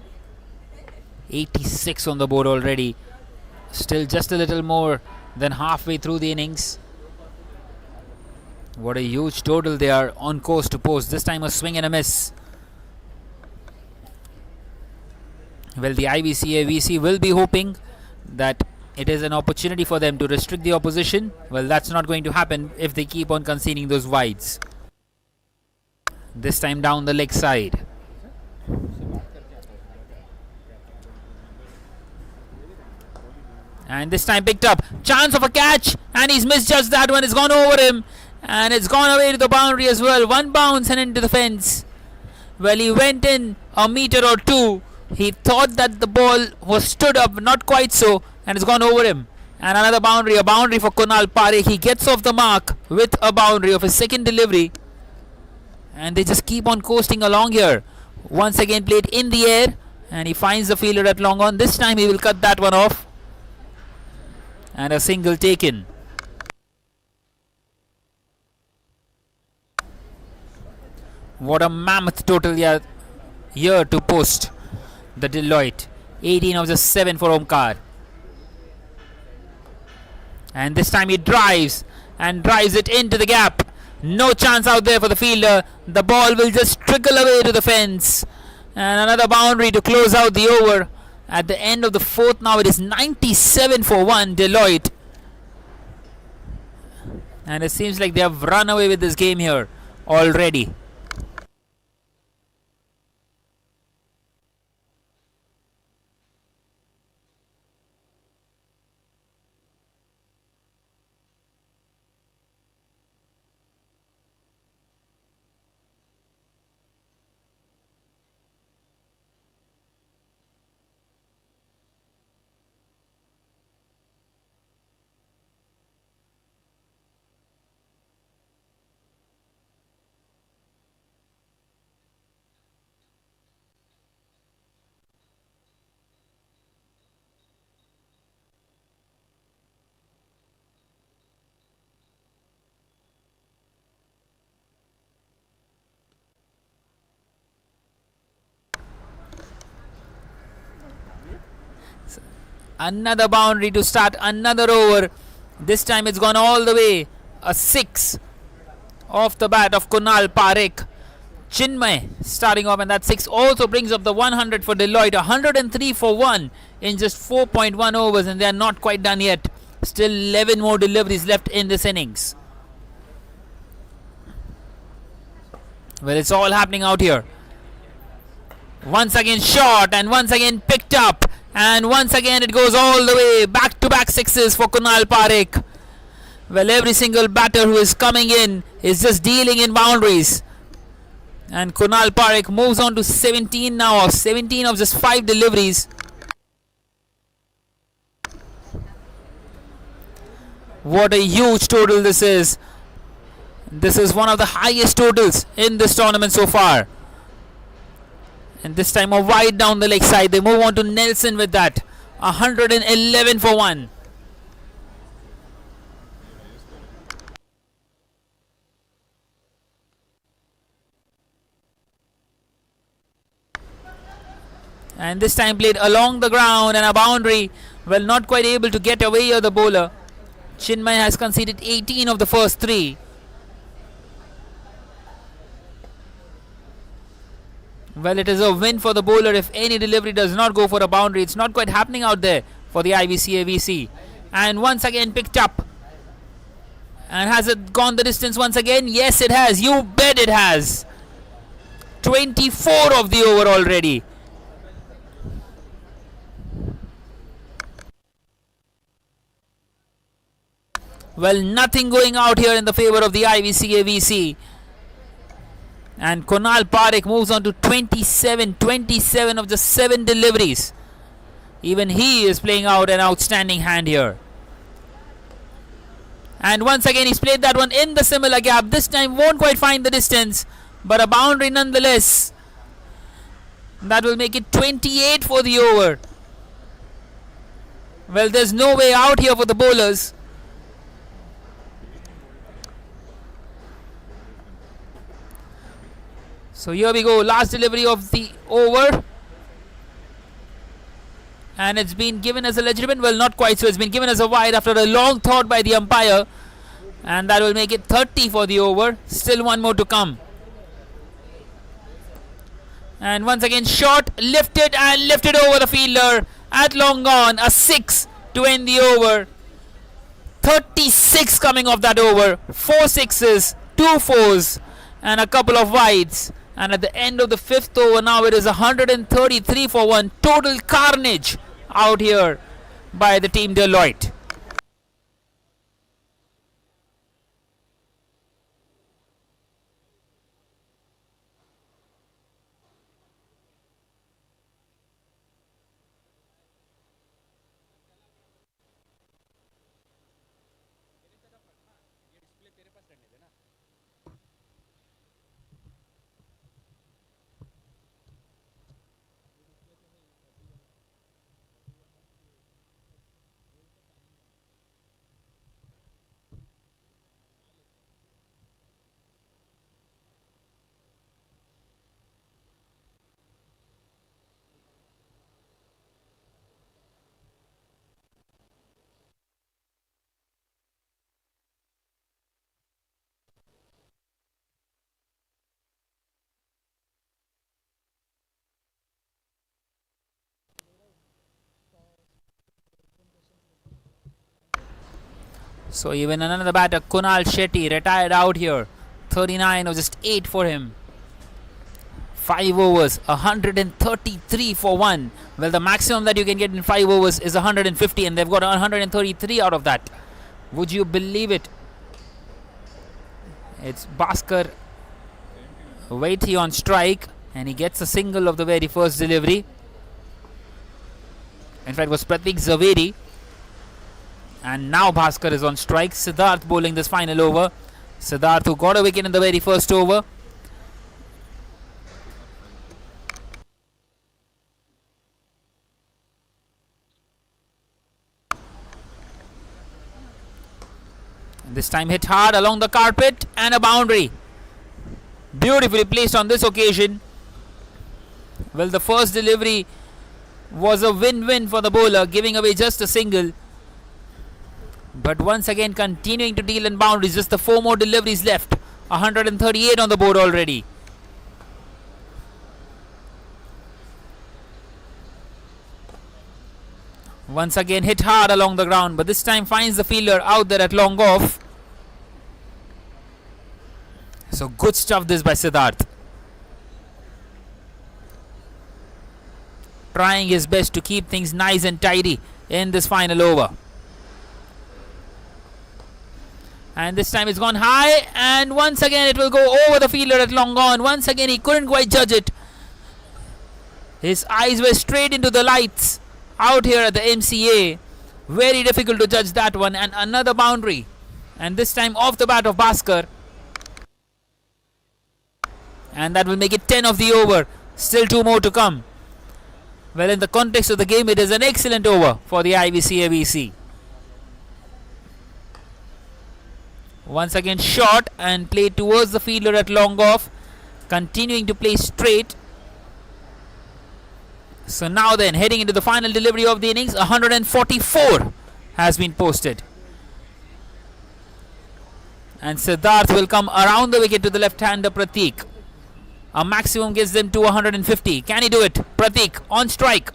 86 on the board already. Still just a little more than halfway through the innings. What a huge total they are on course to post. This time a swing and a miss. Well, the IBC will be hoping that it is an opportunity for them to restrict the opposition. Well, that's not going to happen if they keep on conceding those wides. This time down the leg side. And this time picked up. Chance of a catch. And he's misjudged that one. It's gone over him. And it's gone away to the boundary as well. One bounce and into the fence. Well, he went in a meter or two. He thought that the ball was stood up. Not quite so. And it's gone over him. And another boundary. A boundary for Kunal Parekh. He gets off the mark with a boundary of his second delivery. And they just keep on coasting along here. Once again played in the air. And he finds the fielder at long on. This time he will cut that one off. And a single taken. What a mammoth total here to post the Deloitte. 18 of the 7 for Omkar. And this time he drives and drives it into the gap. No chance out there for the fielder. The ball will just trickle away to the fence. And another boundary to close out the over. At the end of the fourth now it is 97 for 1 Deloitte. And it seems like they have run away with this game here already. Another boundary to start another over. This time it's gone all the way. A 6 off the bat of Kunal Parekh. Chinmay starting off, and that 6 also brings up the 100 for Deloitte. 103 for 1 in just 4.1 overs, and they are not quite done yet. Still 11 more deliveries left in this innings. Well, it's all happening out here. Once again shot, and once again picked up. And once again it goes all the way. Back-to-back sixes for Kunal Parekh. Well, every single batter who is coming in is just dealing in boundaries. And Kunal Parekh moves on to 17 now. 17 of just 5 deliveries. What a huge total this is. This is one of the highest totals in this tournament so far. And this time a wide down the leg side. They move on to Nelson with that. 111 for 1. And this time played along the ground and a boundary. Well, not quite able to get away here, the bowler. Chinmay has conceded 18 of the first 3. Well, it is a win for the bowler if any delivery does not go for a boundary. It's not quite happening out there for the IBC-AVC. And once again picked up. And has it gone the distance once again? Yes, it has. You bet it has. 24 of the over already. Well, nothing going out here in the favor of the IBC-AVC. And Kunal Parekh moves on to 27 of the 7 deliveries. Even he is playing out an outstanding hand here. And once again he's played that one in the similar gap. This time won't quite find the distance, but a boundary nonetheless. That will make it 28 for the over. Well, there's no way out here for the bowlers. So here we go, last delivery of the over. And it's been given as a legitimate, well, not quite so, it's been given as a wide after a long thought by the umpire. And that will make it 30 for the over. Still one more to come. And once again, shot, lifted and lifted over the fielder at long on. A 6 to end the over. 36 coming off that over. 4 sixes, 2 fours, and a couple of wides. And at the end of the 5th over, now it is 133 for 1. Total carnage out here by the team Deloitte. So even another batter, Kunal Shetty, retired out here. 39 or just 8 for him. 5 overs, 133 for 1. Well, the maximum that you can get in 5 overs is 150, and they've got 133 out of that. Would you believe it? It's Bhaskar Waiti on strike, and he gets a single of the very first delivery. In fact, it was Pratik Zaveri. And now Bhaskar is on strike. Siddharth bowling this final over. Siddharth, who got a wicket in the very first over. This time hit hard along the carpet and a boundary. Beautifully placed on this occasion. Well, the first delivery was a win-win for the bowler, giving away just a single. But once again continuing to deal in boundaries. Just the 4 more deliveries left. 138 on the board already. Once again hit hard along the ground, but this time finds the fielder out there at long off. So good stuff this by Siddharth. Trying his best to keep things nice and tidy in this final over. And this time it's gone high, and once again it will go over the fielder at long on. Once again he couldn't quite judge it. His eyes were straight into the lights out here at the MCA. Very difficult to judge that one. And another boundary, and this time off the bat of Bhaskar. And that will make it 10 of the over. Still 2 more to come. Well, in the context of the game, it is an excellent over for the IVC-AVC. Once again shot and played towards the fielder at long off. Continuing to play straight. So now then, heading into the final delivery of the innings, 144 has been posted. And Siddharth will come around the wicket to the left-hander Pratik. A maximum gives them to 150. Can he do it? Pratik on strike.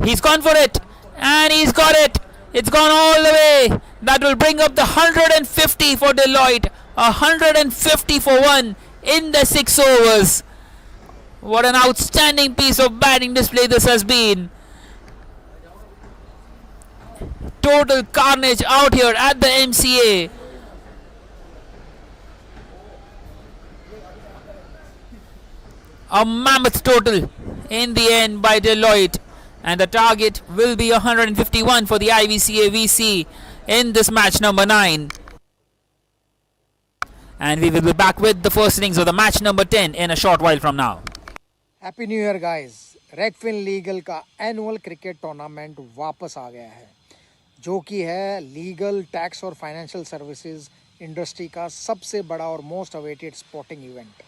He's gone for it. And he's got it. It's gone all the way. That will bring up the 150 for Deloitte. 150 for 1 in the 6 overs. What an outstanding piece of batting display this has been. Total carnage out here at the MCA. A mammoth total in the end by Deloitte. And the target will be 151 for the IVC-AVC in this match number 9. And we will be back with the first innings of the match number 10 in a short while from now. Happy new year guys. Regfin Legal का annual cricket tournament वापस आ गया है, जो कि है legal, tax और financial services industry का सबसे बड़ा और मोस्ट अवेटेड स्पोर्टिंग इवेंट।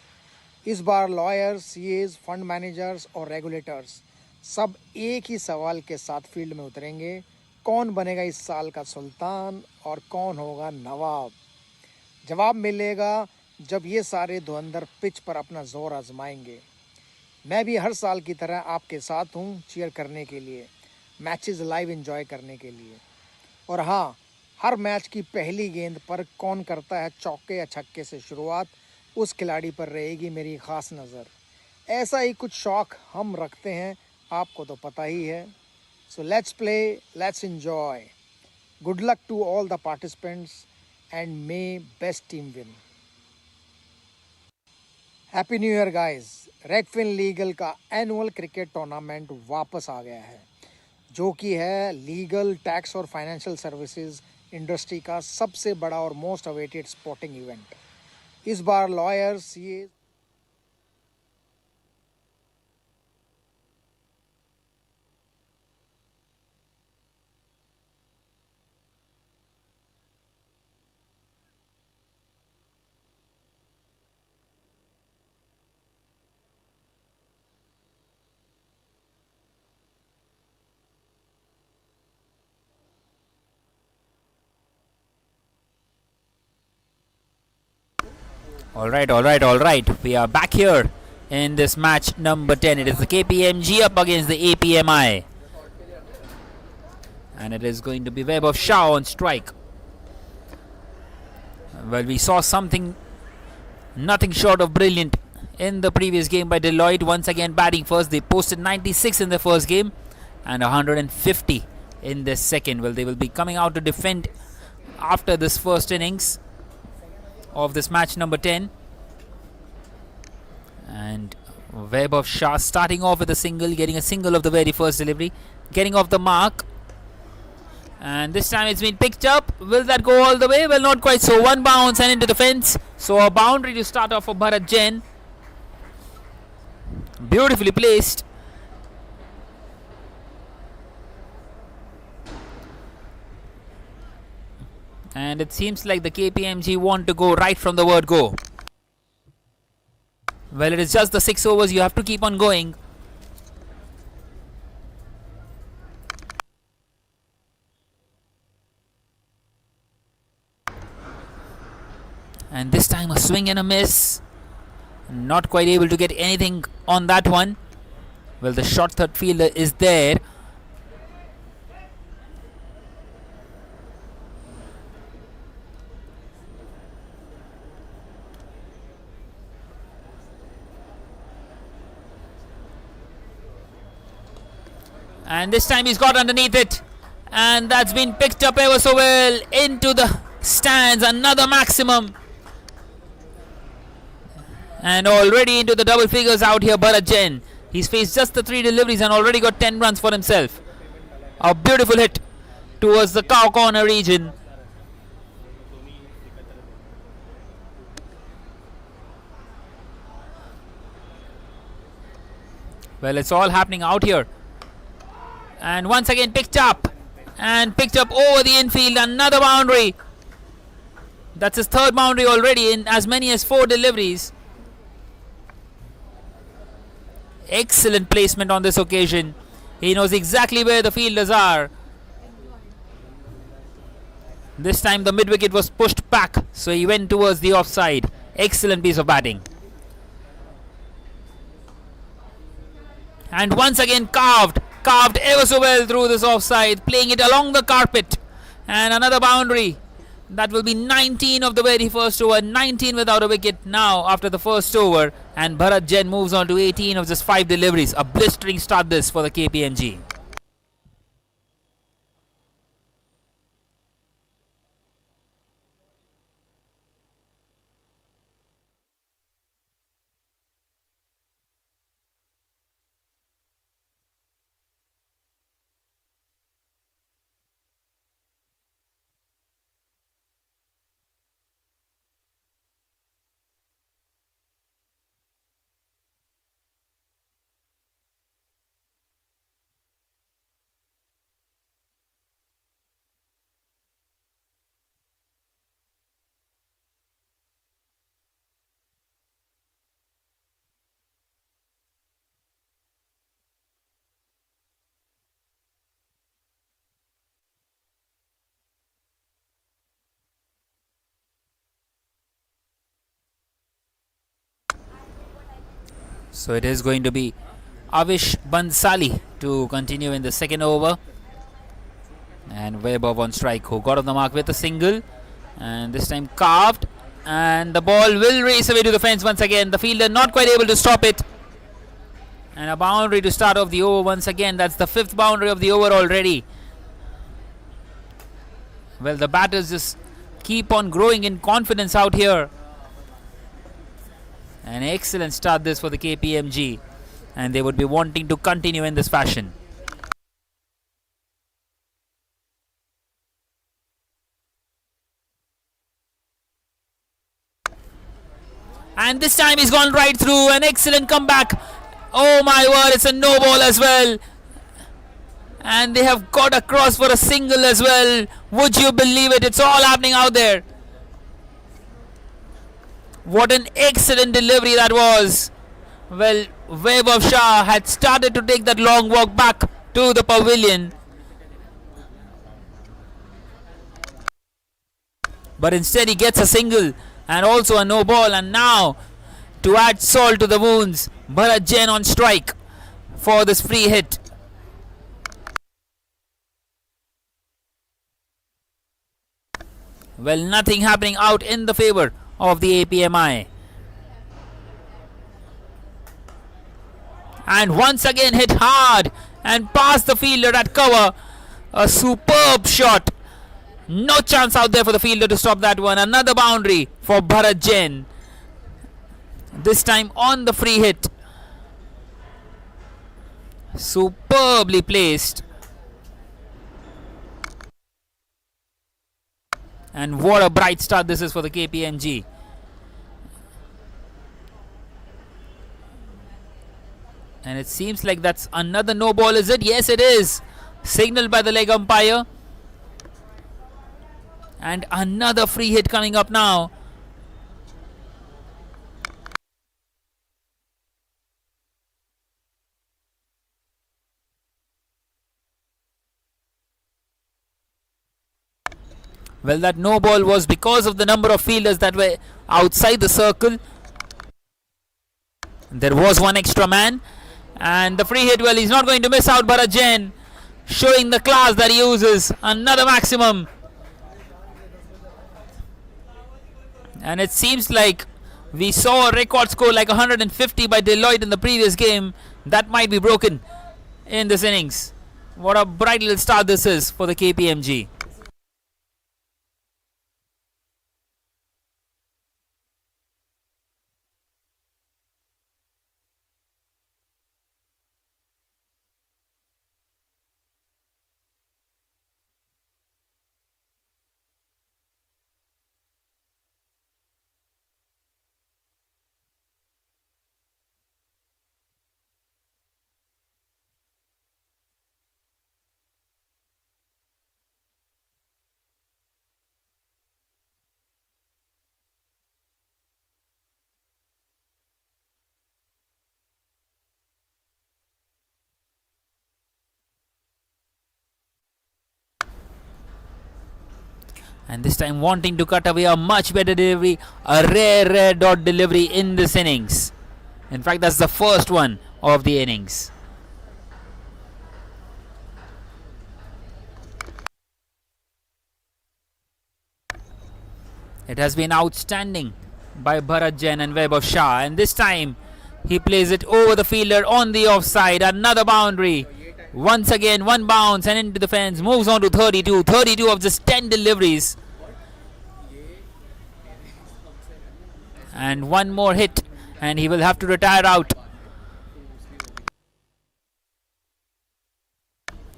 इस बार लॉयर्स, सीएज, फंड मैनेजर्स और रेगुलेटर्स सब एक ही सवाल के साथ फील्ड में उतरेंगे, कौन बनेगा इस साल का सुल्तान और कौन होगा नवाब। जवाब मिलेगा जब ये सारे धुरंधर पिच पर अपना जोर आजमाएंगे। मैं भी हर साल की तरह आपके साथ हूँ चीयर करने के लिए, मैचेस लाइव एंजॉय करने के लिए। और हाँ, हर मैच की पहली गेंद पर कौन करता है चौके या छक्के से शुरुआत, उस खिलाड़ी पर रहेगी मेरी ख़ास नज़र। ऐसा ही कुछ शौक़ हम रखते हैं, आपको तो पता ही है। So let's play, let's enjoy. Good luck to all the participants and may best team win. Happy new year guys. Regfin Legal का एनुअल क्रिकेट टूर्नामेंट वापस आ गया है, जो कि है लीगल, टैक्स और फाइनेंशियल सर्विसेज इंडस्ट्री का सबसे बड़ा और मोस्ट अवेटेड स्पोर्टिंग इवेंट। इस बार lawyers, CA All right, all right, all right. We are back here in this match number 10. It is the KPMG up against the APMI. And it is going to be Web of Shah on strike. Well, we saw something nothing short of brilliant in the previous game by Deloitte. Once again batting first. They posted 96 in the first game and 150 in the second. Well, they will be coming out to defend after this first innings of this match number 10. And Web of Shah starting off with a single, getting a single of the very first delivery, getting off the mark, and this time it's been picked up. Will that go all the way? Well, not quite so. One bounce and into the fence. So a boundary to start off for Bharat Jain. Beautifully placed. And it seems like the KPMG want to go right from the word go. Well, it is just the 6 overs. You have to keep on going. And this time a swing and a miss. Not quite able to get anything on that one. Well, the short third fielder is there. And this time he's got underneath it. And that's been picked up ever so well into the stands. Another maximum. And already into the double figures out here, Bharat Jain. He's faced just the 3 deliveries and already got 10 runs for himself. A beautiful hit towards the cow corner region. Well, it's all happening out here. And once again picked up. And picked up over the infield. Another boundary. That's his third boundary already in as many as 4 deliveries. Excellent placement on this occasion. He knows exactly where the fielders are. This time the mid-wicket was pushed back, so he went towards the offside. Excellent piece of batting. And once again carved ever so well through this offside, playing it along the carpet. And another boundary. That will be 19 of the very first over, 19 without a wicket now after the first over. And Bharat Jain moves on to 18 of just 5 deliveries. A blistering start this for the KPMG. So it is going to be Avish Bansali to continue in the second over. And Weber on strike, who got off the mark with a single. And this time carved. And the ball will race away to the fence once again. The fielder not quite able to stop it. And a boundary to start off the over once again. That's the fifth boundary of the over already. Well, the batters just keep on growing in confidence out here. An excellent start this for the KPMG. And they would be wanting to continue in this fashion. And this time he's gone right through. An excellent comeback. Oh my word, it's a no ball as well. And they have got across for a single as well. Would you believe it? It's all happening out there. What an excellent delivery that was. Well, Weber Shah had started to take that long walk back to the pavilion. But instead he gets a single and also a no ball. And now, to add salt to the wounds, Bharat Jain on strike for this free hit. Well, nothing happening out in the favor of the APMI. And once again hit hard and past the fielder at cover. A superb shot. No chance out there for the fielder to stop that one. Another boundary for Bharat Jain. This time on the free hit. Superbly placed. And what a bright start this is for the KPMG. And it seems like that's another no ball, is it? Yes, it is. Signaled by the leg umpire. And another free hit coming up now. Well, that no ball was because of the number of fielders that were outside the circle. There was one extra man. And the free hit, well, he's not going to miss out. Bharat Jain showing the class that he uses. Another maximum. And it seems like we saw a record score like 150 by Deloitte in the previous game. That might be broken in this innings. What a bright little start this is for the KPMG. And this time wanting to cut away a much better delivery. A rare dot delivery in this innings. In fact, that's the first one of the innings. It has been outstanding by Bharat Jain and Vaibhav Shah. And this time he plays it over the fielder on the offside. Another boundary. Once again, one bounce and into the fence. Moves on to 32. 32 of just 10 deliveries. And one more hit. And he will have to retire out.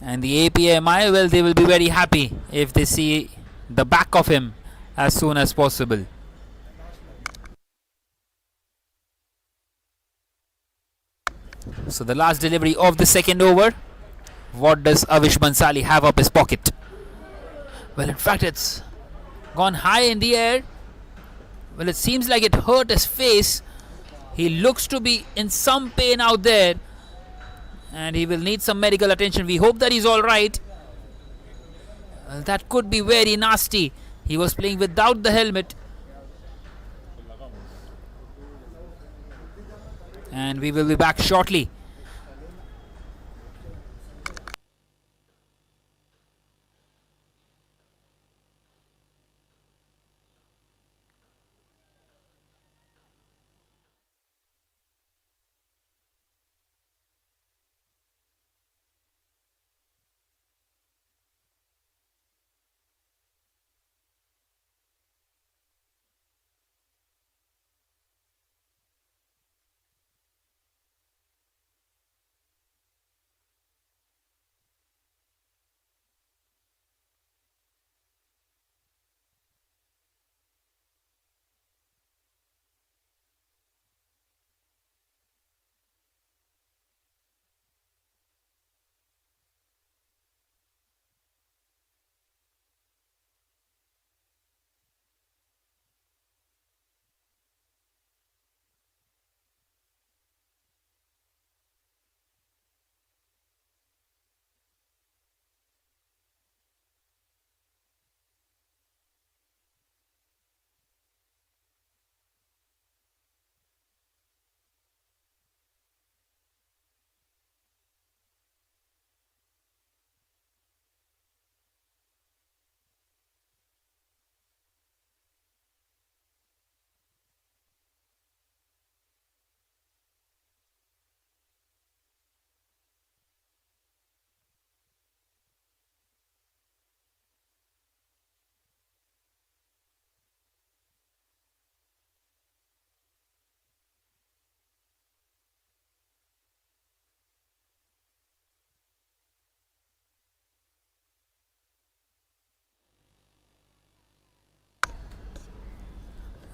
And the APMI, well, they will be very happy if they see the back of him as soon as possible. So the last delivery of the second over. What does Avish Bansali have up his pocket? Well, in fact, it's gone high in the air. Well, it seems like it hurt his face. He looks to be in some pain out there. And he will need some medical attention. We hope that he's alright. Well, that could be very nasty. He was playing without the helmet. and we will be back shortly.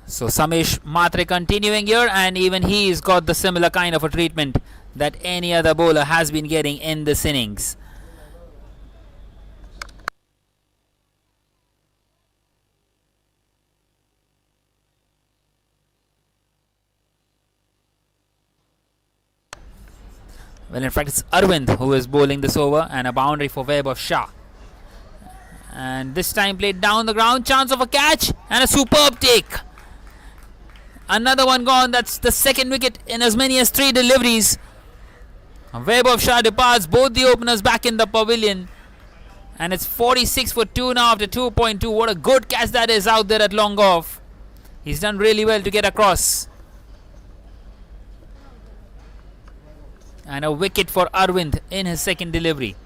So Samesh Matre continuing here, and even he's got the similar kind of a treatment that any other bowler has been getting in this innings. Well, in fact, it's Arvind who is bowling this over, and a boundary for Webb of Shah. And this time played down the ground, chance of a catch and a superb take. Another one gone. That's the second wicket in as many as 3 deliveries. Webb of Shah departs both the openers back in the pavilion. And it's 46 for 2 now after 2.2. What a good catch that is out there at long off. He's done really well to get across. And a wicket for Arvind in his second delivery.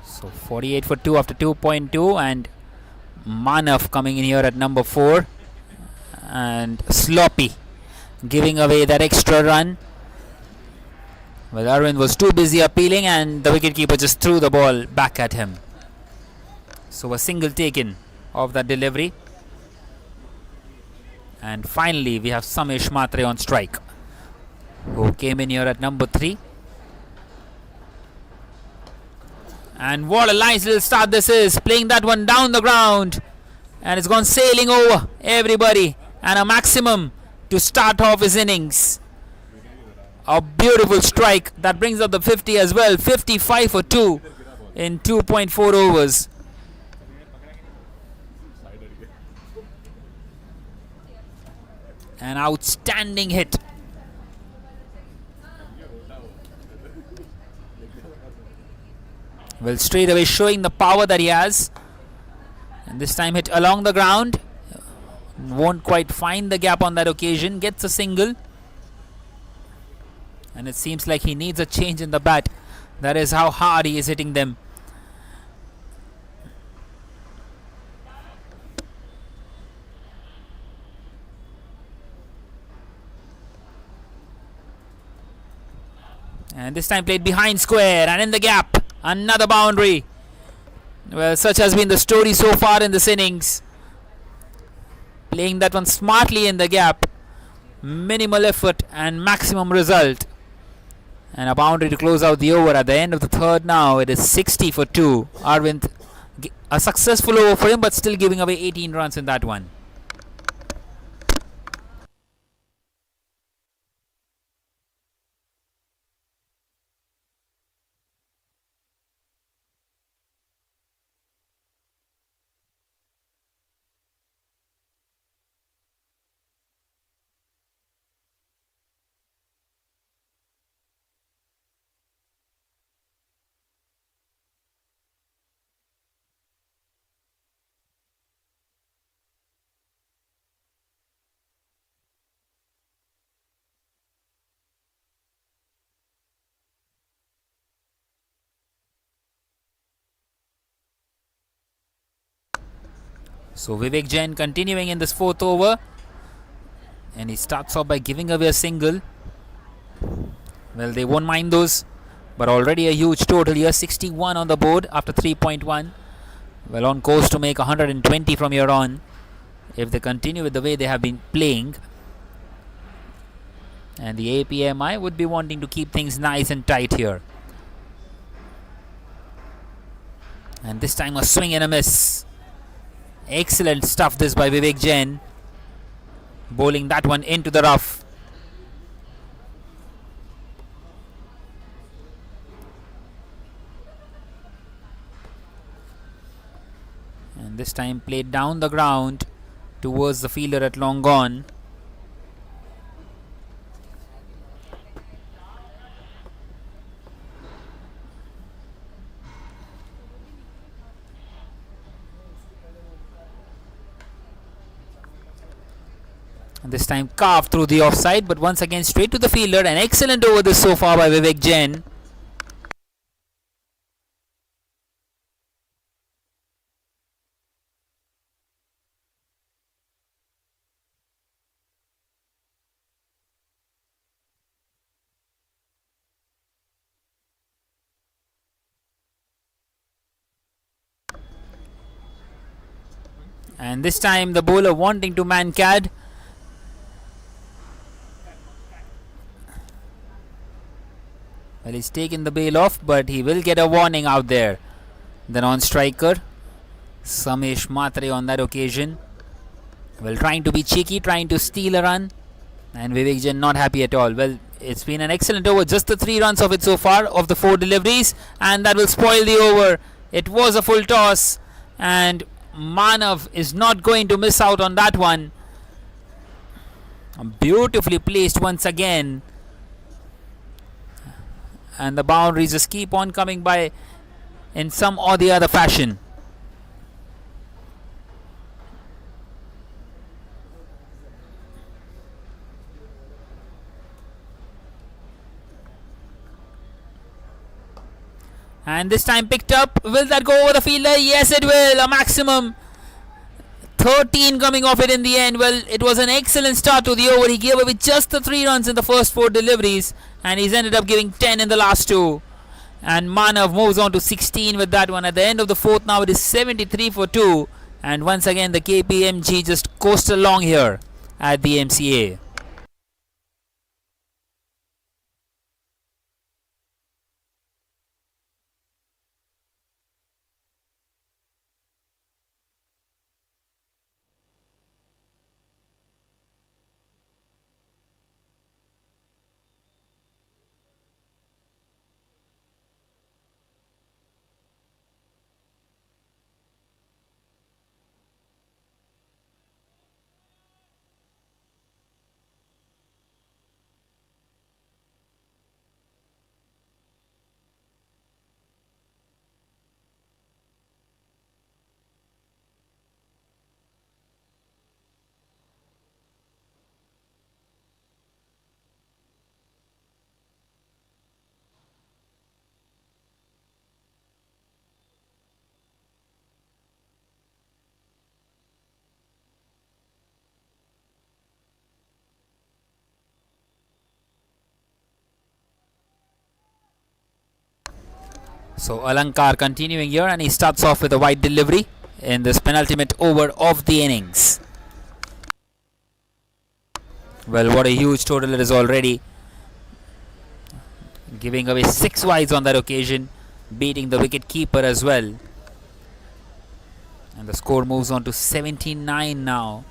So 48 for 2 after 2.2, and Manav coming in here at number 4, and Sloppy giving away that extra run. Well, Arvind was too busy appealing, and the wicketkeeper just threw the ball back at him. So a single taken of that delivery. And finally we have Samesh Matre on strike, who came in here at number 3. And what a nice little start this is, playing that one down the ground, and it's gone sailing over everybody, and a maximum to start off his innings. A beautiful strike that brings up the 50 as well. 55 for 2 in 2.4 overs. An outstanding hit. Well, straight away showing the power that he has. And this time hit along the ground. Won't quite find the gap on that occasion. Gets a single. And it seems like he needs a change in the bat. That is how hard he is hitting them. And this time played behind square and in the gap. Another boundary. Well, such has been the story so far in this innings. Playing that one smartly in the gap. Minimal effort and maximum result. And a boundary to close out the over at the end of the third now. It is 60 for 2. Arvind, a successful over for him, but still giving away 18 runs in that one. So Vivek Jain continuing in this fourth over. And he starts off by giving away a single. Well, they won't mind those. But already a huge total here. 61 on the board after 3.1. Well, on course to make 120 from here on. If they continue with the way they have been playing. And the APMI would be wanting to keep things nice and tight here. And this time a swing and a miss. Excellent stuff this by Vivek Jain. Bowling that one into the rough. And this time played down the ground towards the fielder at long gone. And this time carved through the offside, but once again straight to the fielder. An excellent over this so far by Vivek Jain. And this time the bowler wanting to man cad. Well, he's taken the bail off, but he will get a warning out there. The non-striker, Samesh Matre on that occasion. Well, trying to be cheeky, trying to steal a run. And Vivek Jain not happy at all. Well, it's been an excellent over. Just the 3 runs of it so far, of the 4 deliveries. And that will spoil the over. It was a full toss. And Manav is not going to miss out on that one. Beautifully placed once again. And the boundaries just keep on coming by in some or the other fashion. And this time picked up. Will that go over the fielder? Yes, it will. A maximum 13 coming off it in the end. Well, it was an excellent start to the over. He gave away just the 3 runs in the first 4 deliveries. And he's ended up giving 10 in the last 2. And Manav moves on to 16 with that one. At the end of the 4th now it is 73 for 2. And once again the KPMG just coast along here at the MCA. So Alankar continuing here, and he starts off with a wide delivery in this penultimate over of the innings. Well, what a huge total it is already. Giving away 6 wides on that occasion, beating the wicket keeper as well. And the score moves on to 79 now.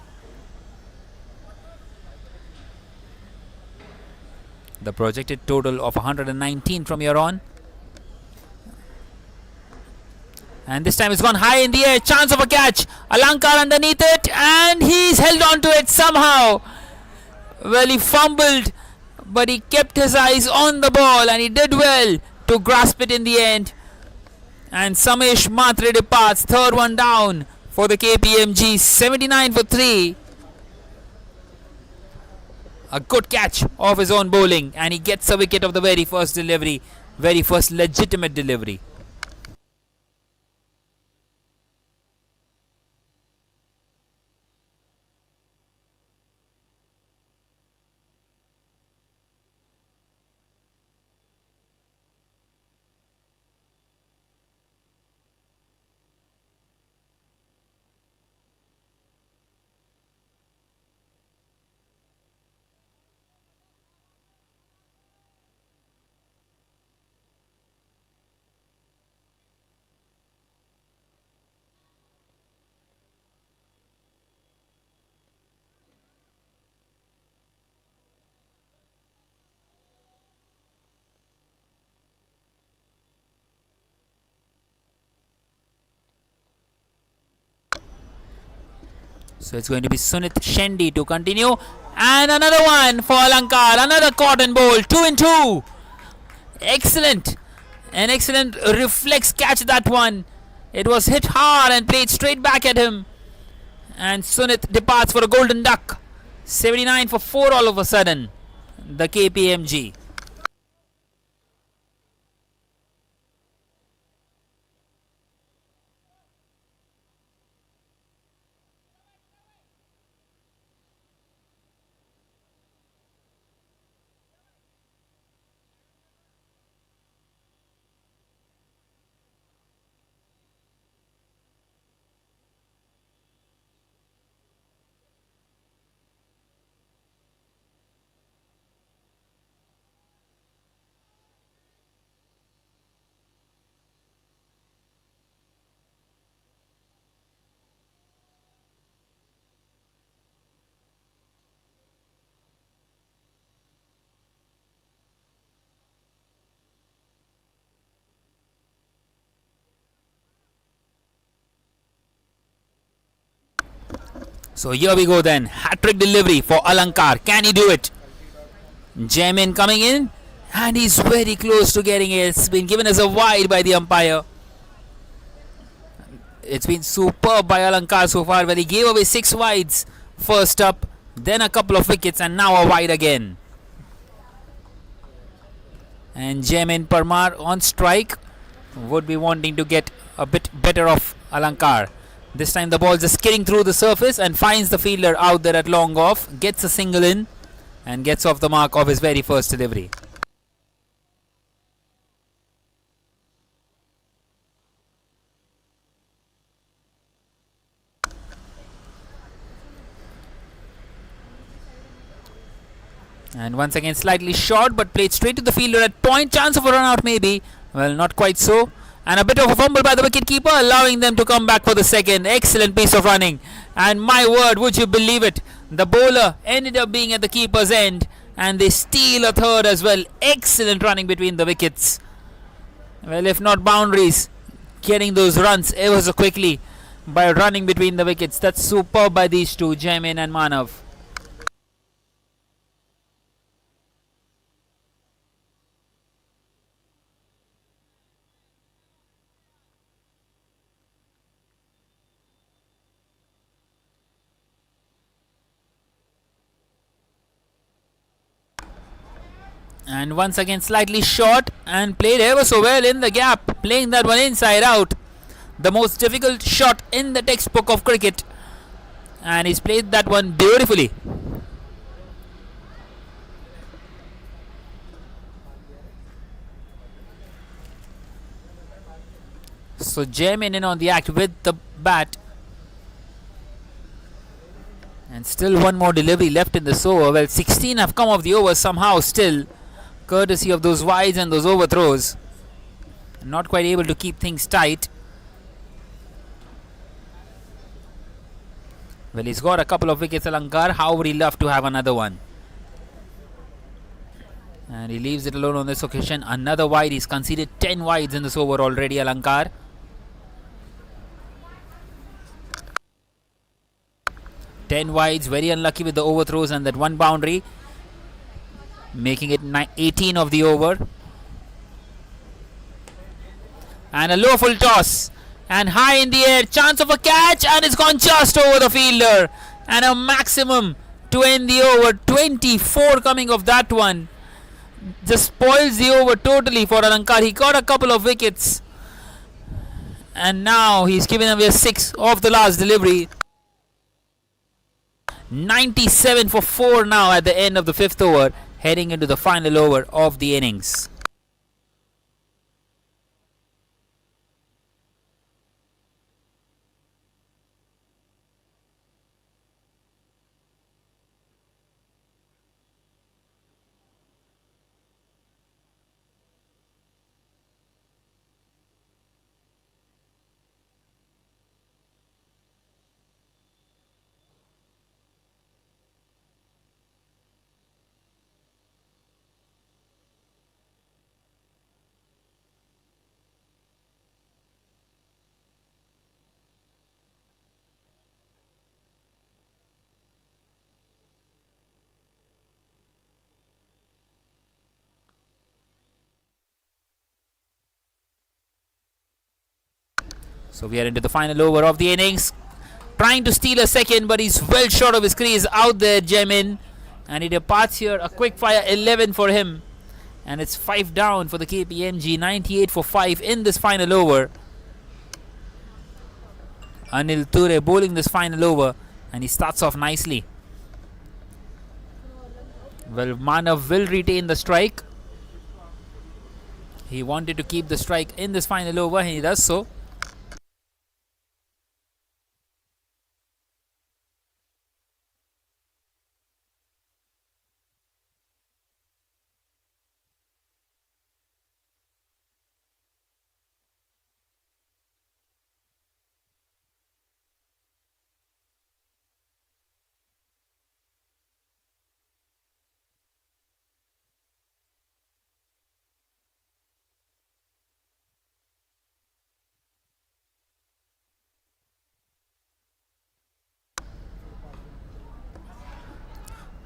The projected total of 119 from here on. And this time it's gone high in the air. Chance of a catch. Alankar underneath it, and he's held on to it somehow. Well, he fumbled, but he kept his eyes on the ball, and he did well to grasp it in the end. And Samesh Matre departs, third one down for the KPMG, 79 for 3. A good catch of his own bowling, and he gets a wicket of the very first delivery, very first legitimate delivery. So it's going to be Sunit Shendy to continue. And another one for Alankar. Another cotton bowl. 2 in 2. Excellent. An excellent reflex catch, that one. It was hit hard and played straight back at him. And Sunit departs for a golden duck. 79 for 4 all of a sudden. The KPMG. So here we go then. Hat-trick delivery for Alankar. Can he do it? Jamin coming in, and he's very close to getting it. It's been given as a wide by the umpire. It's been superb by Alankar so far. Well, he gave away 6 wides first up, then a couple of wickets, and now a wide again. And Jamin Parmar on strike would be wanting to get a bit better of Alankar. This time the ball just skidding through the surface and finds the fielder out there at long off, gets a single in, and gets off the mark of his very first delivery. And once again slightly short, but played straight to the fielder at point. Chance of a run out maybe. Well, not quite so. And a bit of a fumble by the wicketkeeper, allowing them to come back for the second. Excellent piece of running. And my word, would you believe it? The bowler ended up being at the keeper's end, and they steal a third as well. Excellent running between the wickets. Well, if not boundaries, getting those runs ever so quickly by running between the wickets. That's superb by these two, Jamin and Manav. And once again slightly short, and played ever so well in the gap, playing that one inside out. The most difficult shot in the textbook of cricket, and he's played that one beautifully. So Jamin in on the act with the bat. And still one more delivery left in this over. Well, 16 have come off the over somehow still, courtesy of those wides and those overthrows. Not quite able to keep things tight. Well, he's got a couple of wickets, Alankar. How would he love to have another one? And he leaves it alone on this occasion. Another wide. He's conceded 10 wides in this over already, Alankar. 10 wides, very unlucky with the overthrows and that one boundary, making it 18 of the over. And a low full toss and high in the air, chance of a catch, and it's gone just over the fielder, and a maximum to end the over. 24 coming of that one, just spoils the over totally for Alankar. He got a couple of wickets and now he's given away 6 off the last delivery. 97 for 4 now at the end of the 5th over, heading into the final over of the innings. So we are into the final over of the innings. Trying to steal a second, but he's well short of his crease out there, Jamin. And he departs here. A quick fire 11 for him. And it's 5 down for the KPMG. 98 for 5 in this final over. Anil Ture bowling this final over. And he starts off nicely. Well, Manav will retain the strike. He wanted to keep the strike in this final over, and he does so.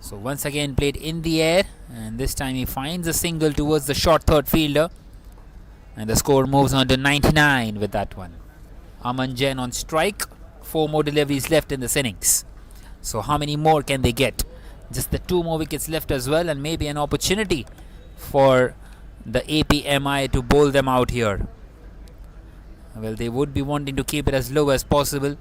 So once again played in the air, and this time he finds a single towards the short third fielder, and the score moves on to 99 with that one. Aman Jain on strike. 4 more deliveries left in this innings. So how many more can they get? Just the 2 more wickets left as well, and maybe an opportunity for the APMI to bowl them out here. Well, they would be wanting to keep it as low as possible.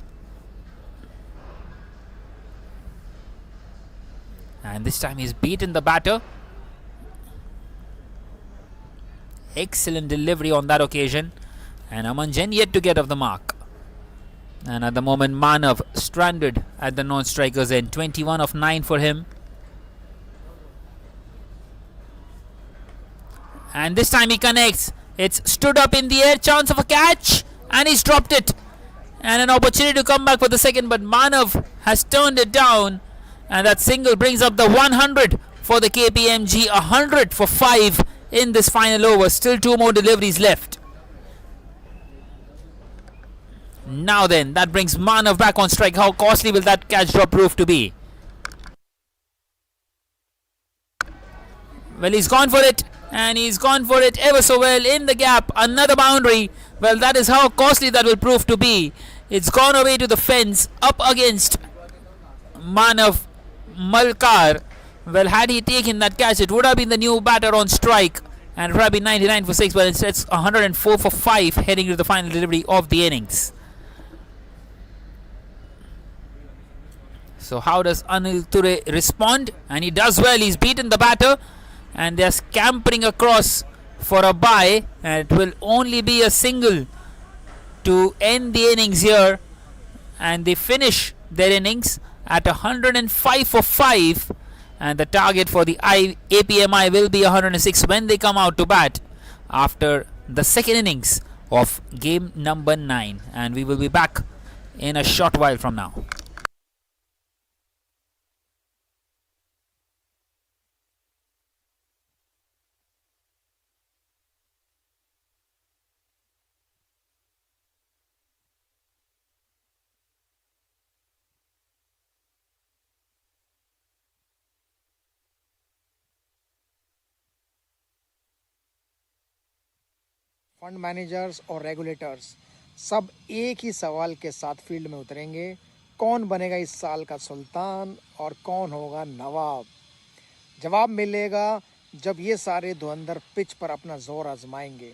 And this time he's beaten the batter. Excellent delivery on that occasion. And Aman Jain yet to get off the mark. And at the moment, Manav stranded at the non-striker's end. 21 of 9 for him. And this time he connects. It's stood up in the air. Chance of a catch. And he's dropped it. And an opportunity to come back for the second. But Manav has turned it down. And that single brings up the 100 for the KPMG. 100 for 5 in this final over. Still 2 more deliveries left. Now then, that brings Manav back on strike. How costly will that catch drop prove to be? Well, he's gone for it. And he's gone for it ever so well in the gap. Another boundary. Well, that is how costly that will prove to be. It's gone away to the fence. Up against Manav Malkar. Well, had he taken that catch, it would have been the new batter on strike. And it would have been 99 for 6. But instead, it's 104 for 5 heading to the final delivery of the innings. So how does Anil Ture respond? And he does well. He's beaten the batter. And they're scampering across for a bye. And it will only be a single to end the innings here, and they finish their innings at 105 for 5, and the target for the APMI will be 106 when they come out to bat after the second innings of game number 9, and we will be back in a short while from now. Fund managers और regulators सब एक ही सवाल के साथ field में उतरेंगे, कौन बनेगा इस साल का सुल्तान और कौन होगा नवाब। जवाब मिलेगा जब ये सारे धुरंधर पिच पर अपना जोर आजमाएंगे।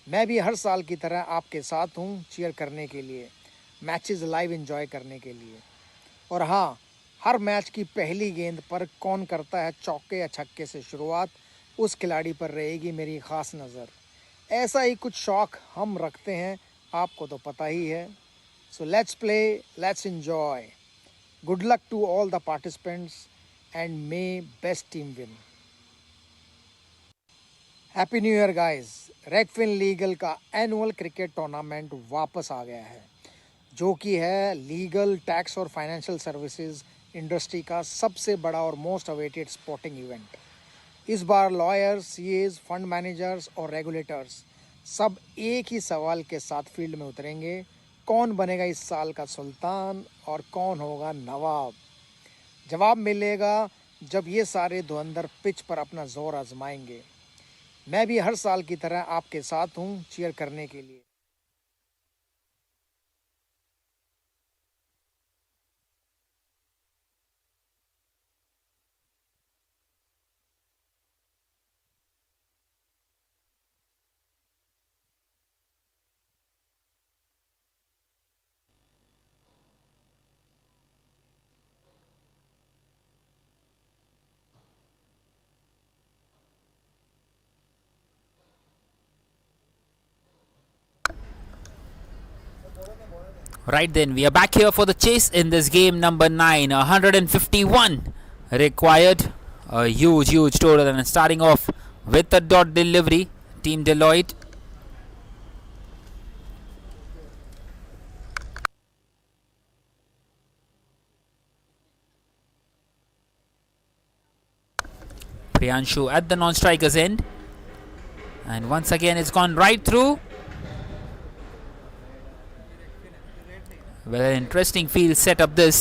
मैं भी हर साल की तरह आपके साथ हूँ चीयर करने के लिए, मैचेस लाइव एंजॉय करने के लिए। और हाँ, हर मैच की पहली गेंद पर कौन करता है चौके या छक्के से शुरुआत, उस खिलाड़ी पर रहेगी मेरी ख़ास नज़र। ऐसा ही कुछ शौक़ हम रखते हैं, आपको तो पता ही है। So let's play, let's enjoy. Good luck to all the participants and may best team win. Happy new year guys. Regfin Legal का एनुअल क्रिकेट टूर्नामेंट वापस आ गया है, जो कि है लीगल, टैक्स और फाइनेंशियल सर्विसेज इंडस्ट्री का सबसे बड़ा और मोस्ट अवेटेड स्पोर्टिंग इवेंट। इस बार लॉयर्स, सीएज, फंड मैनेजर्स और रेगुलेटर्स सब एक ही सवाल के साथ फील्ड में उतरेंगे, कौन बनेगा इस साल का सुल्तान और कौन होगा नवाब। जवाब मिलेगा जब ये सारे धुरंधर पिच पर अपना जोर आजमाएंगे। मैं भी हर साल की तरह आपके साथ हूँ चीयर करने के लिए। Right then, we are back here for the chase in this game number 9. 151 required. A huge total, and starting off with the dot delivery, Team Deloitte. Priyanshu at the non-striker's end. And once again, it's gone right through. Well, an interesting field setup this.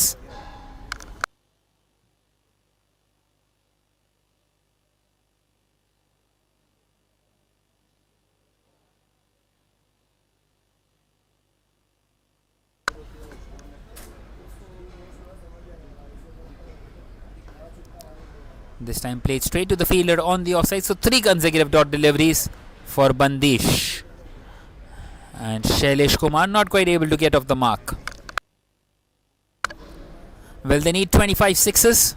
This time played straight to the fielder on the offside. So 3 consecutive dot deliveries for Bandish. And Shailesh Kumar not quite able to get off the mark. Well, they need 25 sixes.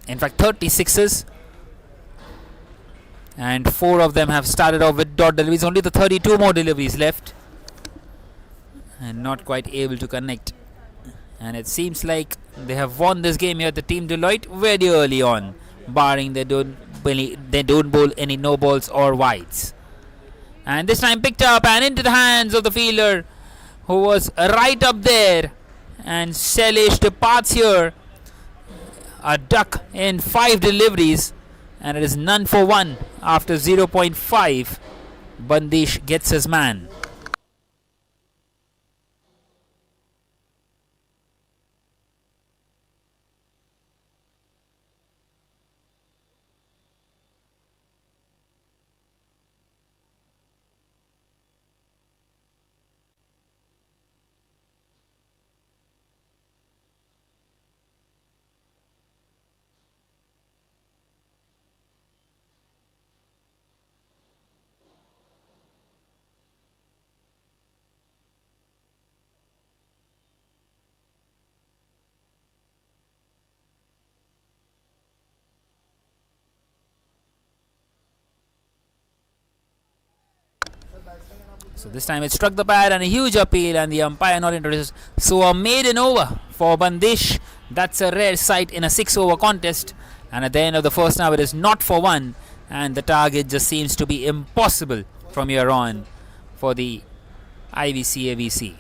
In fact, 30 sixes. And 4 of them have started off with dot deliveries. Only the 32 more deliveries left. And not quite able to connect. And it seems like they have won this game here at the Team Deloitte very early on, barring they don't bowl any no balls or wides. And this time picked up and into the hands of the fielder, who was right up there. And Shailesh departs here, a duck in 5 deliveries, and it is none for 1 after 0.5. Bandish gets his man. So this time it struck the pad and a huge appeal, and the umpire not introduced. So a maiden over for Bandish. That's a rare sight in a 6-over contest. And at the end of the first hour, it is not for one, and the target just seems to be impossible from here on for the IVC AVC.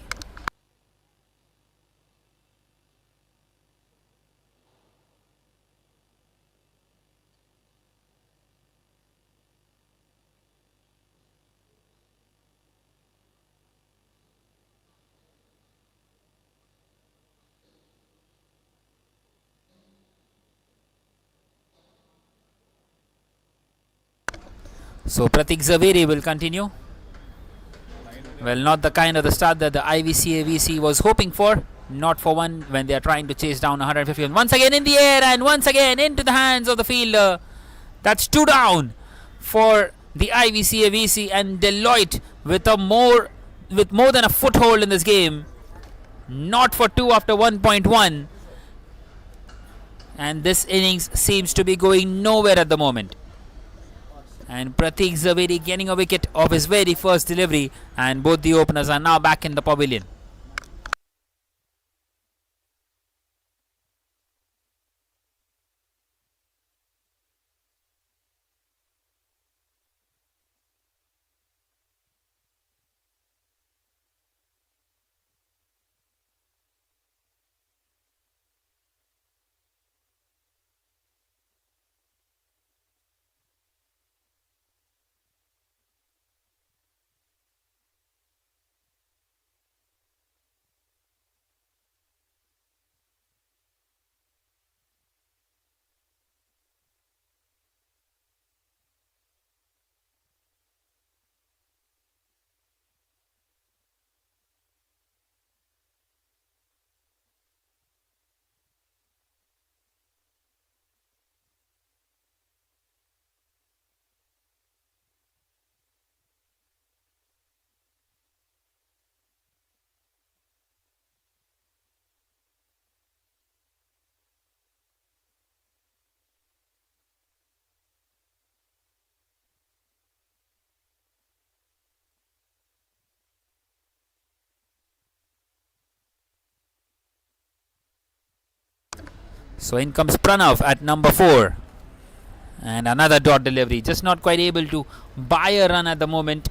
So Pratik Zaveri will continue. Well, not the kind of the start that the IVC AVC was hoping for. Not for one when they are trying to chase down 150. And once again in the air, and once again into the hands of the fielder. That's 2 down for the IVC AVC, and Deloitte with more than a foothold in this game. Not for 2 after 1.1. And this innings seems to be going nowhere at the moment. And Pratik Zaveri getting a wicket of his very first delivery, and both the openers are now back in the pavilion. So in comes Pranav at number 4. And another dot delivery. Just not quite able to buy a run at the moment.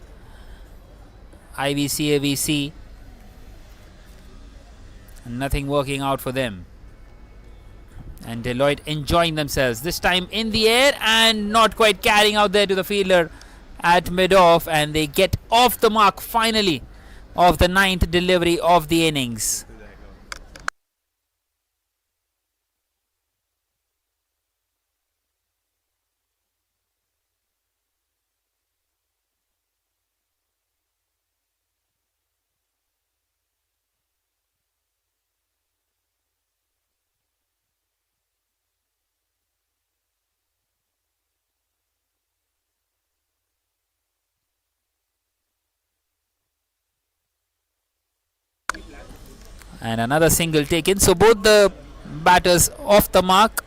IVC AVC. Nothing working out for them. And Deloitte enjoying themselves. This time in the air and not quite carrying out there to the fielder at mid-off. And they get off the mark finally of the 9th delivery of the innings. And another single taken. So both the batters off the mark.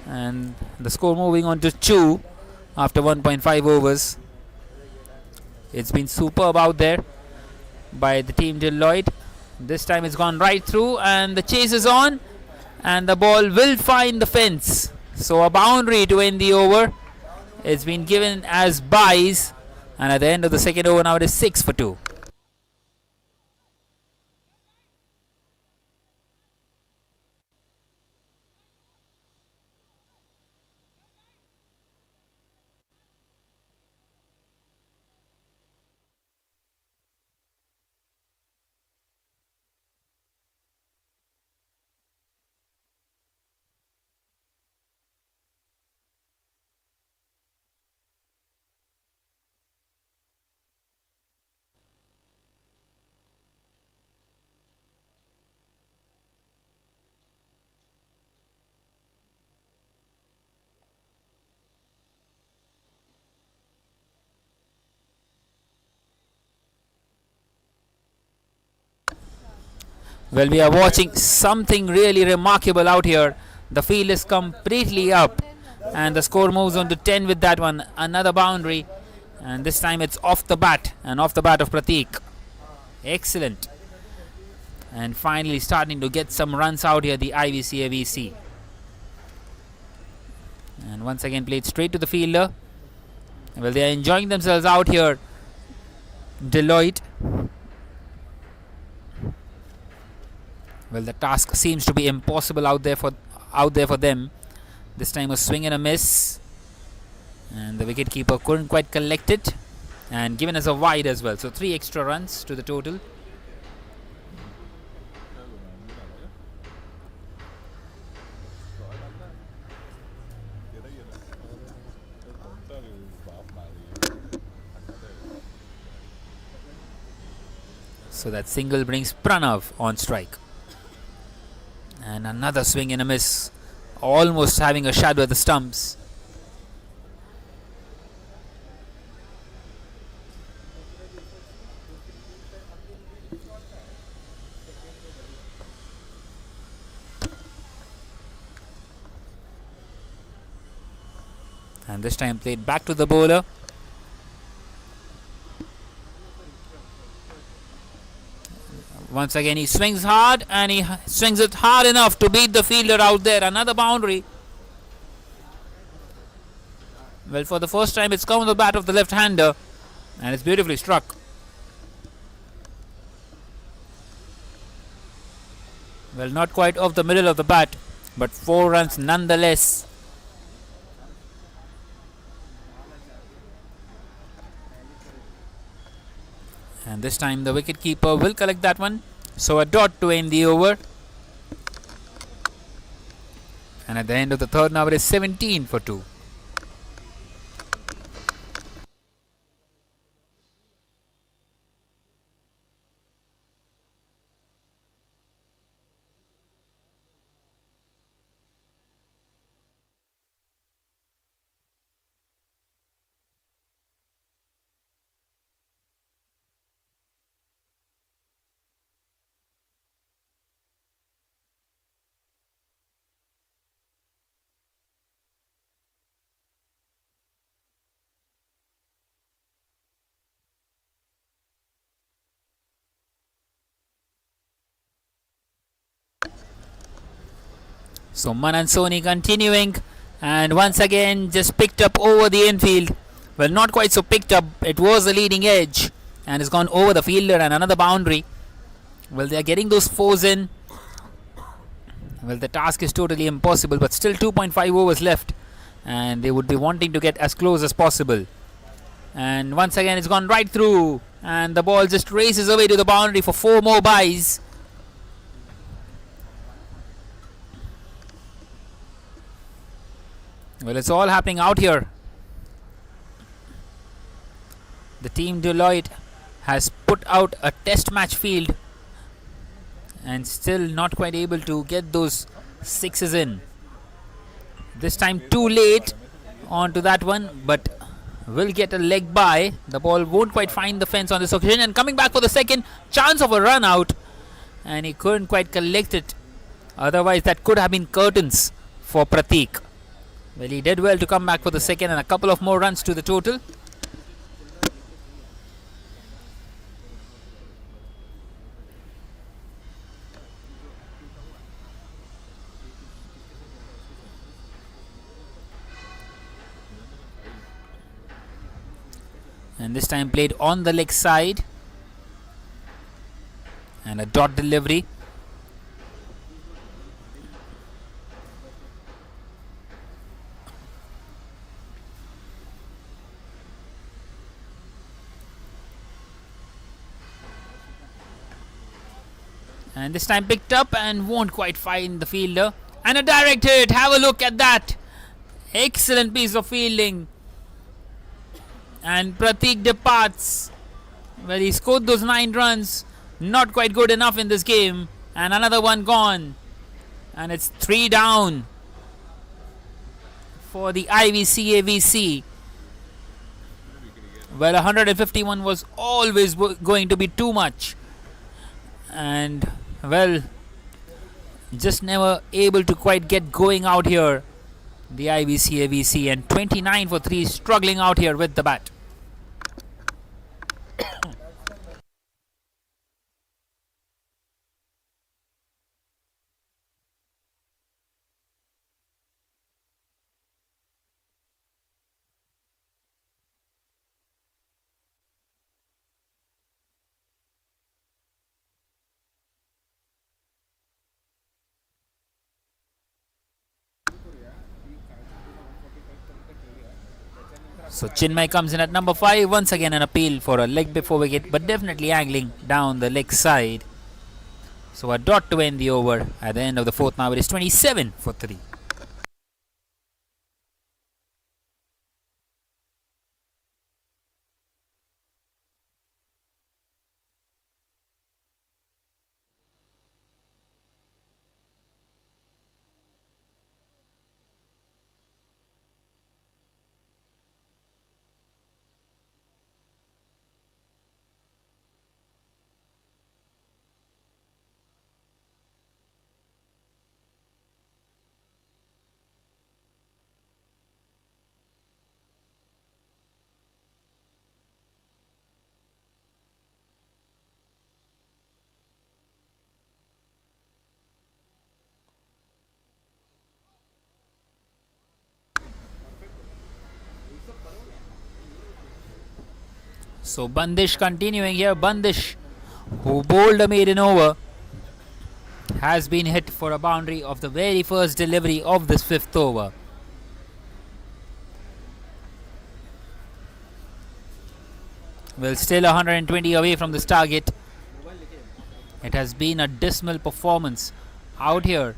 And the score moving on to 2 after 1.5 overs. It's been superb out there by the team Deloitte. This time it's gone right through, and the chase is on, and the ball will find the fence. So a boundary to end the over. It's been given as byes, and at the end of the second over now it is 6 for 2. Well, we are watching something really remarkable out here. The field is completely up, and the score moves on to 10 with that one. Another boundary, And this time it's off the bat, and off the bat of Prateek. Excellent. And finally starting to get some runs out here, the IVC AVC. And once again played straight to the fielder. Well, they are enjoying themselves out here, Deloitte. Well, the task seems to be impossible out there for them. This time a swing and a miss, and the wicketkeeper couldn't quite collect it, and given us a wide as well. So 3 extra runs to the total. So that single brings Pranav on strike. And another swing and a miss, almost having a shadow at the stumps. And this time played back to the bowler. Once again he swings hard, and he swings it hard enough to beat the fielder out there. Another boundary. Well, for the first time it's come on the bat of the left-hander, and it's beautifully struck. Well, not quite off the middle of the bat, but 4 runs nonetheless. And this time the wicketkeeper will collect that one. So a dot to end the over. And at the end of the third now it is 17 for 2. So Manan Soni continuing, and once again just picked up over the infield. Well, not quite so picked up, it was a leading edge, and it's gone over the fielder, and another boundary. Well, they are getting those 4s in. Well, the task is totally impossible, but still 2.5 overs left, and they would be wanting to get as close as possible. And once again it's gone right through, and the ball just races away to the boundary for 4 more byes. Well, it's all happening out here. The team Deloitte has put out a test match field and still not quite able to get those 6s in. This time too late onto that one, but will get a leg by. The ball won't quite find the fence on this occasion, and coming back for the second, chance of a run out, and he couldn't quite collect it. Otherwise that could have been curtains for Prateek. Well, he did well to come back for the second, and a couple of more runs to the total. And this time played on the leg side, and a dot delivery. And this time picked up and won't quite find the fielder. And a direct hit. Have a look at that. Excellent piece of fielding. And Prateek departs. Well, he scored those 9 runs. Not quite good enough in this game. And another one gone. And it's 3 down for the IVC AVC. Well, 151 was always going to be too much. And well, just never able to quite get going out here, the IVC AVC, and 29 for 3, struggling out here with the bat. So Chinmay comes in at number 5. Once again an appeal for a leg before wicket, but definitely angling down the leg side. So a dot to end the over at the end of the fourth. Now it is 27 for 3. So Bandish continuing here. Bandish, who bowled a maiden over, has been hit for a boundary of the very first delivery of this fifth over. Well, still 120 away from this target. It has been a dismal performance out here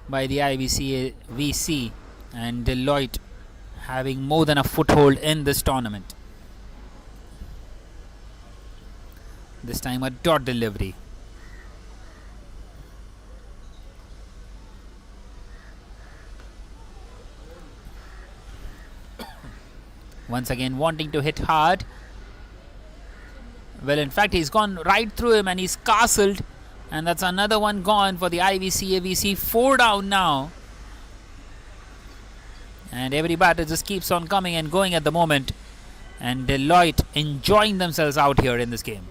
by the IBC VC, and Deloitte having more than a foothold in this tournament. This time a dot delivery. Once again wanting to hit hard. Well, in fact, he's gone right through him and he's castled. And that's another one gone for the IVC AVC. 4 down now. And every batter just keeps on coming and going at the moment. And Deloitte enjoying themselves out here in this game.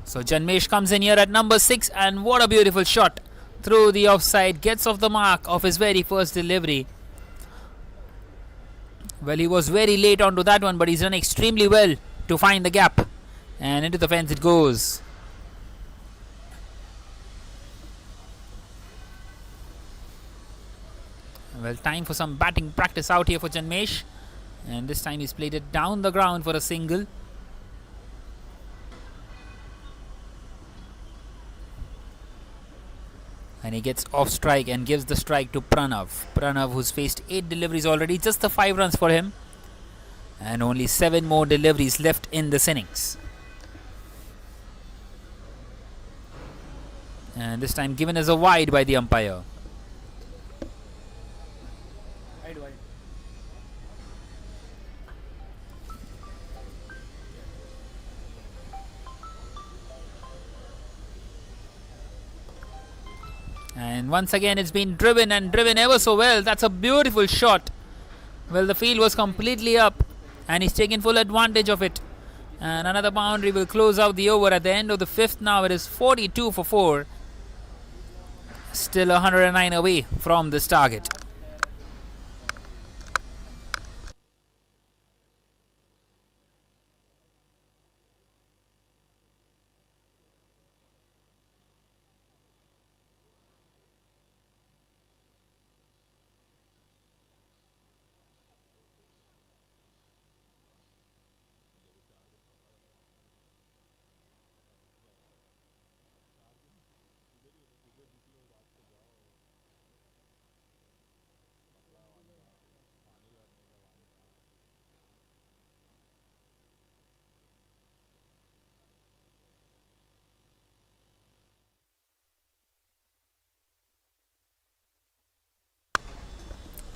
So Janmesh comes in here at number 6, and what a beautiful shot through the offside. Gets off the mark of his very first delivery. Well, he was very late onto that one, but he's done extremely well to find the gap. And into the fence it goes. Well, time for some batting practice out here for Janmesh. And this time he's played it down the ground for a single. And he gets off strike and gives the strike to Pranav. Pranav, who's faced 8 deliveries already, just the 5 runs for him. And only 7 more deliveries left in this innings. And this time given as a wide by the umpire. And once again it's been driven and driven ever so well. That's a beautiful shot. Well, the field was completely up and he's taken full advantage of it. And another boundary will close out the over at the end of the 5th. Now it is 42 for 4. Still 109 away from this target.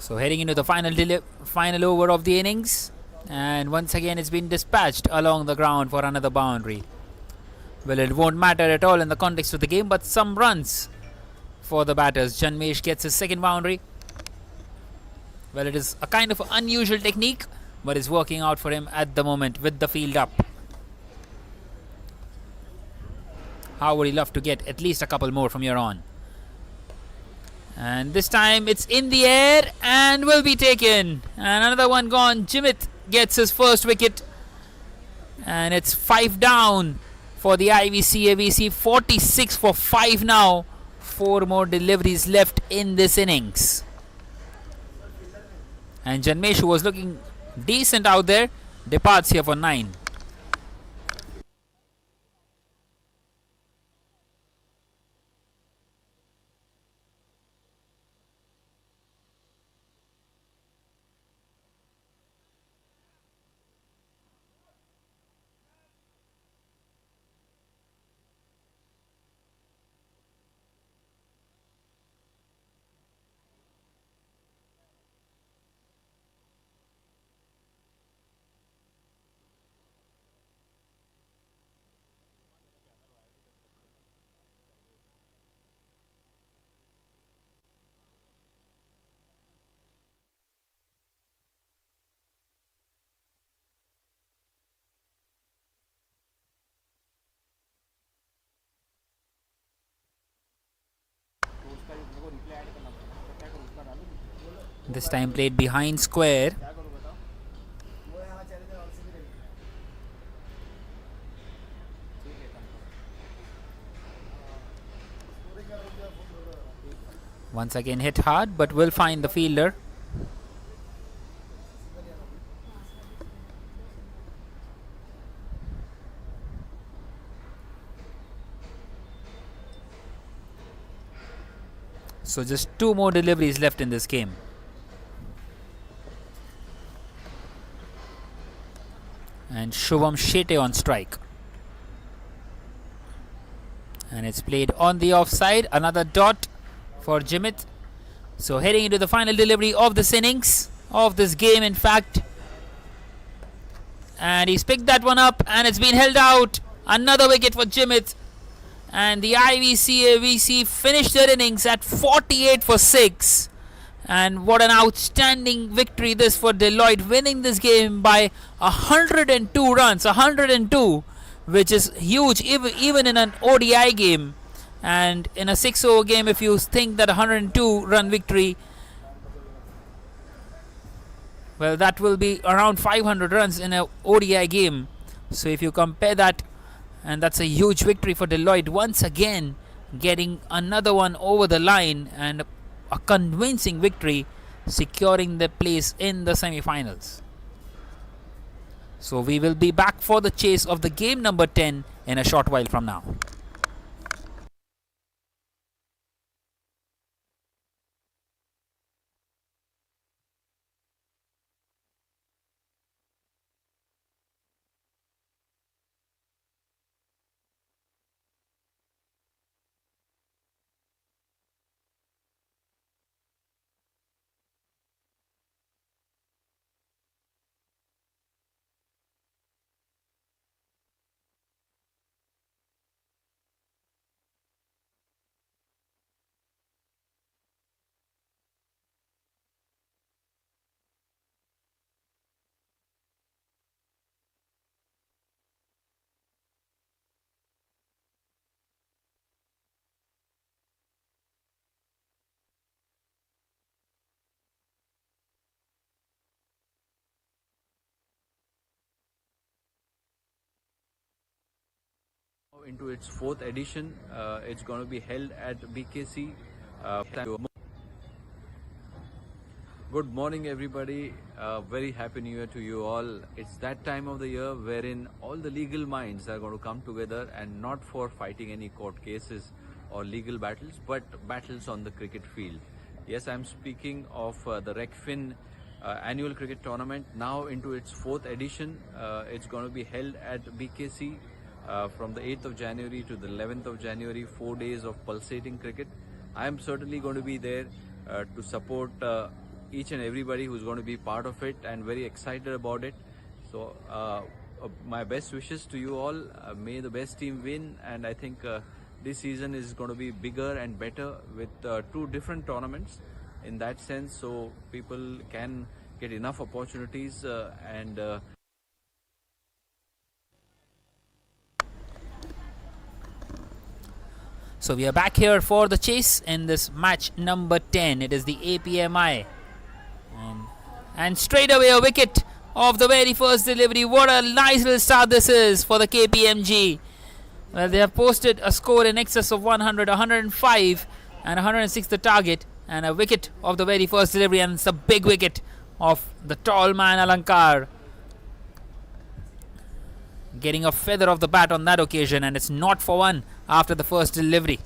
So heading into the final over of the innings, and once again it's been dispatched along the ground for another boundary. Well, it won't matter at all in the context of the game, but some runs for the batters. Janmesh gets his second boundary. Well, it is a kind of unusual technique, but it's working out for him at the moment with the field up. How would he love to get at least a couple more from here on? And this time it's in the air and will be taken. And another one gone. Jimit gets his first wicket. And it's 5 down for the IVC AVC. 46 for 5 now. 4 more deliveries left in this innings. And Janmesh, who was looking decent out there, departs here for 9. This time played behind square. Once again hit hard, but will find the fielder. So just 2 more deliveries left in this game. And Shubham Shete on strike. And it's played on the offside. Another dot for Jimit. So heading into the final delivery of this innings, of this game in fact. And he's picked that one up and it's been held out. Another wicket for Jimit. And the IVC AVC finished their innings at 48 for 6. And what an outstanding victory this for Deloitte, winning this game by 102 runs, 102, which is huge even in an ODI game. And in a 6-over game, if you think that 102 run victory, well, that will be around 500 runs in a ODI game. So if you compare that, and that's a huge victory for Deloitte, once again getting another one over the line and a convincing victory, securing the place in the semi-finals. So we will be back for the chase of the game number 10 in a short while from now. Into its 4th edition. It's going to be held at BKC. Good morning, everybody. Very happy new year to you all. It's that time of the year wherein all the legal minds are going to come together, and not for fighting any court cases or legal battles, but battles on the cricket field. Yes, I'm speaking of the Regfin annual cricket tournament, now into its 4th edition. It's going to be held at BKC from the 8th of January to the 11th of January, 4 days of pulsating cricket. I am certainly going to be there to support each and everybody who's going to be part of it and very excited about it. So my best wishes to you all. May the best team win, and I think this season is going to be bigger and better with two different tournaments in that sense, so people can get enough opportunities and So we are back here for the chase in this match number 10. It is the APMI. And straight away a wicket of the very first delivery. What a nice little start this is for the KPMG. Well, they have posted a score in excess of 100, 105 and 106 the target. And a wicket of the very first delivery, and it's a big wicket of the tall man Alankar. Getting a feather of the bat on that occasion, and it's not for one after the first delivery.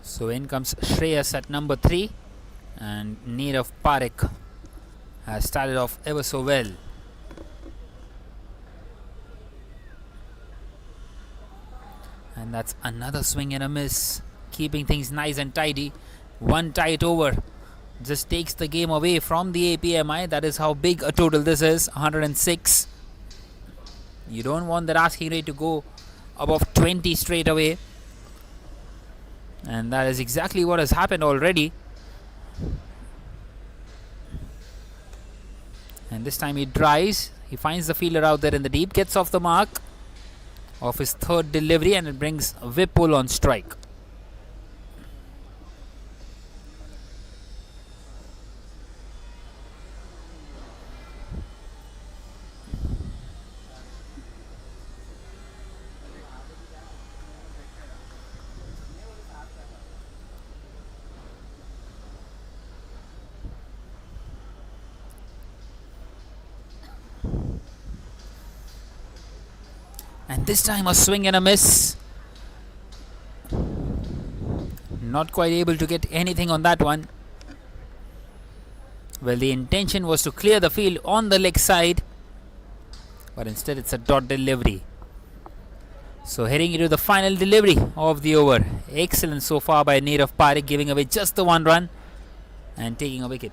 So in comes Shreyas at number 3, and Neerav Parekh has started off ever so well. And that's another swing and a miss, keeping things nice and tidy. One tight over just takes the game away from the APMI. That is how big a total this is, 106. You don't want that asking rate to go above 20 straight away. And that is exactly what has happened already. And this time he tries. He finds the fielder out there in the deep, gets off the mark of his third delivery, and it brings Vipul on strike. And this time a swing and a miss. Not quite able to get anything on that one. Well, the intention was to clear the field on the leg side, but instead it's a dot delivery. So heading into the final delivery of the over. Excellent so far by Neerav Parekh, giving away just the one run and taking a wicket.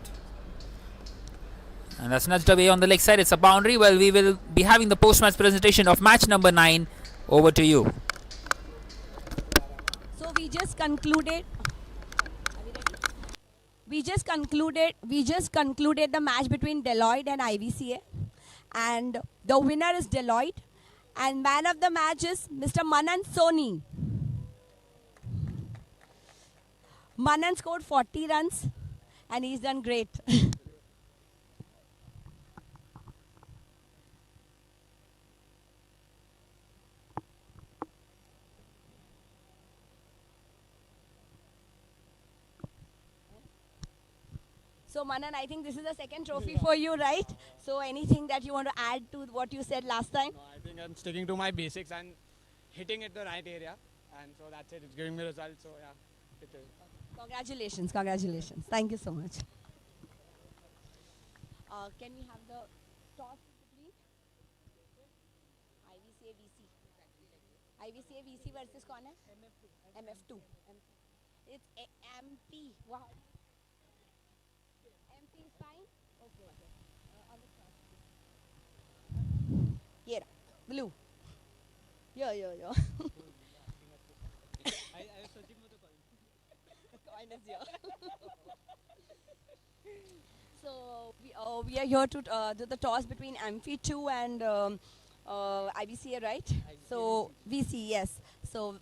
And that's nudged away on the leg side. It's a boundary. Well, we will be having the post-match presentation of match number 9. Over to you. So we just concluded. We just concluded the match between Deloitte and IVCA, and the winner is Deloitte, and man of the match is Mr. Manan Soni. Manan scored 40 runs, and he's done great. So Manan, I think this is the second trophy for you, right? So anything that you want to add to what you said last time? No, I think I'm sticking to my basics and hitting it the right area, and so that's it. It's giving me results. So yeah, it is. Congratulations, congratulations. Thank you so much. Can we have the toss between IVCA VC? IVCA VC versus कौन है? MF2. It's MP. Wow. is fine. Okay, okay. On the cross. Yeah, blue. Yeah, yeah, yeah. I was searching for the coin. Coin is here. So we are here to do the toss between Amphi 2 and IBCA, right? So VC, yes. So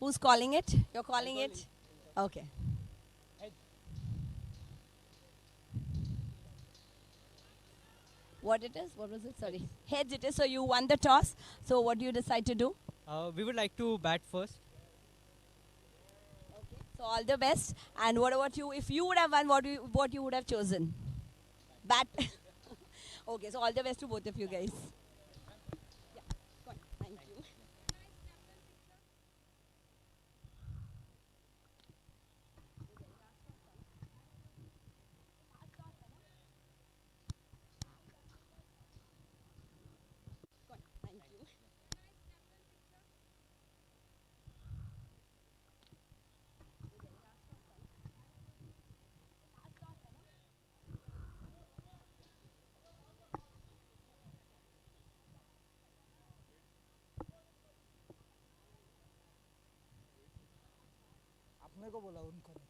who's calling it? You're calling it? Okay. What it is? What was it? Sorry. Heads it is. So you won the toss. So what do you decide to do? We would like to bat first. So all the best. And what about you? If you would have won, what you would have chosen? Bat. Okay. So all the best to both of you guys. Yeah. Go on. Thank you. Go on. Thank you. अपने को बोला उनको नहीं।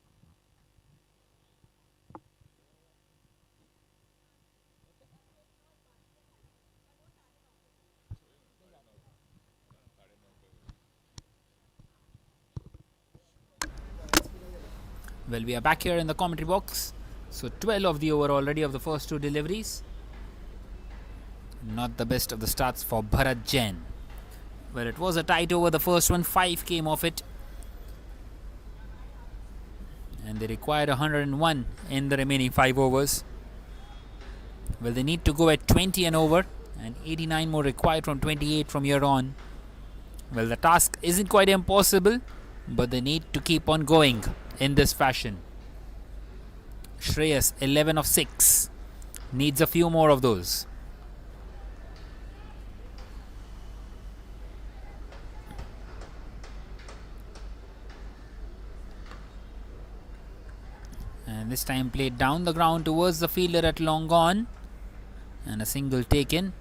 Well, we are back here in the commentary box. So 12 of the over already of the first two deliveries. Not the best of the starts for Bharat Jain. Well, it was a tight over the first one. 5 came off it. And they required 101 in the remaining 5 overs. Well, they need to go at 20 and over. And 89 more required from 28 from here on. Well, the task isn't quite impossible, but they need to keep on going in this fashion. Shreyas, 11 of 6. Needs a few more of those. And this time played down the ground towards the fielder at long on. And a single taken.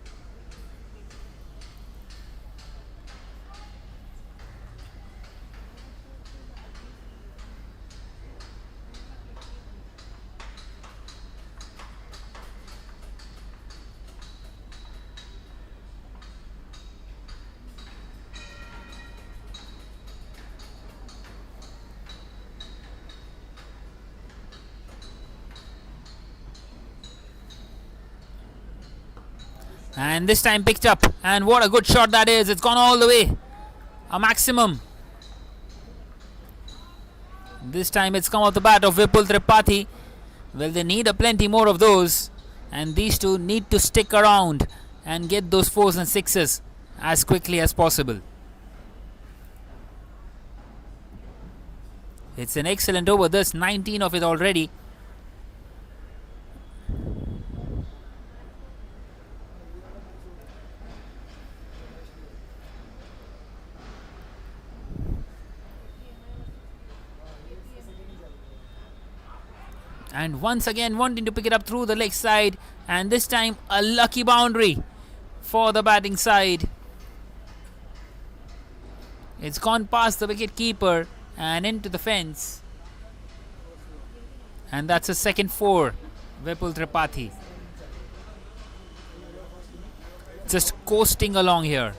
And this time picked up. And what a good shot that is. It's gone all the way. A maximum. This time it's come off the bat of Vipul Tripathi. Well, they need a plenty more of those. And these two need to stick around and get those 4s and 6s as quickly as possible. It's an excellent over. There's 19 of it already. And once again wanting to pick it up through the leg side, and this time a lucky boundary for the batting side. It's gone past the wicket keeper and into the fence, and that's a second 4. Vipul Tripathi just coasting along here.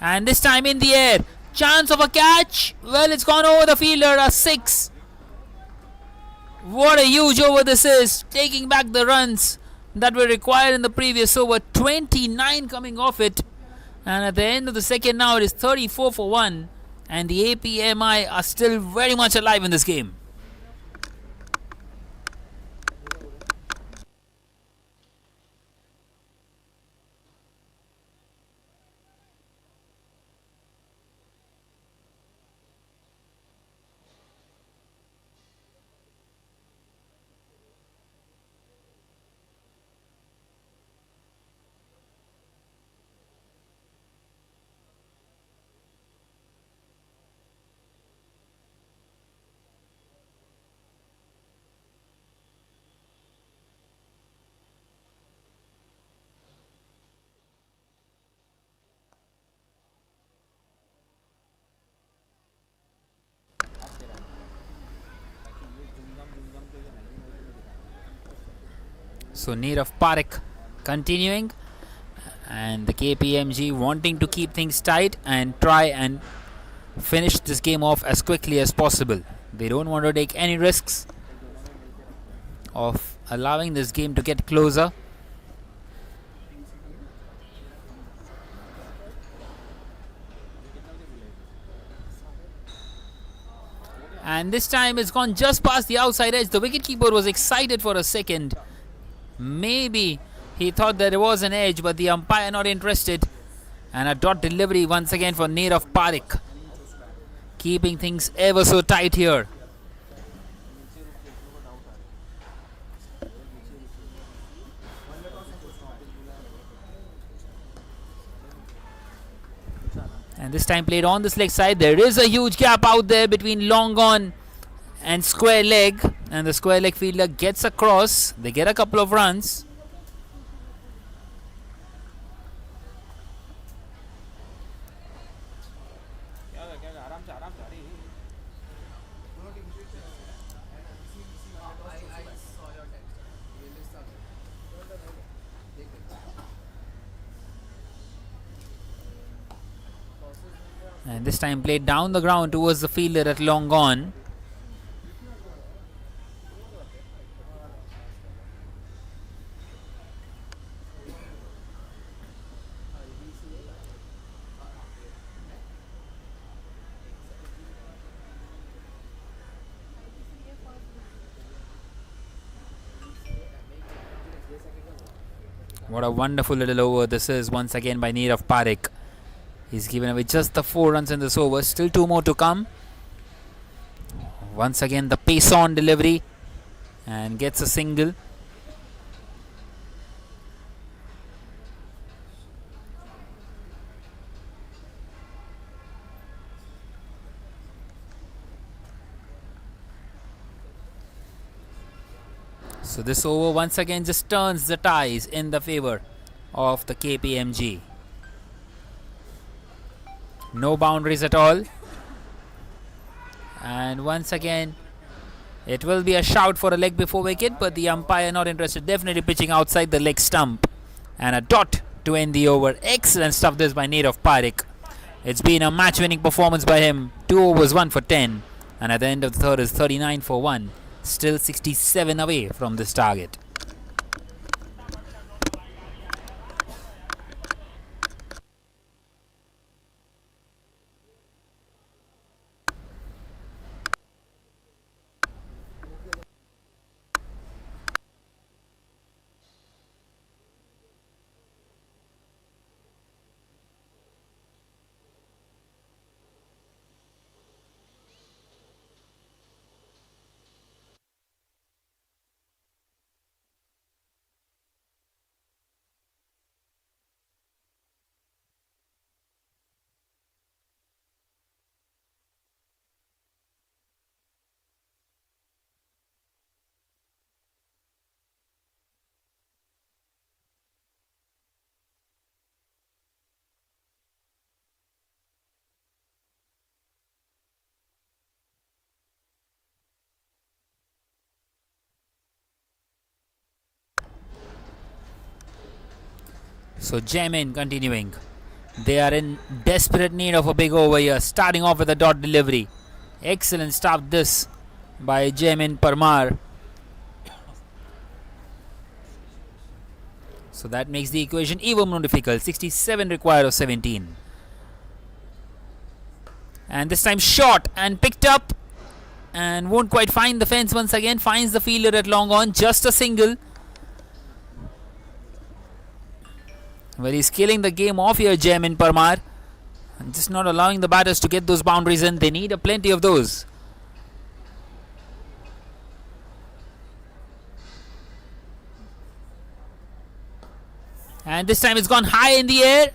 And this time in the air, chance of a catch. Well, it's gone over the fielder. A 6. What a huge over this is. Taking back the runs that were required in the previous over. 29 coming off it. And at the end of the second now, it is 34 for 1. And the APMI are still very much alive in this game. So Nirav Parekh continuing, and the KPMG wanting to keep things tight and try and finish this game off as quickly as possible. They don't want to take any risks of allowing this game to get closer. And this time it's gone just past the outside edge. The wicketkeeper was excited for a second. Maybe he thought that it was an edge, but the umpire not interested. And a dot delivery once again for Nirav Parekh, keeping things ever so tight here. And this time played on the leg side. There is a huge gap out there between long on and square leg, and the square leg fielder gets across. They get a couple of runs. And this time played down the ground towards the fielder at long on. What a wonderful little over this is once again by Nirav Parekh. He's given away just the 4 runs in this over. Still 2 more to come. Once again the pace on delivery and gets a single. So this over once again just turns the ties in the favor of the KPMG. No boundaries at all. And once again it will be a shout for a leg before wicket, but the umpire not interested. Definitely pitching outside the leg stump. And a dot to end the over. Excellent stuff this by Nirav Parekh. It's been a match winning performance by him. 2 overs 1 for 10, and at the end of the third is 39 for 1. Still 67 away from this target. So Jamin continuing. They are in desperate need of a big over here. Starting off with a dot delivery. Excellent stop this by Jamin Parmar. So that makes the equation even more difficult. 67 required of 17. And this time shot and picked up. And won't quite find the fence once again. Finds the fielder at long on. Just a single. Well, he's killing the game off here, Jamin Parmar. And just not allowing the batters to get those boundaries in. They need a plenty of those. And this time it's gone high in the air.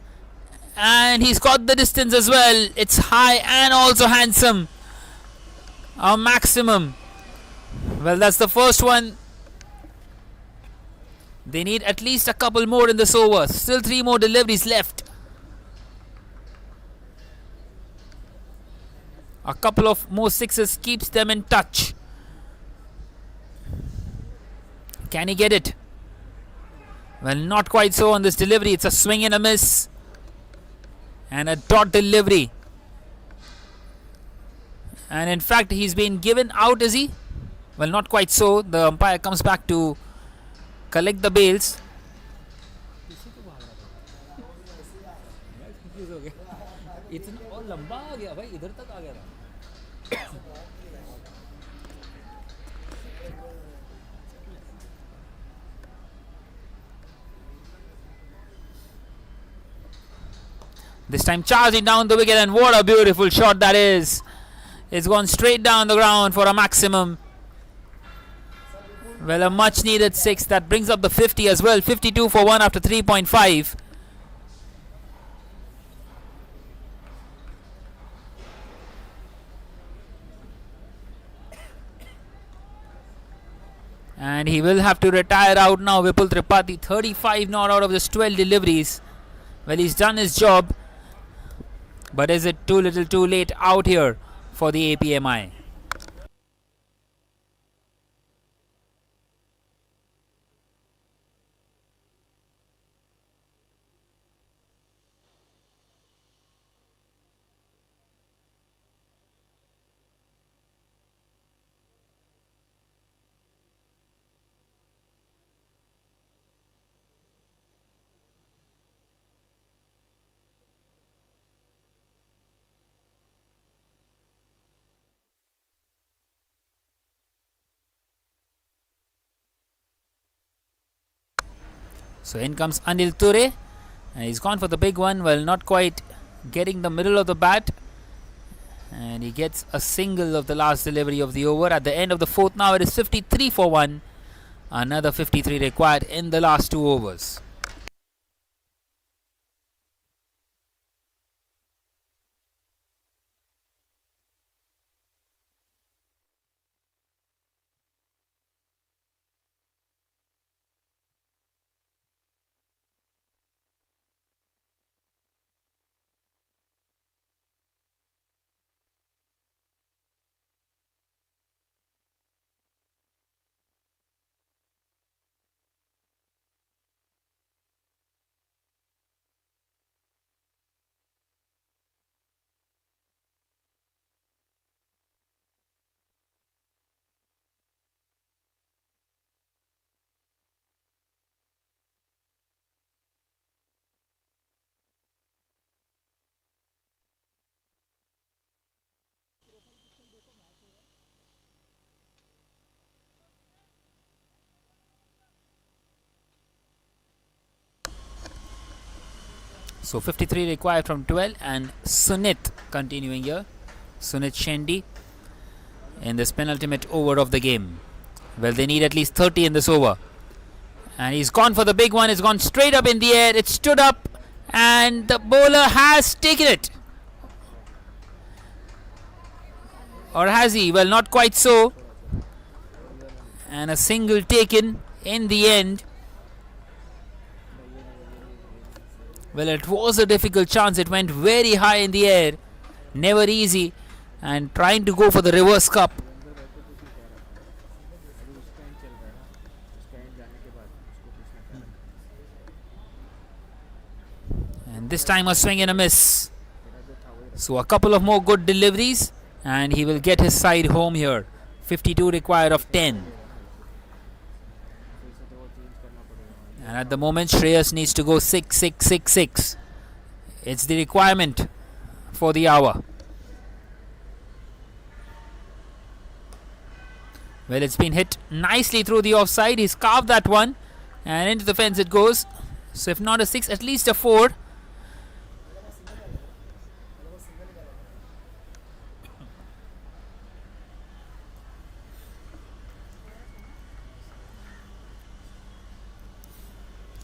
And he's got the distance as well. It's high and also handsome. A maximum. Well, that's the first one. They need at least a couple more in this over. Still 3 more deliveries left. A couple of more sixes keeps them in touch. Can he get it? Well, not quite so on this delivery. It's a swing and a miss. And a dot delivery. And in fact, he's been given out, is he? Well, not quite so. The umpire comes back to collect the bails. इतना और लंबा आ गया भाई, इधर तक आ गया था. This time charging down the wicket, and what a beautiful shot that is. It's gone straight down the ground for a maximum. Well, a much needed 6. That brings up the 50 as well. 52 for 1 after 3.5. And he will have to retire out now. Vipul Tripathi, 35 not out of just 12 deliveries. Well, he's done his job. But is it too little too late out here for the APMI? So in comes Anil Ture, and he's gone for the big one. Well, not quite getting the middle of the bat, and he gets a single of the last delivery of the over. At the end of the fourth now, it is 53 for 1. Another 53 required in the last 2 overs. So 53 required from 12, and Sunit continuing here. Sunit Shendy in this penultimate over of the game. Well, they need at least 30 in this over. And he's gone for the big one. It's gone straight up in the air. It stood up, and the bowler has taken it. Or has he? Well, not quite so. And a single taken in the end. Well, it was a difficult chance. It went very high in the air. Never easy. And trying to go for the reverse cup. And this time a swing and a miss. So a couple of more good deliveries, and he will get his side home here. 52 required of 10. And at the moment, Shreyas needs to go 6, 6, 6, 6. It's the requirement for the hour. Well, it's been hit nicely through the offside. He's carved that one, and into the fence it goes. So if not a 6, at least a 4.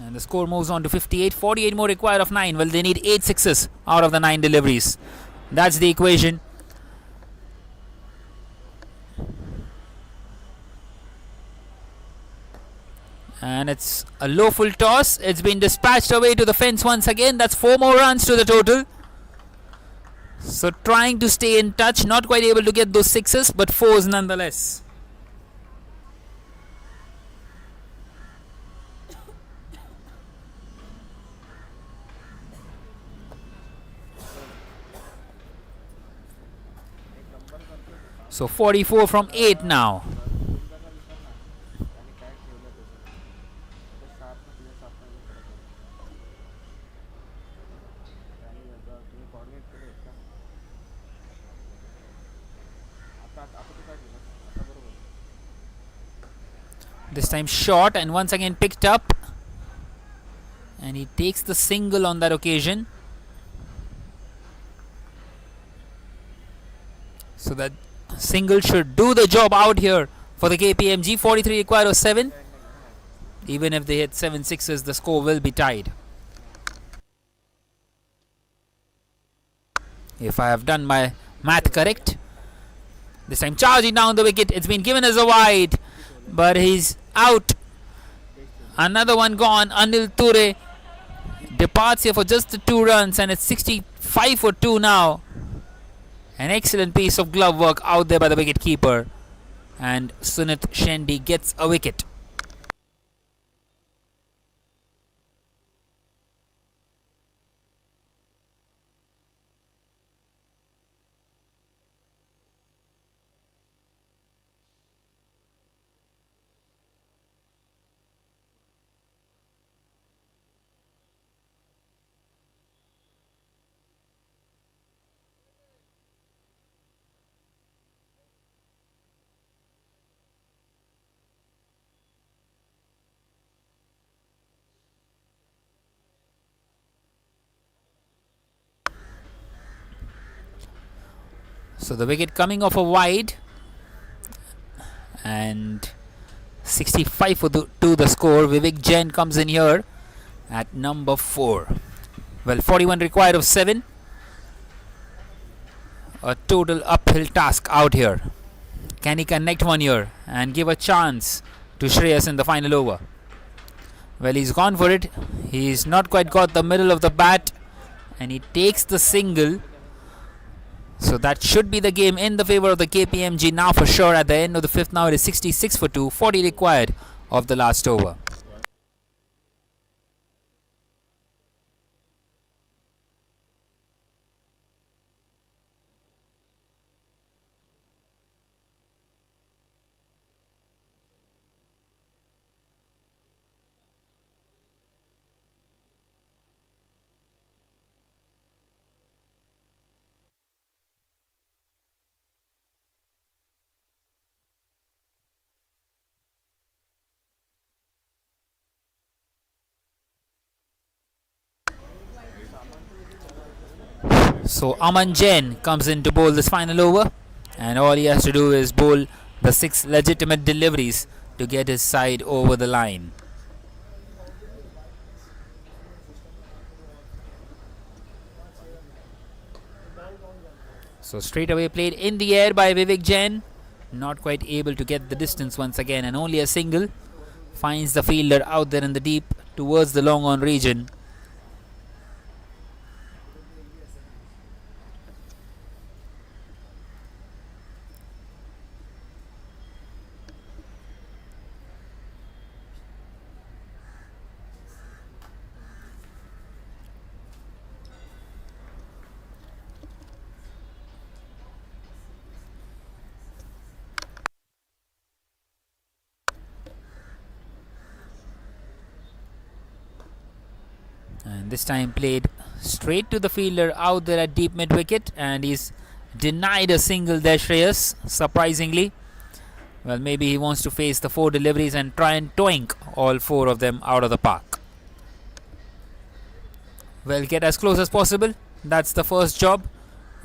And the score moves on to 58. 48 more required of 9. Well, they need 8 sixes out of the 9 deliveries. That's the equation. And it's a low full toss. It's been dispatched away to the fence once again. That's 4 more runs to the total. So trying to stay in touch. Not quite able to get those sixes, but 4s nonetheless. So 44 from 8 now. This time short and once again picked up. And he takes the single on that occasion. So that single should do the job out here for the KPMG. 43 required of 7. Even if they hit 7 sixes, the score will be tied. If I have done my math correct. This time charging down the wicket. It's been given as a wide, but he's out. Another one gone. Anil Ture departs here for just the 2 runs, and it's 65 for 2 now. An excellent piece of glove work out there by the wicket keeper, and Sunit Shendy gets a wicket. So the wicket coming off a wide, and 65 for the score. Vivek Jain comes in here at number 4. Well, 41 required of 7. A total uphill task out here. Can he connect one here and give a chance to Shreyas in the final over? Well, he's gone for it. He's not quite got the middle of the bat, and he takes the single. So that should be the game in the favour of the KPMG now for sure. At the end of the 5th now, it is 66 for 2, 40 required of the last over. So Aman Jain comes in to bowl this final over, and all he has to do is bowl the 6 legitimate deliveries to get his side over the line. So straight away played in the air by Vivek Jain, not quite able to get the distance once again, and only a single finds the fielder out there in the deep towards the long on region. And this time played straight to the fielder out there at deep mid wicket, and he's denied a single there, Shreyas, surprisingly. Well, maybe he wants to face the 4 deliveries and try and toink all 4 of them out of the park. Well, get as close as possible. That's the first job,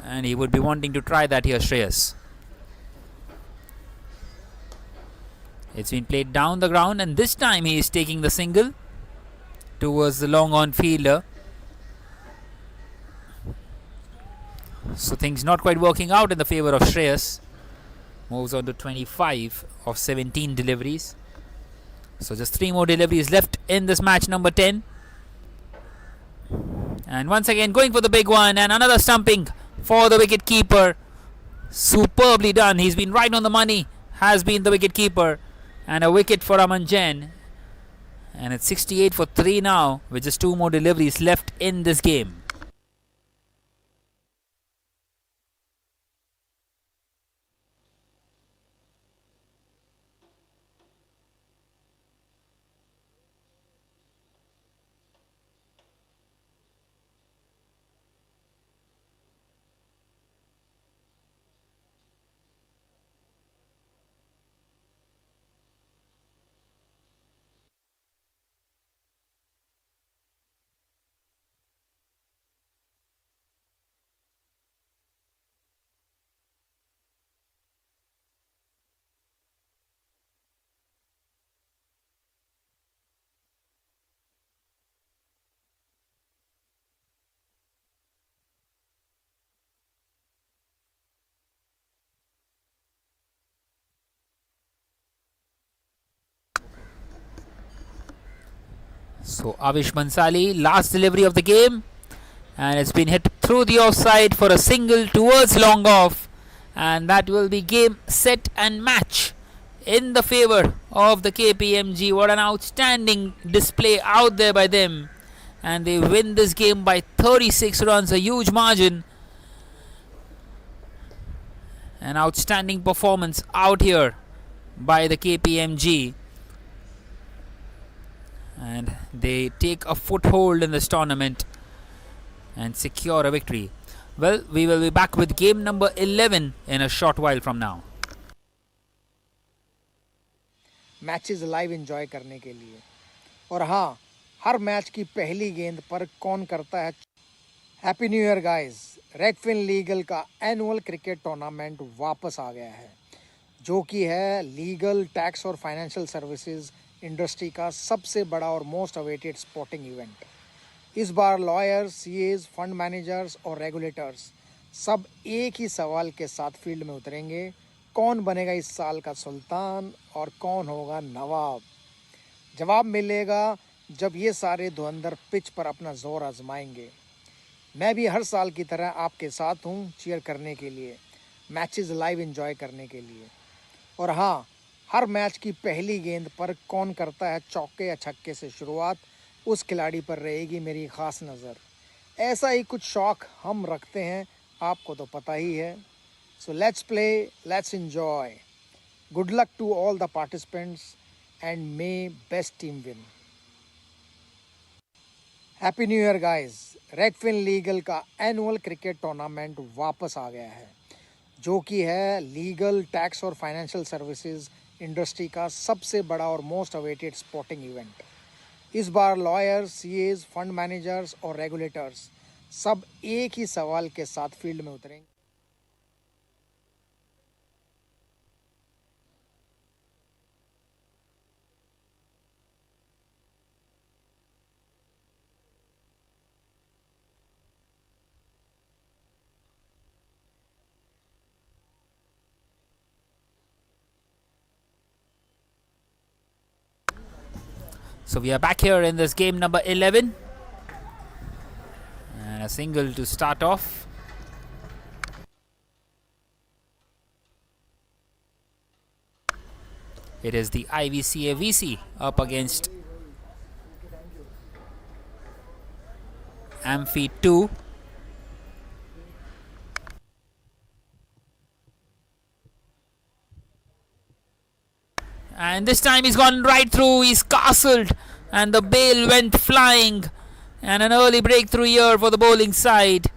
and he would be wanting to try that here, Shreyas. It's been played down the ground, and this time he is taking the single towards the long on fielder. So things not quite working out in the favour of Shreyas. Moves on to 25 of 17 deliveries. So just 3 more deliveries left in this match number 10. And once again going for the big one, and another stumping for the wicket keeper. Superbly done. He's been right on the money, has been the wicket keeper. And a wicket for Aman Jain. And it's 68 for 3 now, with just 2 more deliveries left in this game. So Avish Bansali, last delivery of the game, and it's been hit through the offside for a single towards long off, and that will be game, set and match in the favor of the KPMG. What an outstanding display out there by them, and they win this game by 36 runs, a huge margin. An outstanding performance out here by the KPMG, and they take a foothold in this tournament and secure a victory. Well, we will be back with game number 11 in a short while from now. Matches live enjoy करने के लिए। और हाँ, हर match की पहली गेंद पर कौन करता है। Happy new year guys. Regfin Legal का एनुअल क्रिकेट टूर्नामेंट वापस आ गया है, जो कि है लीगल, टैक्स और फाइनेंशियल सर्विसेज इंडस्ट्री का सबसे बड़ा और मोस्ट अवेटेड स्पोर्टिंग इवेंट। इस बार लॉयर्स, सीएज, फंड मैनेजर्स और रेगुलेटर्स सब एक ही सवाल के साथ फील्ड में उतरेंगे, कौन बनेगा इस साल का सुल्तान और कौन होगा नवाब। जवाब मिलेगा जब ये सारे धुरंधर पिच पर अपना जोर आजमाएंगे। मैं भी हर साल की तरह आपके साथ हूँ चीयर करने के लिए, मैचेस लाइव एंजॉय करने के लिए। और हाँ, हर मैच की पहली गेंद पर कौन करता है चौके या छक्के से शुरुआत, उस खिलाड़ी पर रहेगी मेरी ख़ास नज़र। ऐसा ही कुछ शौक़ हम रखते हैं, आपको तो पता ही है। So let's play, let's enjoy. Good luck to all the participants and may best team win. Happy new year guys. Regfin Legal का एनुअल क्रिकेट टूर्नामेंट वापस आ गया है, जो कि है लीगल, टैक्स और फाइनेंशियल सर्विसेज इंडस्ट्री का सबसे बड़ा और मोस्ट अवेटेड स्पोर्टिंग इवेंट। इस बार लॉयर्स, सीएज, फंड मैनेजर्स और रेगुलेटर्स सब एक ही सवाल के साथ फील्ड में उतरेंगे। So we are back here in this game number 11, and a single to start off. It is the IVCA VC up against Amphi 2. And this time he's gone right through, he's castled, and the bail went flying. And an early breakthrough here for the bowling side.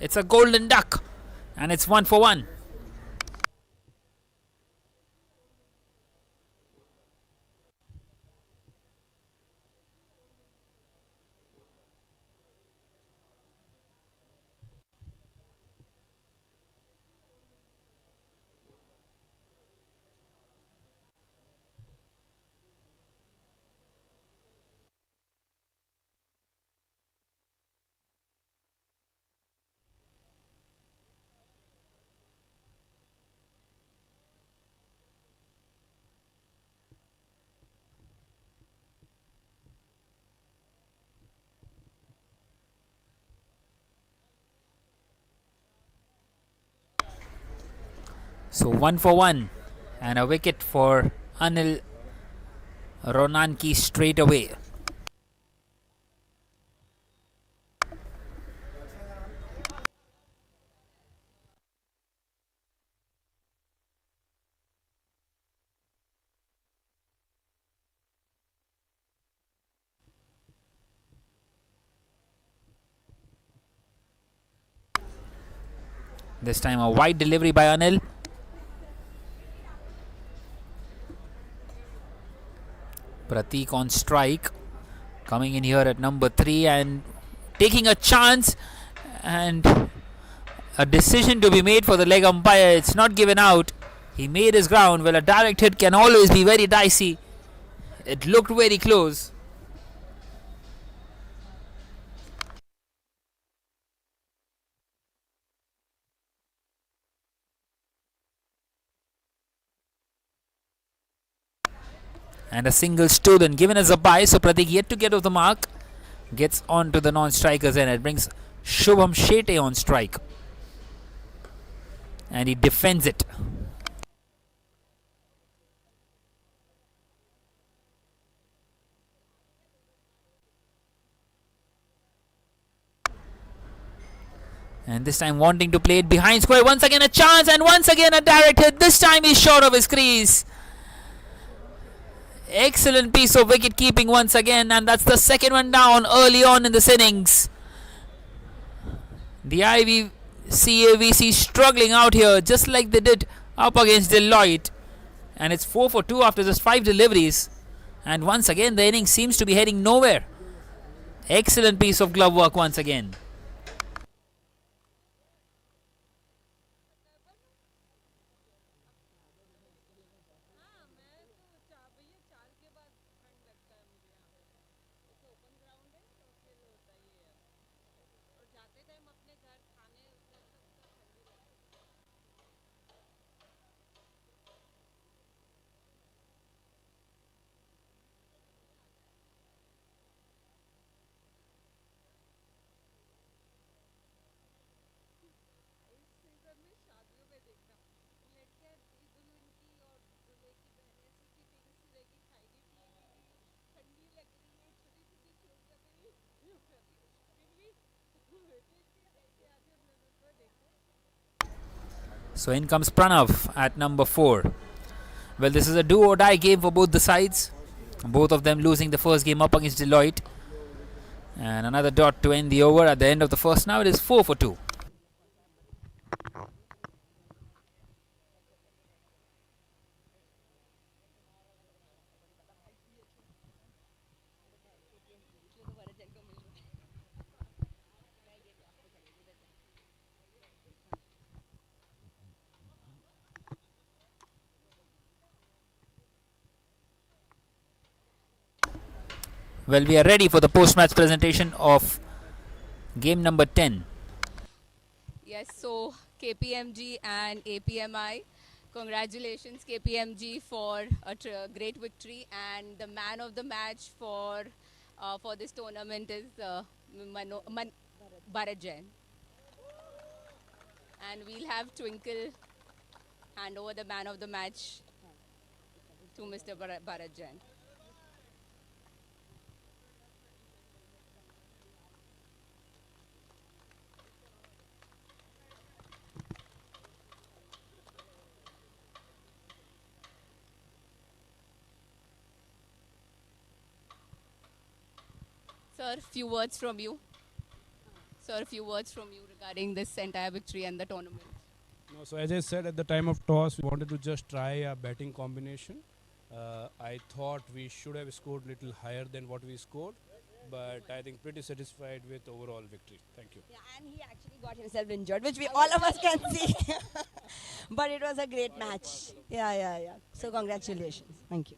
It's a golden duck, and it's 1 for 1. So 1 for 1, and a wicket for Anil Ronanki straight away. This time a wide delivery by Anil. Pratik on strike, coming in here at number 3 and taking a chance, and a decision to be made for the leg umpire. It's not given out. He made his ground. Well, a direct hit can always be very dicey. It looked very close. And a single stolen, given as a bye. So Pratik yet to get off the mark. Gets on to the non-strikers and it brings Shubham Shetty on strike. And he defends it. And this time wanting to play it behind square. Once again a chance and once again a direct hit. This time he's short of his crease. Excellent piece of wicket keeping once again, and that's the second one down early on in this innings. The IVCAVC struggling out here just like they did up against Deloitte. And it's 4 for 2 after just 5 deliveries. And once again the innings seems to be heading nowhere. Excellent piece of glove work once again. So in comes Pranav at number 4. Well, this is a do or die game for both the sides. Both of them losing the first game up against Deloitte. And another dot to end the over at the end of the first. Now it is 4 for 2. Well, we are ready for the post-match presentation of game number 10. Yes, so KPMG and APMI, congratulations KPMG for a great victory, and the man of the match for this tournament is Bharat Jain. And we'll have Twinkle hand over the man of the match to Mr. Bharat Jain. Sir, few words from you. Sir, few words from you regarding this entire victory and the tournament. No, so as I said at the time of toss, we wanted to just try a batting combination. I thought we should have scored little higher than what we scored, but I think pretty satisfied with overall victory. Thank you. Yeah, and he actually got himself injured, which we all of us can see. But it was a great match. Yeah. So congratulations. Thank you.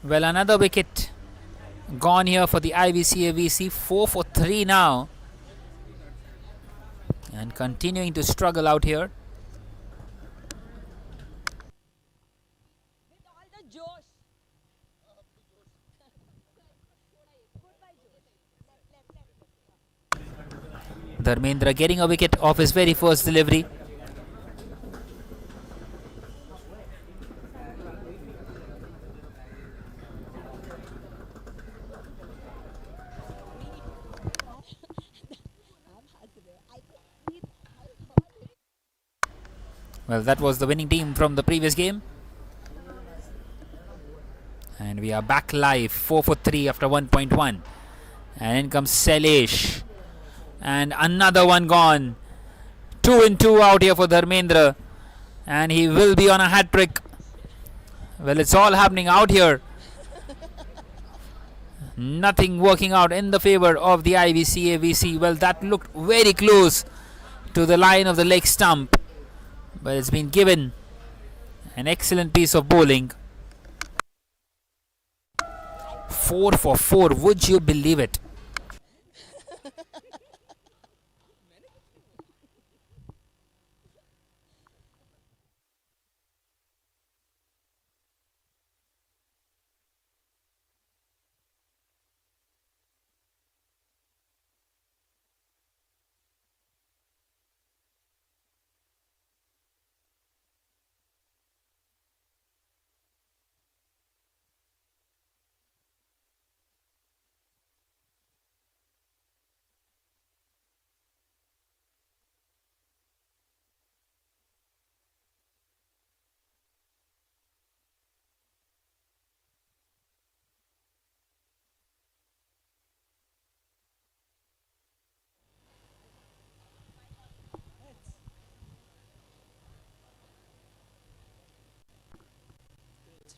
Well, another wicket gone here for the IVCAVC. 4 for 3 now. And continuing to struggle out here. Dharmendra getting a wicket off his very first delivery. Well, that was the winning team from the previous game. And we are back live, 4 for 3 after 1.1. And in comes Sailesh. And another one gone. 2 in 2 out here for Dharmendra. And he will be on a hat trick. Well, it's all happening out here. Nothing working out in the favor of the IVCAVC. Well, that looked very close to the line of the leg stump. But it's been given an excellent piece of bowling. 4 for 4. Would you believe it?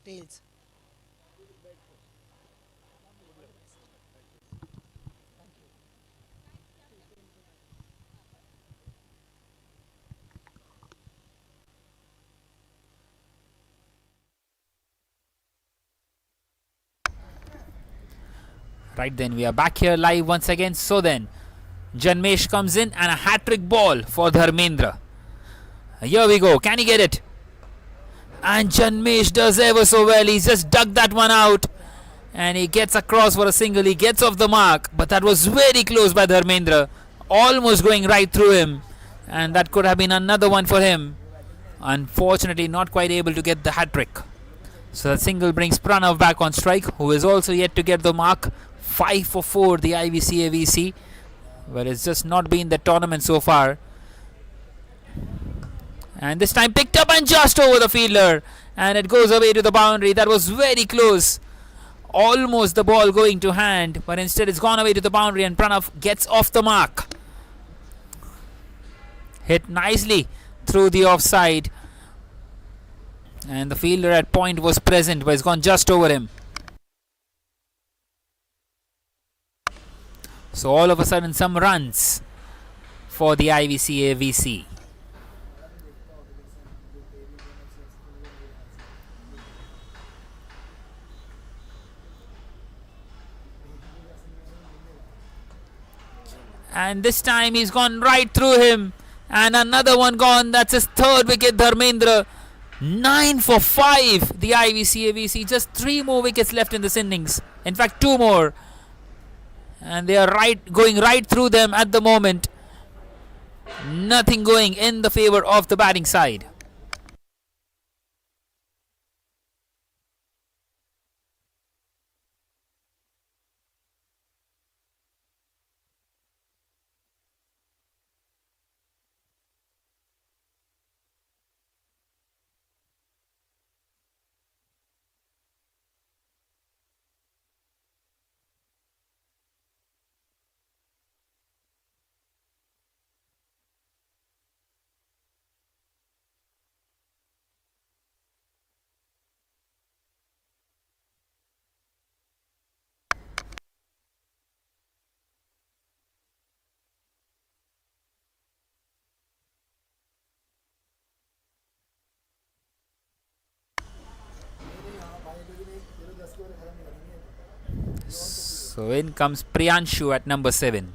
Tails. Right then, we are back here live once again. So then, Janmesh comes in and a hat-trick ball for Dharmendra. Here we go. Can he get it? And Janmesh does ever so well. He's just dug that one out. And he gets across for a single. He gets off the mark. But that was very close by Dharmendra. Almost going right through him. And that could have been another one for him. Unfortunately, not quite able to get the hat-trick. So the single brings Pranav back on strike, who is also yet to get the mark. 5 for 4, the IVC AVC. Well, it's just not been the tournament so far. And this time picked up and just over the fielder. And it goes away to the boundary. That was very close. Almost the ball going to hand. But instead it's gone away to the boundary and Pranav gets off the mark. Hit nicely through the offside. And the fielder at point was present, but it's gone just over him. So all of a sudden some runs for the IVC AVC. And this time he's gone right through him. And another one gone. That's his third wicket, Dharmendra. 9 for 5, the IVC AVC. Just 3 more wickets left in this innings. In fact, 2 more. And they are going right through them at the moment. Nothing going in the favor of the batting side. So in comes Priyanshu at number 7.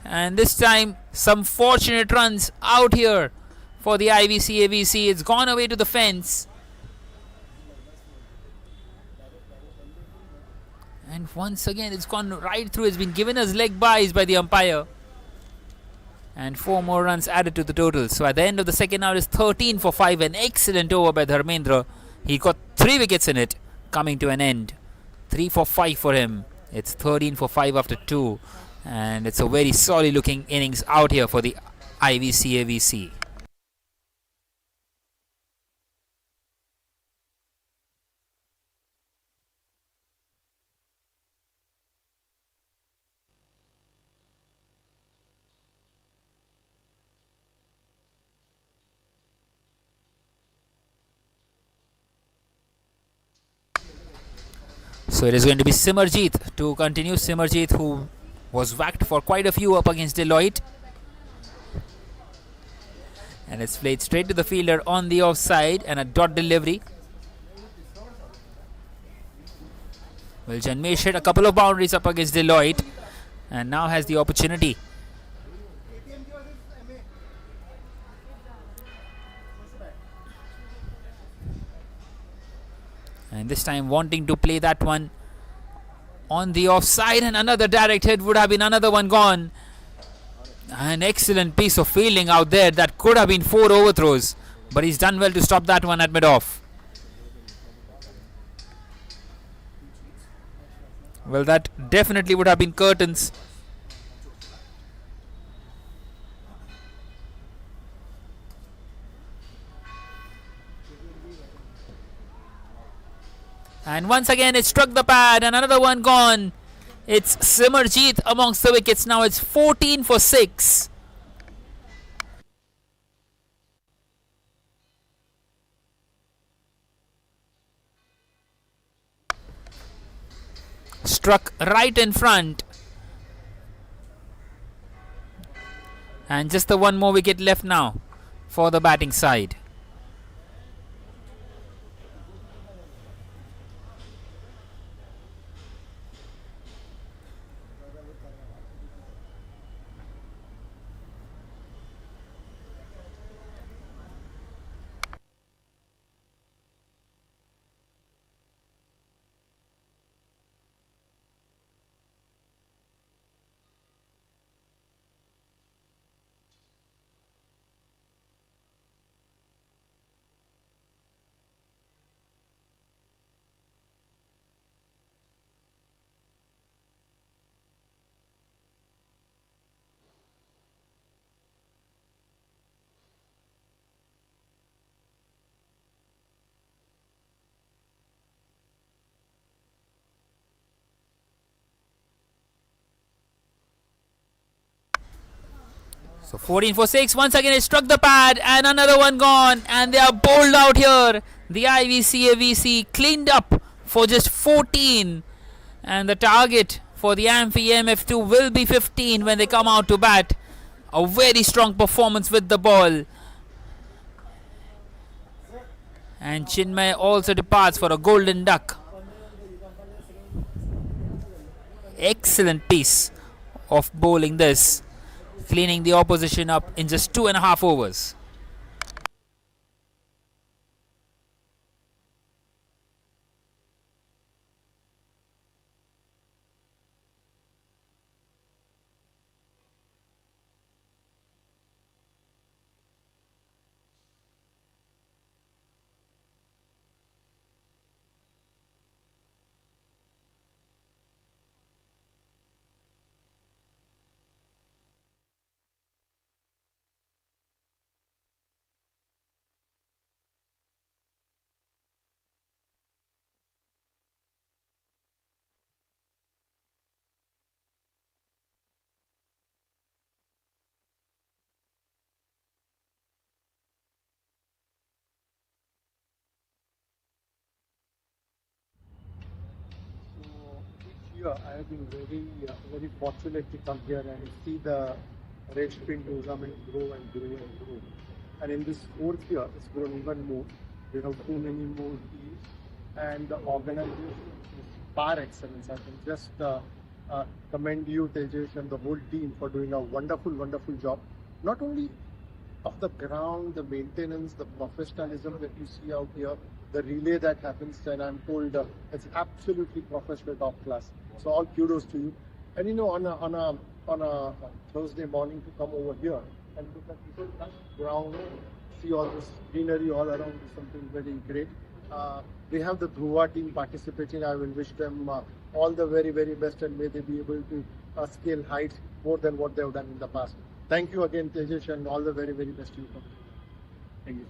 And this time some fortunate runs out here for the IVC AVC. It's gone away to the fence. And once again it's gone right through. It's been given as leg byes by the umpire. And 4 more runs added to the total. So at the end of the second hour is 13 for 5. An excellent over by Dharmendra. He got 3 wickets in it, coming to an end. 3 for 5 for him. It's 13 for 5 after 2. And it's a very solid looking innings out here for the IVC AVC. So it is going to be Simarjeet to continue. Simarjeet, who was whacked for quite a few up against Deloitte. And it's played straight to the fielder on the offside and a dot delivery. Well, Janmesh hit a couple of boundaries up against Deloitte and now has the opportunity. And this time wanting to play that one on the offside, and another direct hit would have been another one gone. An excellent piece of fielding out there. That could have been 4 overthrows, but he's done well to stop that one at mid-off. Well, that definitely would have been curtains. And once again, it struck the pad, and another one gone. It's Simarjeet amongst the wickets. Now it's 14 for 6. Struck right in front. And just the one more wicket left now for the batting side. So 14 for 6. Once again, it struck the pad, and another one gone. And they are bowled out here. The IVC cleaned up for just 14. And the target for the Amphi MF2 will be 15 when they come out to bat. A very strong performance with the ball. And Chinmay also departs for a golden duck. Excellent piece of bowling this, cleaning the opposition up in just 2.5 overs. Each year I have been very fortunate to come here and see the Regfin tournament grow and grow and grow. And in this fourth year, it's grown even more. We have too many more teams, and the organization is par excellence. I can just commend you, Tejas, and the whole team for doing a wonderful, wonderful job. Not only of the ground, the maintenance, the professionalism that you see out here, the relay that happens, and I'm told it's absolutely professional, top class. So all kudos to you. And you know, on a Thursday morning to come over here and look at this ground, see all this greenery all around is something very great. We have the Dhruva team participating. I will wish them all the very, very best, and may they be able to scale heights more than what they have done in the past. Thank you again, Tejas, and all the very, very best to you. Thank you.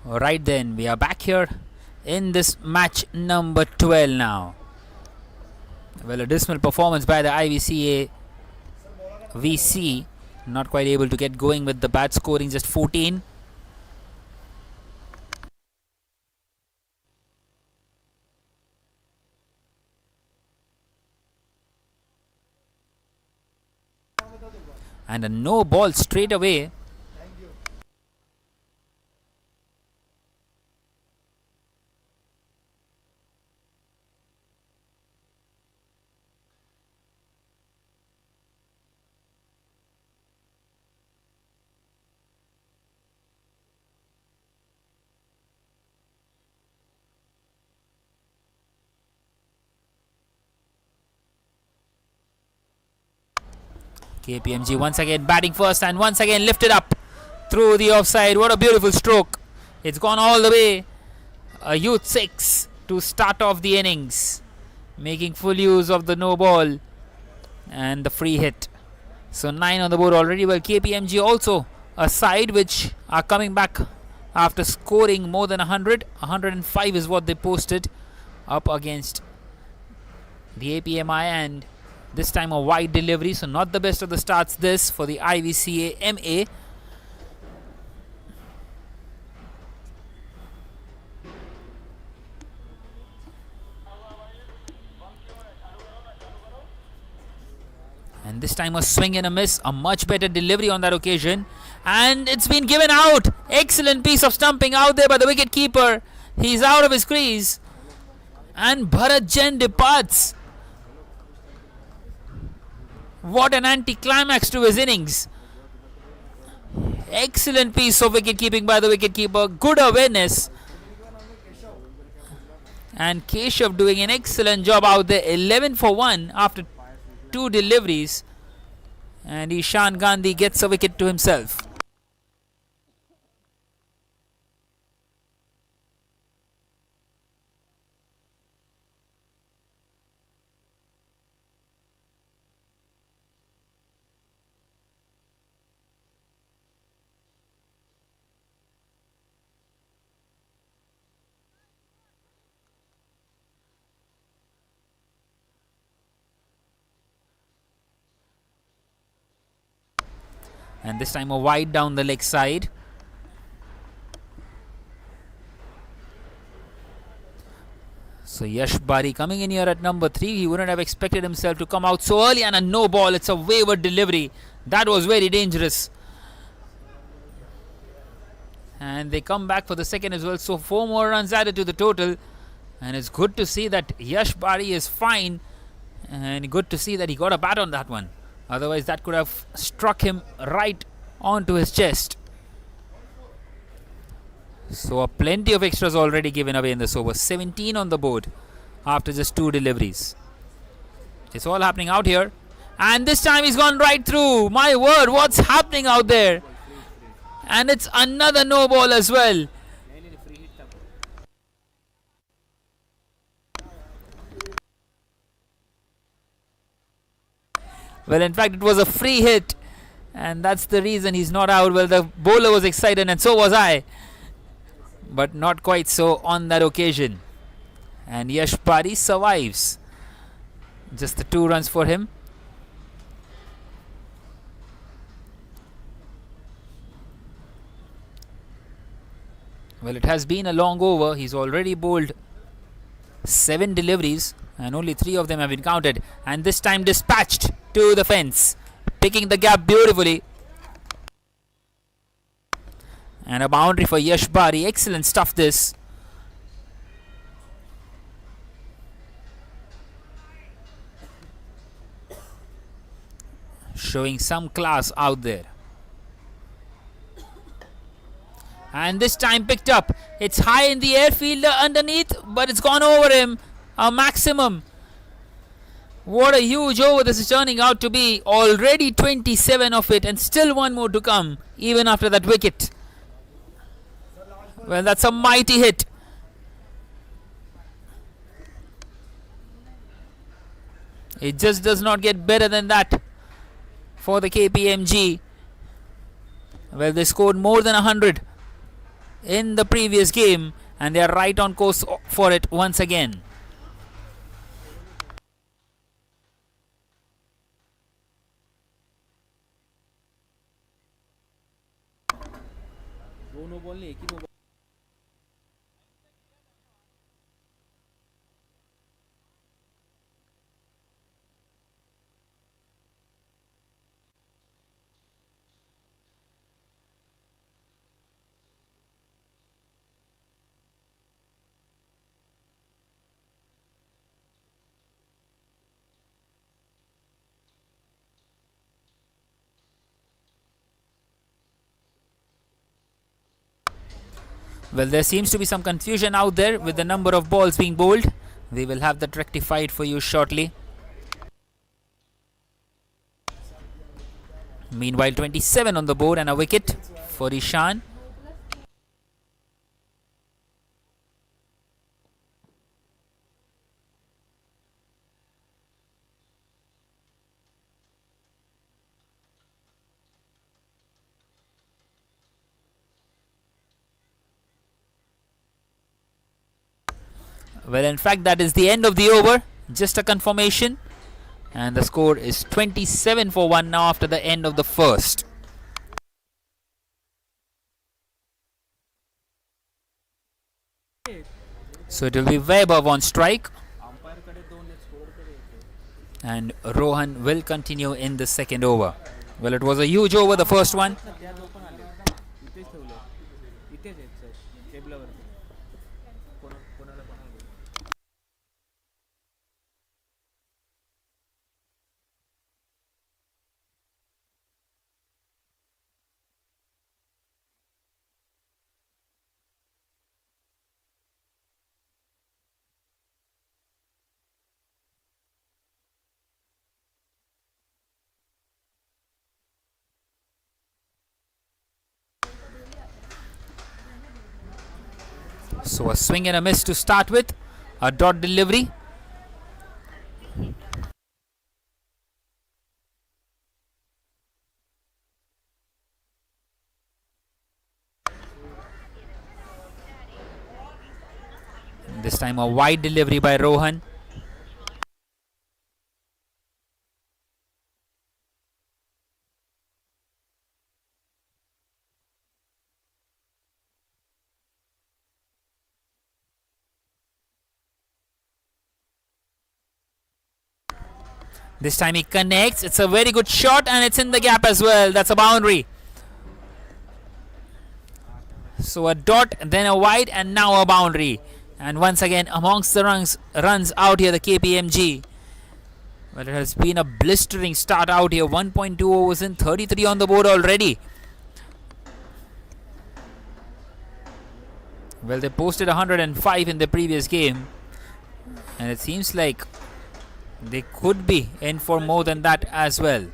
Alright then, we are back here in this match number 12 now. Well, a dismal performance by the IVCA VC. Not quite able to get going with the bat, scoring just 14. And a no ball straight away. KPMG once again batting first and once again lifted up through the offside. What a beautiful stroke. It's gone all the way. A youth 6 to start off the innings, making full use of the no ball and the free hit. So 9 on the board already. Well, KPMG also a side which are coming back after scoring more than 100. 105 is what they posted up against the APMI, and this time a wide delivery, so not the best of the starts this for the IVCA MA. And this time a swing and a miss, a much better delivery on that occasion. And it's been given out. Excellent piece of stumping out there by the wicket keeper. He's out of his crease. And Bharat Jain departs. What an anticlimax to his innings. Excellent piece of wicket keeping by the wicket keeper. Good awareness. And Keshav doing an excellent job out there. 11 for 1 after 2 deliveries. And Ishan Gandhi gets a wicket to himself. And this time a wide down the leg side. So Yash Bari coming in here at number 3. He wouldn't have expected himself to come out so early, and a no ball. It's a wayward delivery. That was very dangerous. And they come back for the second as well. So 4 more runs added to the total. And it's good to see that Yash Bari is fine. And good to see that he got a bat on that one. Otherwise, that could have struck him right onto his chest. So, plenty of extras already given away in this over. 17 on the board after just 2 deliveries. It's all happening out here. And this time he's gone right through. My word, what's happening out there? And it's another no ball as well. Well, in fact, it was a free hit, and that's the reason he's not out. Well, the bowler was excited, and so was I, but not quite so on that occasion. And Yash Bari survives. Just the 2 runs for him. Well, it has been a long over. He's already bowled 7 deliveries, and only 3 of them have been counted, and this time dispatched to the fence, picking the gap beautifully. And a boundary for Yash Bari. Excellent stuff this. Showing some class out there. And this time picked up. It's high in the air, fielder underneath, but it's gone over him. A maximum. What a huge over this is turning out to be. Already 27 of it, and still 1 more to come, even after that wicket. Well, that's a mighty hit. It just does not get better than that for the KPMG. Well, they scored more than 100 in the previous game, and they are right on course for it once again. Well, there seems to be some confusion out there with the number of balls being bowled. We will have that rectified for you shortly. Meanwhile, 27 on the board and a wicket for Ishan. Well, in fact, that is the end of the over. Just a confirmation. And the score is 27 for 1 now after the end of the first. So it will be Vaibhav on strike. And Rohan will continue in the second over. Well, it was a huge over, the first one. So a swing and a miss to start with. A dot delivery. This time a wide delivery by Rohan. This time he connects. It's a very good shot and it's in the gap as well. That's a boundary. So a dot, then a wide, and now a boundary. And once again, amongst the runs out here, the KPMG. Well, it has been a blistering start out here. 1.2 overs in, 33 on the board already. Well, they posted 105 in the previous game. And it seems like they could be in for more than that as well.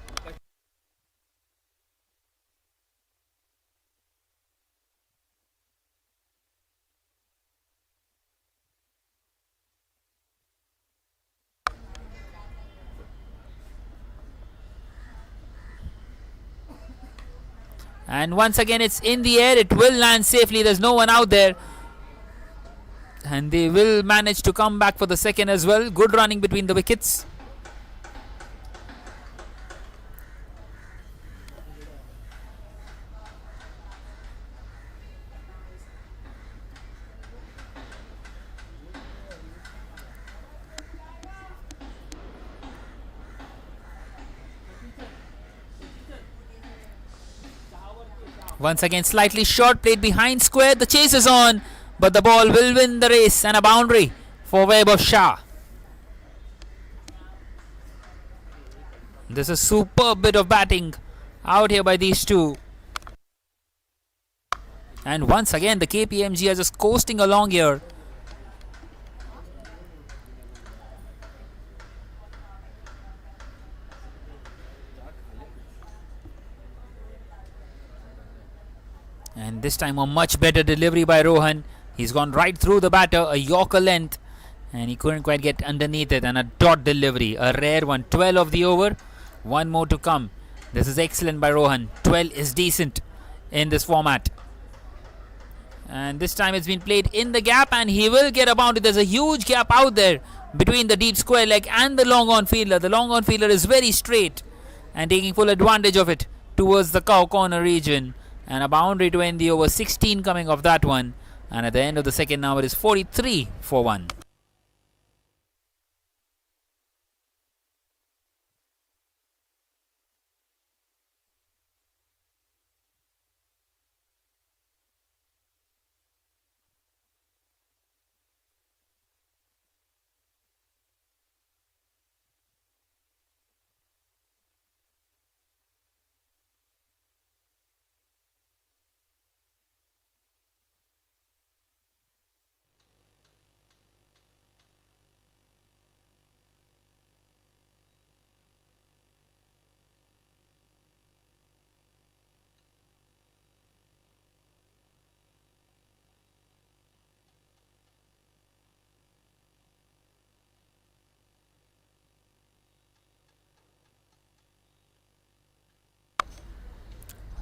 And once again, it's in the air. It will land safely. There's no one out there. And they will manage to come back for the second as well. Good running between the wickets. Once again, slightly short, played behind square. The chase is on, but the ball will win the race, and a boundary for Vaibhav Shah. This is a superb bit of batting out here by these two. And once again, the KPMG are just coasting along here. And this time a much better delivery by Rohan. He's gone right through the batter, a Yorker length, and he couldn't quite get underneath it. And a dot delivery, a rare one. 12 of the over, one more to come. This is excellent by Rohan. 12 is decent in this format. And this time it's been played in the gap, and he will get a boundary. There's a huge gap out there between the deep square leg and the long on fielder. The long on fielder is very straight and taking full advantage of it towards the cow corner region. And a boundary to end the over. 16 coming off that one. And at the end of the second, now it is 43 for 1.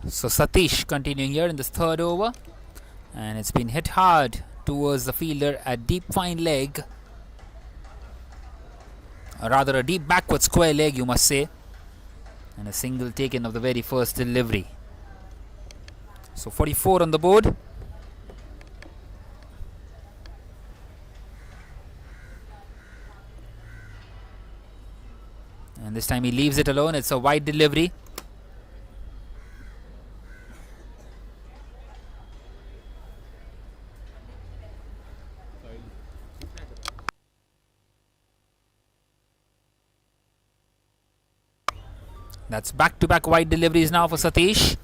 So Satish continuing here in this third over, and it's been hit hard towards the fielder at deep fine leg, or rather a deep backward square leg, you must say, and a single taken of the very first delivery. So 44 on the board. And this time he leaves it alone. It's a wide delivery. That's back-to-back wide deliveries now for Satish.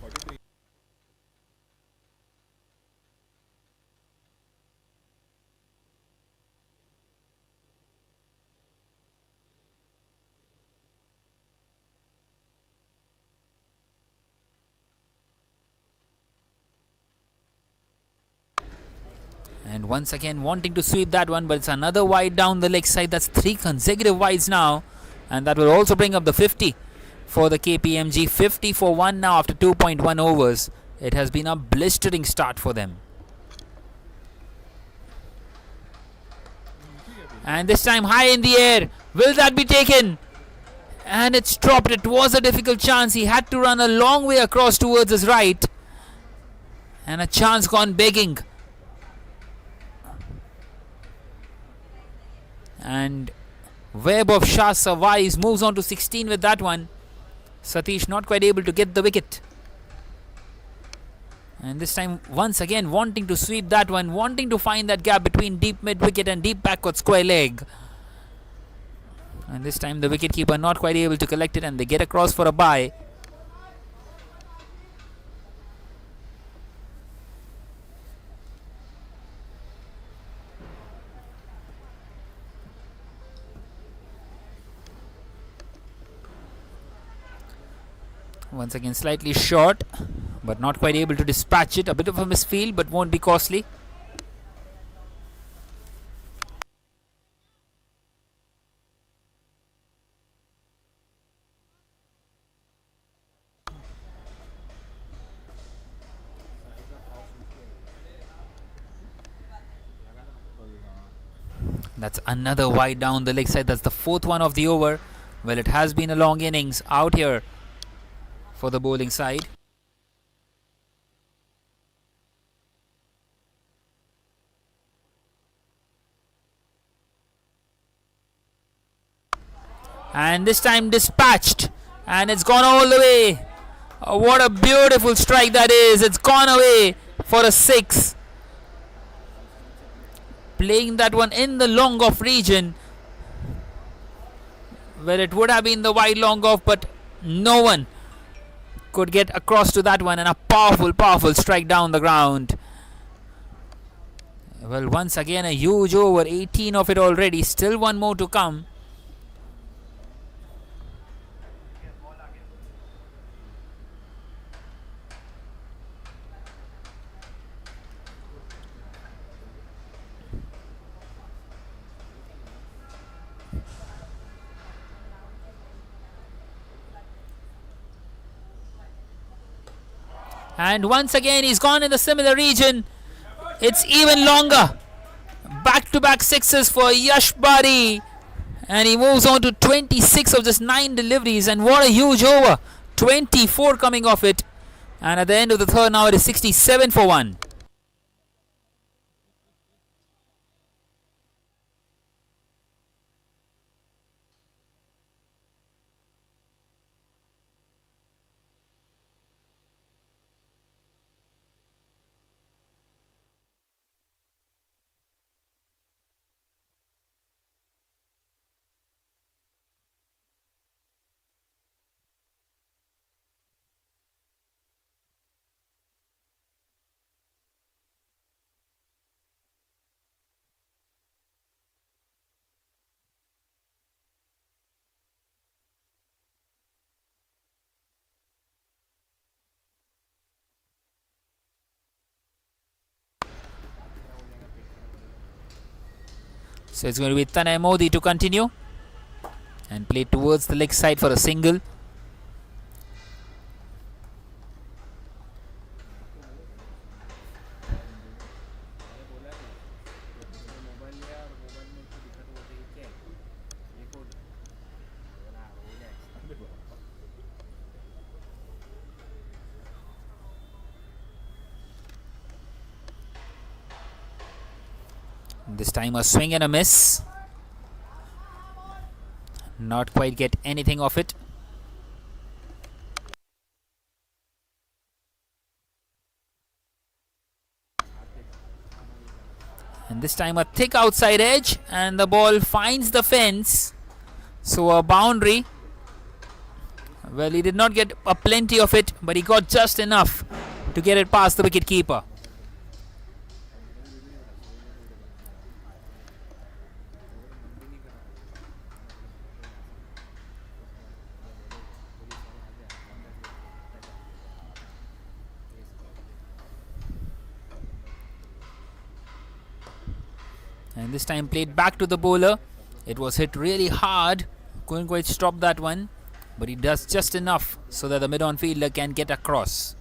And once again wanting to sweep that one, but it's another wide down the leg side. That's 3 consecutive wides now, and that will also bring up the 50 for the KPMG. 50 for 1 now after 2.1 overs. It has been a blistering start for them. And this time high in the air. Will that be taken? And it's dropped. It was a difficult chance. He had to run a long way across towards his right. And a chance gone begging. And Web of Shah survives, moves on to 16 with that one. Satish not quite able to get the wicket. And this time once again wanting to sweep that one, wanting to find that gap between deep mid wicket and deep backward square leg. And this time the wicketkeeper not quite able to collect it, and they get across for a bye. Once again slightly short, but not quite able to dispatch it. A bit of a misfield, but won't be costly. That's another wide down the leg side. That's the 4th one of the over. Well, it has been a long innings out here for the bowling side. And this time dispatched, and it's gone all the way. What a beautiful strike that is. It's gone away for a 6. Playing that one in the long off region, where it would have been the wide long off, but no one could get across to that one, and a powerful strike down the ground. Well, once again a huge over, 18 of it already, still one more to come. And once again he's gone in the similar region. It's even longer. Back-to-back sixes for Yash Bari. And he moves on to 26 of just 9 deliveries. And what a huge over. 24 coming off it. And at the end of the third now it is 67 for 1. So it's going to be Tanay Modi to continue and play towards the leg side for a single. This time a swing and a miss. Not quite get anything off it. And this time a thick outside edge and the ball finds the fence. So a boundary. Well, he did not get a plenty of it, but he got just enough to get it past the wicket keeper. And this time played back to the bowler. It was hit really hard. Couldn't quite stop that one. But he does just enough so that the mid-on fielder can get across.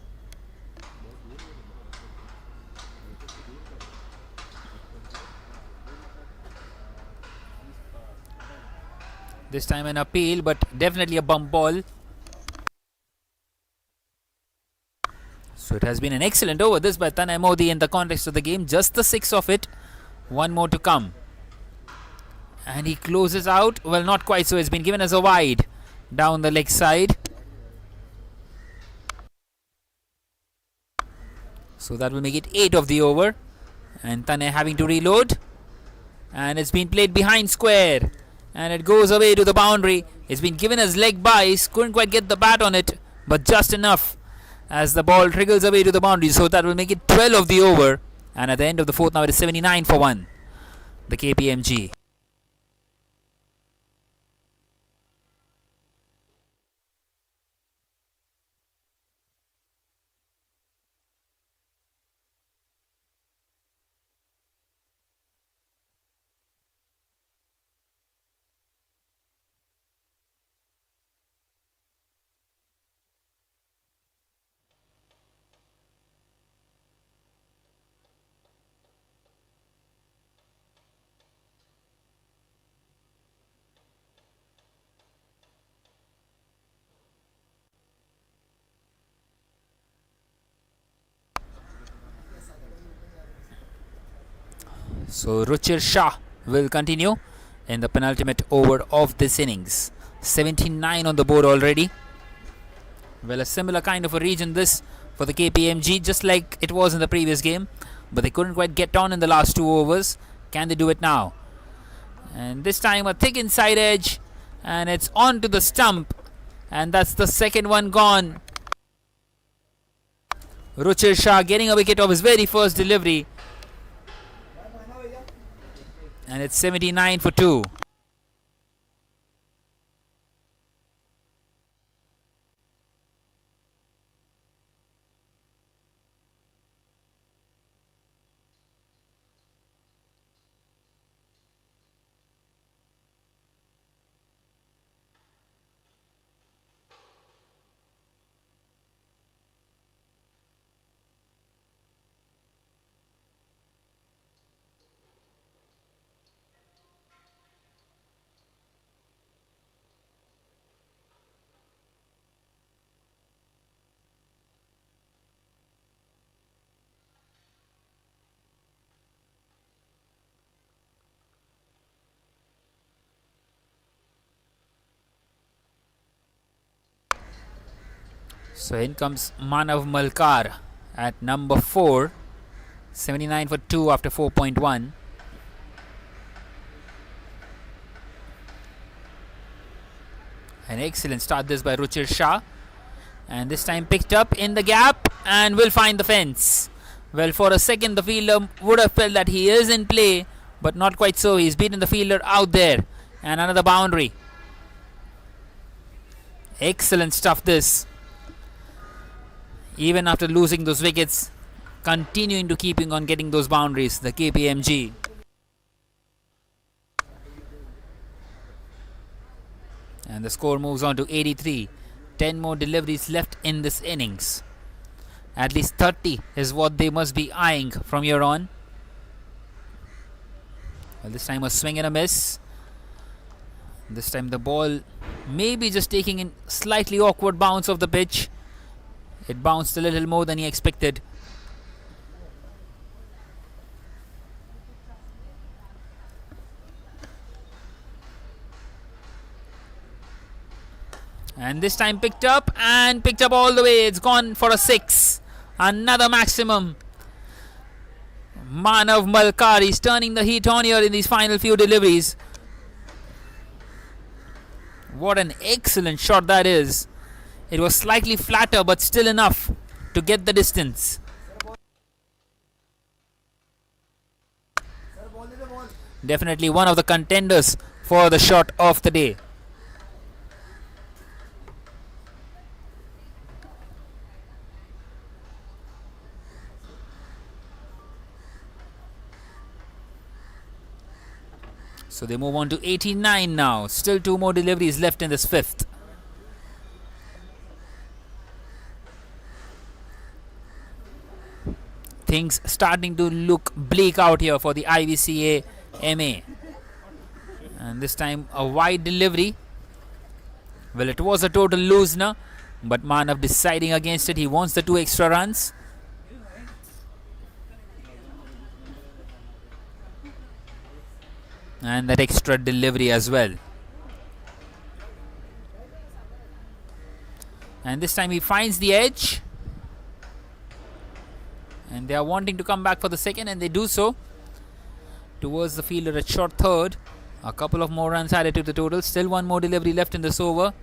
This time an appeal, but definitely a bump ball. So it has been an excellent over this by Tanay Modi in the context of the game. Just the 6 of it. One more to come. And he closes out. Well, not quite so. It's been given as a wide down the leg side. So that will make it 8 of the over. And Tanay having to reload. And it's been played behind square. And it goes away to the boundary. It's been given as leg byes. Couldn't quite get the bat on it. But just enough as the ball trickles away to the boundary. So that will make it 12 of the over. And at the end of the fourth now it is 79 for 1. The KPMG. So Ruchir Shah will continue in the penultimate over of this innings. 79 on the board already. Well, a similar kind of a region this for the KPMG, just like it was in the previous game. But they couldn't quite get on in the last 2 overs. Can they do it now? And this time a thick inside edge. And it's on to the stump. And that's the second one gone. Ruchir Shah getting a wicket of his very first delivery. And it's 79 for 2. So in comes Manav Malkar at number 4, 79 for 2 after 4.1. An excellent start this by Ruchir Shah, and this time picked up in the gap and will find the fence. Well, for a second the fielder would have felt that he is in play, but not quite so. He's beaten the fielder out there, and another boundary. Excellent stuff this. Even after losing those wickets, continuing to keeping on getting those boundaries, the KPMG. And the score moves on to 83. 10 more deliveries left in this innings. At least 30 is what they must be eyeing from here on. Well, this time a swing and a miss. This time the ball maybe just taking in slightly awkward bounce of the pitch. It bounced a little more than he expected. And this time picked up all the way. It's gone for a 6. Another maximum. Manav Malkar is turning the heat on here in these final few deliveries. What an excellent shot that is. It was slightly flatter, but still enough to get the distance. Definitely one of the contenders for the shot of the day. So they move on to 89 now. Still 2 more deliveries left in this 5th. Things starting to look bleak out here for the IVCA MA. And this time a wide delivery. Well, it was a total loosener, but Manav deciding against it. He wants the 2 extra runs. And that extra delivery as well. And this time he finds the edge. And they are wanting to come back for the second, and they do so. Towards the fielder at short third. A couple of more runs added to the total. Still 1 more delivery left in this over.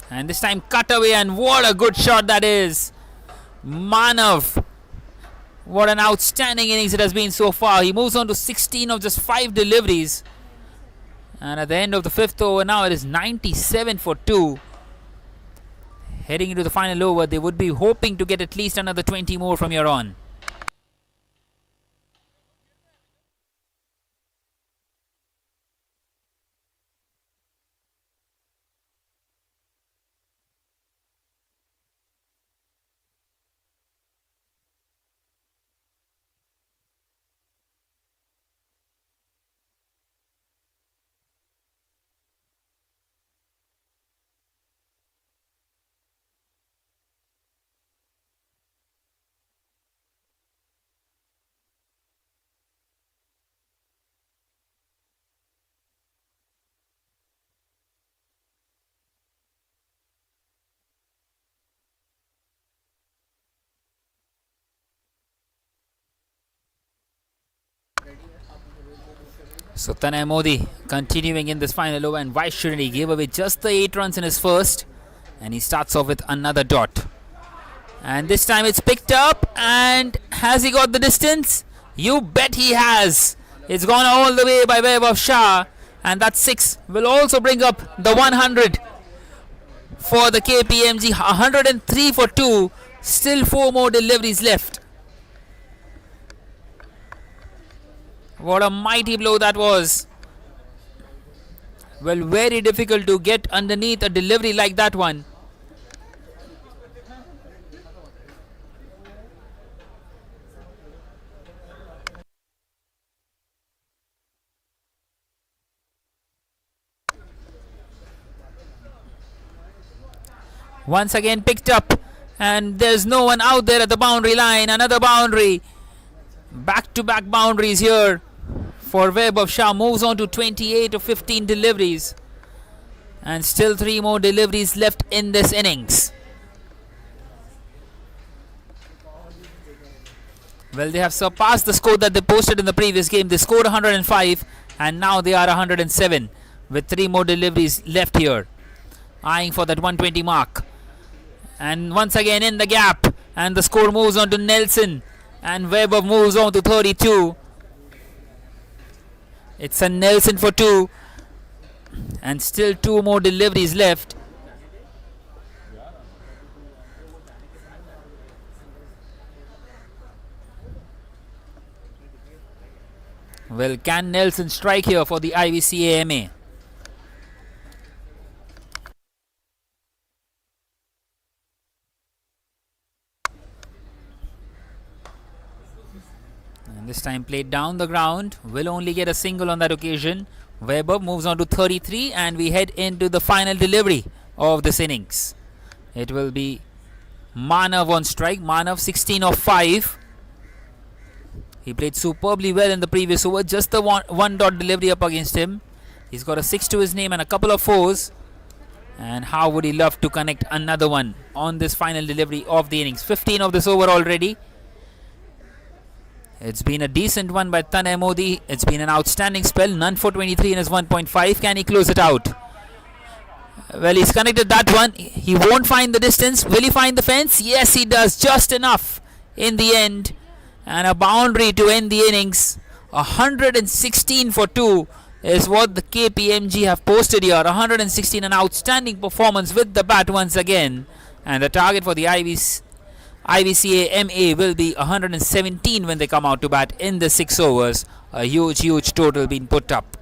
And this time cut away, and what a good shot that is. Manav. What an outstanding innings it has been so far. He moves on to 16 of just 5 deliveries. And at the end of the 5th over now, it is 97 for 2. Heading into the final over, they would be hoping to get at least another 20 more from here on. So Tanay Modi continuing in this final over, and why shouldn't he? Gave away just the 8 runs in his first, and he starts off with another dot. And this time it's picked up, and has he got the distance? You bet he has. It's gone all the way by way of Shah, and that 6 will also bring up the 100 for the KPMG. 103 for 2. Still 4 more deliveries left. What a mighty blow that was. Well, very difficult to get underneath a delivery like that one. Once again picked up, And there's no one out there at the boundary line. Another boundary. Back-to-back boundaries here for Vaibhav Shah. Moves on to 28 of 15 deliveries. And still 3 more deliveries left in this innings. Well, they have surpassed the score that they posted in the previous game. They scored 105 and now they are 107 with 3 more deliveries left here. Eyeing for that 120 mark. And once again in the gap. And the score moves on to Nelson. And Vaibhav moves on to 32. It's a Nelson for 2. And still 2 more deliveries left. Well, can Nelson strike here for the IVCAMA? And this time played down the ground. Will only get a single on that occasion. Vaibhav moves on to 33 and we head into the final delivery of this innings. It will be Manav on strike. Manav 16 of 5. He played superbly well in the previous over. Just the one dot delivery up against him. He's got a 6 to his name and a couple of 4s. And how would he love to connect another one on this final delivery of the innings. 15 of this over already. It's been a decent one by Tanay Modi. It's been an outstanding spell. None for 23 in his 1.5. Can he close it out? Well, he's connected that one. He won't find the distance. Will he find the fence? Yes, he does. Just enough in the end. And a boundary to end the innings. 116 for 2 is what the KPMG have posted here. 116, an outstanding performance with the bat once again. And the target for the IVCA MA will be 117 when they come out to bat in the 6 overs. A huge total being put up.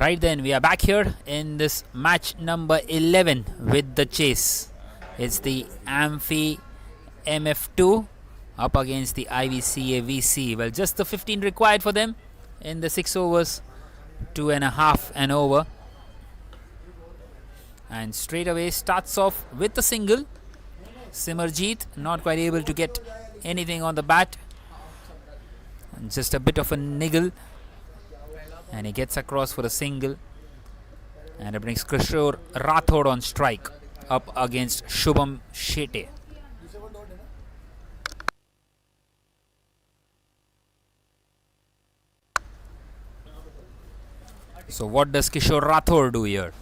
Right then, we are back here in this match number 11 with the chase. It's the Amphi MF2 up against the IVCA VC. Well, just the 15 required for them in the 6 overs, 2.5 and over. And straight away starts off with a single. Simarjeet not quite able to get anything on the bat. And just a bit of a niggle. And he gets across for a single. And it brings Kishore Rathod on strike up against Shubham Shetty. So what does Kishore Rathod do here?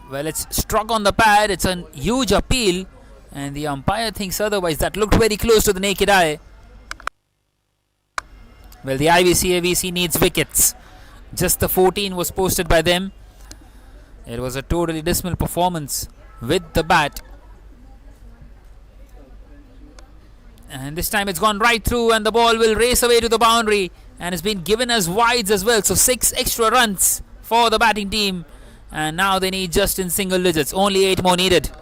Well, it's struck on the pad. It's a huge appeal. And the umpire thinks otherwise. That looked very close to the naked eye. Well, the IVCA VC needs wickets. Just the 14 was posted by them. It was a totally dismal performance with the bat. And this time it's gone right through and the ball will race away to the boundary. And it's been given as wides as well. So 6 extra runs for the batting team. And now they need just in single digits. Only 8 more needed.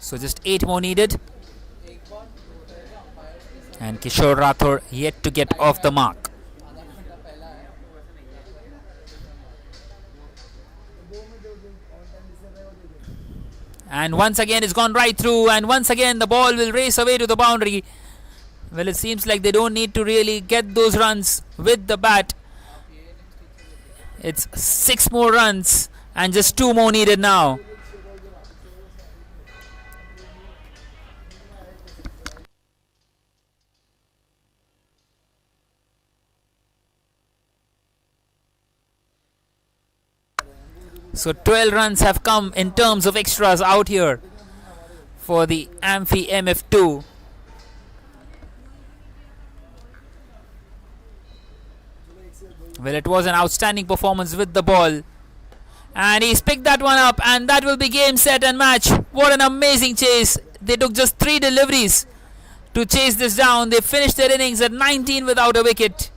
So just 8 more needed. And Kishore Rathod yet to get off the mark. And once again it's gone right through, and once again the ball will race away to the boundary. Well, it seems like they don't need to really get those runs with the bat. It's 6 more runs and just 2 more needed now. So 12 runs have come in terms of extras out here for the Amphi MF2. Well, it was an outstanding performance with the ball. And he's picked that one up, and that will be game, set and match. What an amazing chase. They took just 3 deliveries to chase this down. They finished their innings at 19 without a wicket.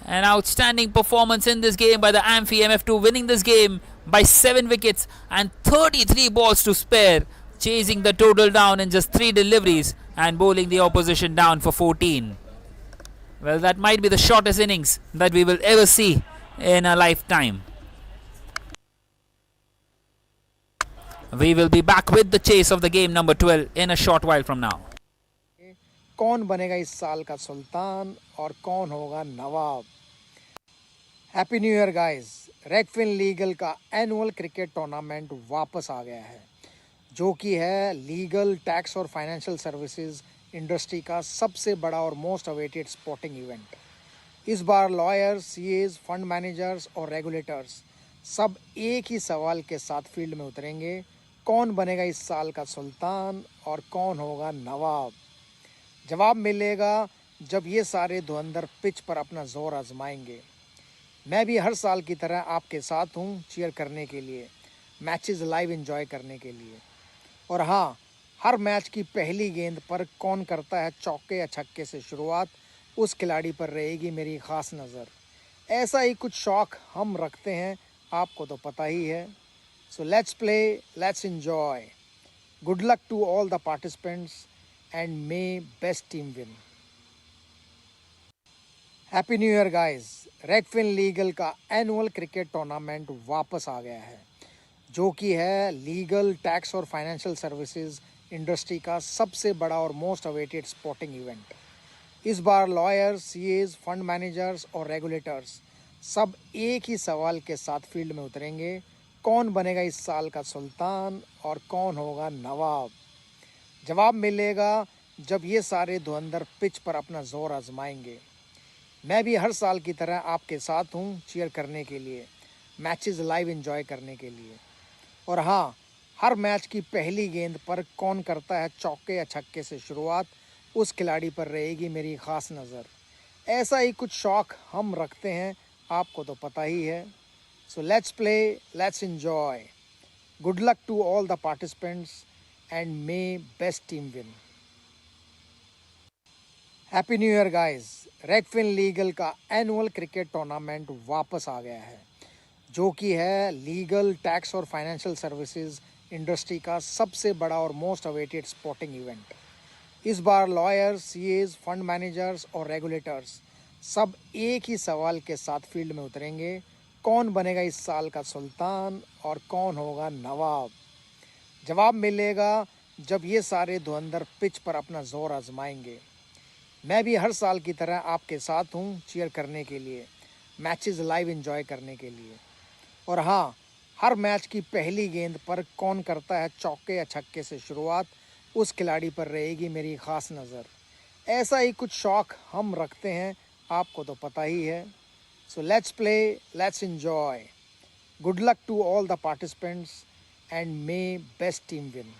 An outstanding performance in this game by the Amphi MF2, winning this game by 7 wickets and 33 balls to spare, chasing the total down in just 3 deliveries and bowling the opposition down for 14. Well, that might be the shortest innings that we will ever see in a lifetime. We will be back with the chase of the game number 12 in a short while from now. कौन बनेगा इस साल का सुल्तान और कौन होगा नवाब? Happy new year guys. Regfin Legal का एनुअल क्रिकेट टूर्नामेंट वापस आ गया है, जो कि है लीगल, टैक्स और फाइनेंशियल सर्विसेज इंडस्ट्री का सबसे बड़ा और मोस्ट अवेटेड स्पोर्टिंग इवेंट। इस बार लॉयर्स, सीएज, फंड मैनेजर्स और रेगुलेटर्स सब एक ही सवाल के साथ फील्ड में उतरेंगे, कौन बनेगा इस साल का सुल्तान और कौन होगा नवाब? जवाब मिलेगा जब ये सारे धुरंधर पिच पर अपना जोर आजमाएंगे। मैं भी हर साल की तरह आपके साथ हूँ चीयर करने के लिए, मैचेस लाइव एंजॉय करने के लिए। और हाँ, हर मैच की पहली गेंद पर कौन करता है चौके या छक्के से शुरुआत, उस खिलाड़ी पर रहेगी मेरी ख़ास नज़र। ऐसा ही कुछ शौक़ हम रखते हैं, आपको तो पता ही है। So let's play, let's enjoy. Good luck to all the participants and may best team win. Happy new year guys. Regfin Legal का एनुअल क्रिकेट टूर्नामेंट वापस आ गया है, जो कि है लीगल, टैक्स और फाइनेंशियल सर्विसेज इंडस्ट्री का सबसे बड़ा और मोस्ट अवेटेड स्पोर्टिंग इवेंट। इस बार लॉयर्स, सीएज, फंड मैनेजर्स और रेगुलेटर्स सब एक ही सवाल के साथ फील्ड में उतरेंगे, कौन बनेगा इस साल का सुल्तान और कौन होगा नवाब? जवाब मिलेगा जब ये सारे धुरंधर पिच पर अपना जोर आजमाएंगे। मैं भी हर साल की तरह आपके साथ हूँ चीयर करने के लिए, मैचेस लाइव एंजॉय करने के लिए। और हाँ, हर मैच की पहली गेंद पर कौन करता है चौके या छक्के से शुरुआत, उस खिलाड़ी पर रहेगी मेरी ख़ास नज़र। ऐसा ही कुछ शौक़ हम रखते हैं, आपको तो पता ही है। So let's play, let's enjoy. Good luck to all the participants and may best team win. Happy new year guys. Regfin Legal का एनुअल क्रिकेट टूर्नामेंट वापस आ गया है, जो कि है लीगल, टैक्स और फाइनेंशियल सर्विसेज इंडस्ट्री का सबसे बड़ा और मोस्ट अवेटेड स्पोर्टिंग इवेंट। इस बार लॉयर्स, सीएज, फंड मैनेजर्स और रेगुलेटर्स सब एक ही सवाल के साथ फील्ड में उतरेंगे, कौन बनेगा इस साल का सुल्तान और कौन होगा नवाब। जवाब मिलेगा जब ये सारे धुरंधर पिच पर अपना जोर आजमाएंगे। मैं भी हर साल की तरह आपके साथ हूँ चीयर करने के लिए, मैचेस लाइव एंजॉय करने के लिए। और हाँ, हर मैच की पहली गेंद पर कौन करता है चौके या छक्के से शुरुआत, उस खिलाड़ी पर रहेगी मेरी ख़ास नज़र। ऐसा ही कुछ शौक़ हम रखते हैं, आपको तो पता ही है। So let's play, let's enjoy. Good luck to all the participants and may best team win.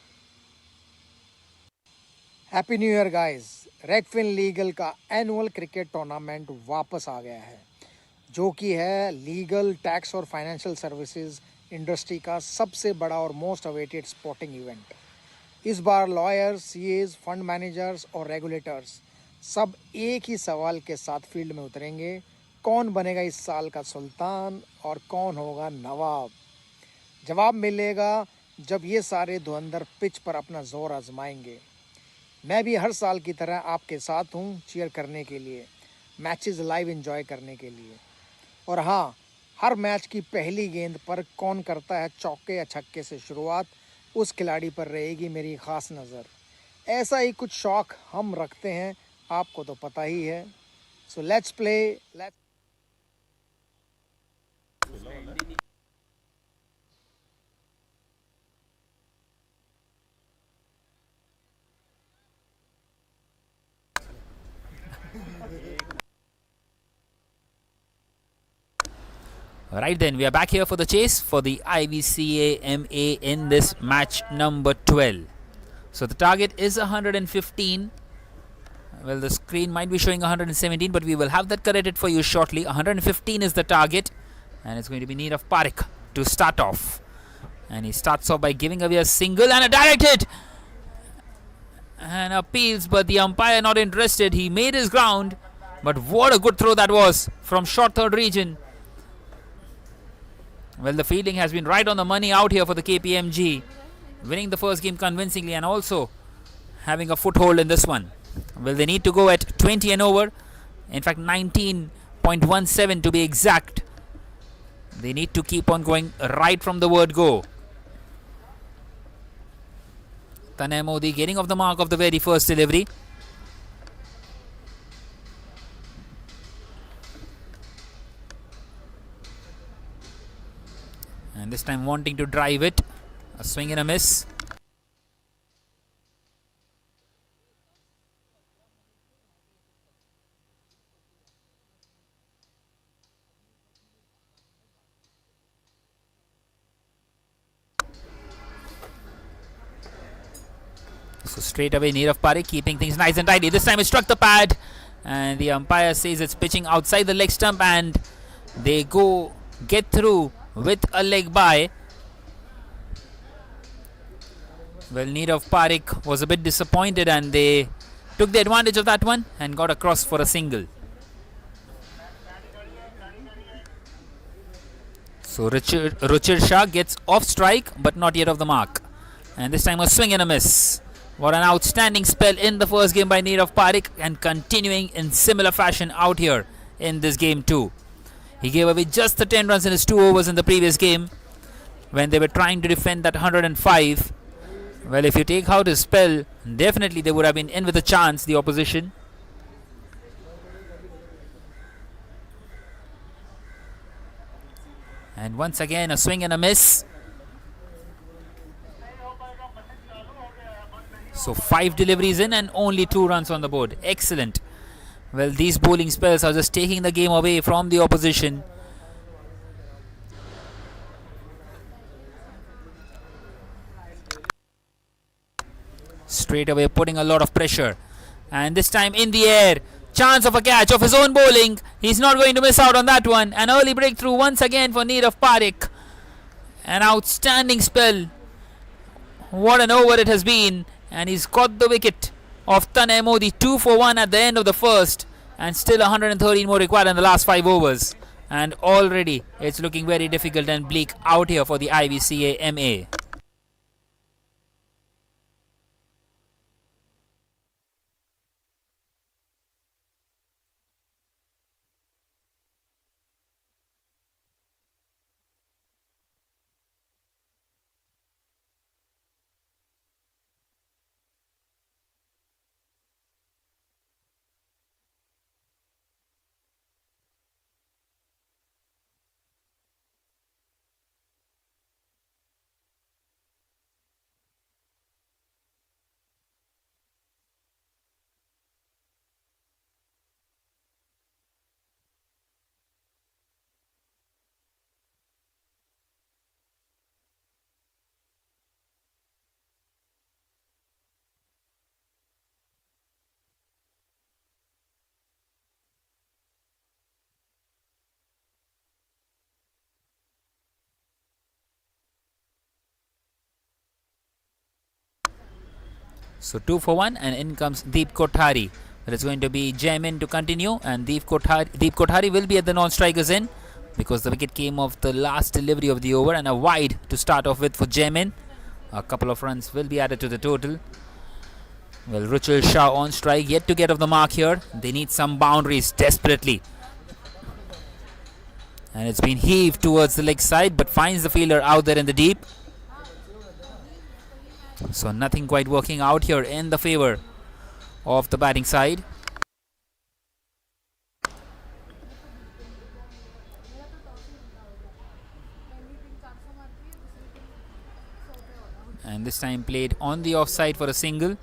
Happy new year guys. Regfin Legal का एनुअल क्रिकेट टूर्नामेंट वापस आ गया है, जो कि है लीगल, टैक्स और फाइनेंशियल सर्विसेज इंडस्ट्री का सबसे बड़ा और मोस्ट अवेटेड स्पोर्टिंग इवेंट। इस बार लॉयर्स, सीएज, फंड मैनेजर्स और रेगुलेटर्स सब एक ही सवाल के साथ फील्ड में उतरेंगे, कौन बनेगा इस साल का सुल्तान और कौन होगा नवाब। जवाब मिलेगा जब ये सारे धुरंधर पिच पर अपना जोर आजमाएंगे। मैं भी हर साल की तरह आपके साथ हूँ चीयर करने के लिए, मैचेस लाइव एंजॉय करने के लिए। और हाँ, हर मैच की पहली गेंद पर कौन करता है चौके या छक्के से शुरुआत, उस खिलाड़ी पर रहेगी मेरी ख़ास नज़र। ऐसा ही कुछ शौक़ हम रखते हैं, आपको तो पता ही है। So let's play, let's Right then, we are back here for the chase for the IVCA MA in this match number 12. So the target is 115. Well, the screen might be showing 117, but we will have that corrected for you shortly. 115 is the target, and it's going to be Nirav Parekh to start off. And he starts off by giving away a single and a direct hit. And appeals, but the umpire not interested. He made his ground, but what a good throw that was from short third region. Well, the fielding has been right on the money out here for the KPMG, winning the first game convincingly and also having a foothold in this one. Well, they need to go at 20 and over. In fact, 19.17 to be exact. They need to keep on going right from the word go. Tanay Modi getting off the mark of the very first delivery. And this time wanting to drive it. A swing and a miss. So straight away Nirav Parekh keeping things nice and tidy. This time it struck the pad and the umpire says it's pitching outside the leg stump and they get through with a leg by. Well, Nirav Parekh was a bit disappointed and they took the advantage of that one and got across for a single. So Ruchir Shah gets off strike but not yet off the mark. And this time a swing and a miss. What an outstanding spell in the first game by Nirav Parekh and continuing in similar fashion out here in this game too. He gave away just the 10 runs in his 2 overs in the previous game when they were trying to defend that 105. Well, if you take out his spell, definitely they would have been in with a chance, the opposition. And once again, a swing and a miss. So 5 deliveries in and only 2 runs on the board. Excellent. Well, these bowling spells are just taking the game away from the opposition. Straight away putting a lot of pressure. And this time in the air. Chance of a catch of his own bowling. He's not going to miss out on that one. An early breakthrough once again for Neerav Parekh. An outstanding spell. What an over it has been. And he's got the wicket of Tanay Modi. 2 for 1 at the end of the first. And still 113 more required in the last 5 overs. And already it's looking very difficult and bleak out here for the IVCA MA. So 2 for 1 and in comes Deep Kothari. There is going to be Jaimin to continue and Deep Kothari will be at the non-strikers end because the wicket came off the last delivery of the over and a wide to start off with for Jaimin. A couple of runs will be added to the total. Well, Ruchil Shah on strike, yet to get off the mark here. They need some boundaries desperately. And it's been heaved towards the leg side but finds the fielder out there in the deep. So nothing quite working out here in the favor of the batting side. And this time played on the offside for a single.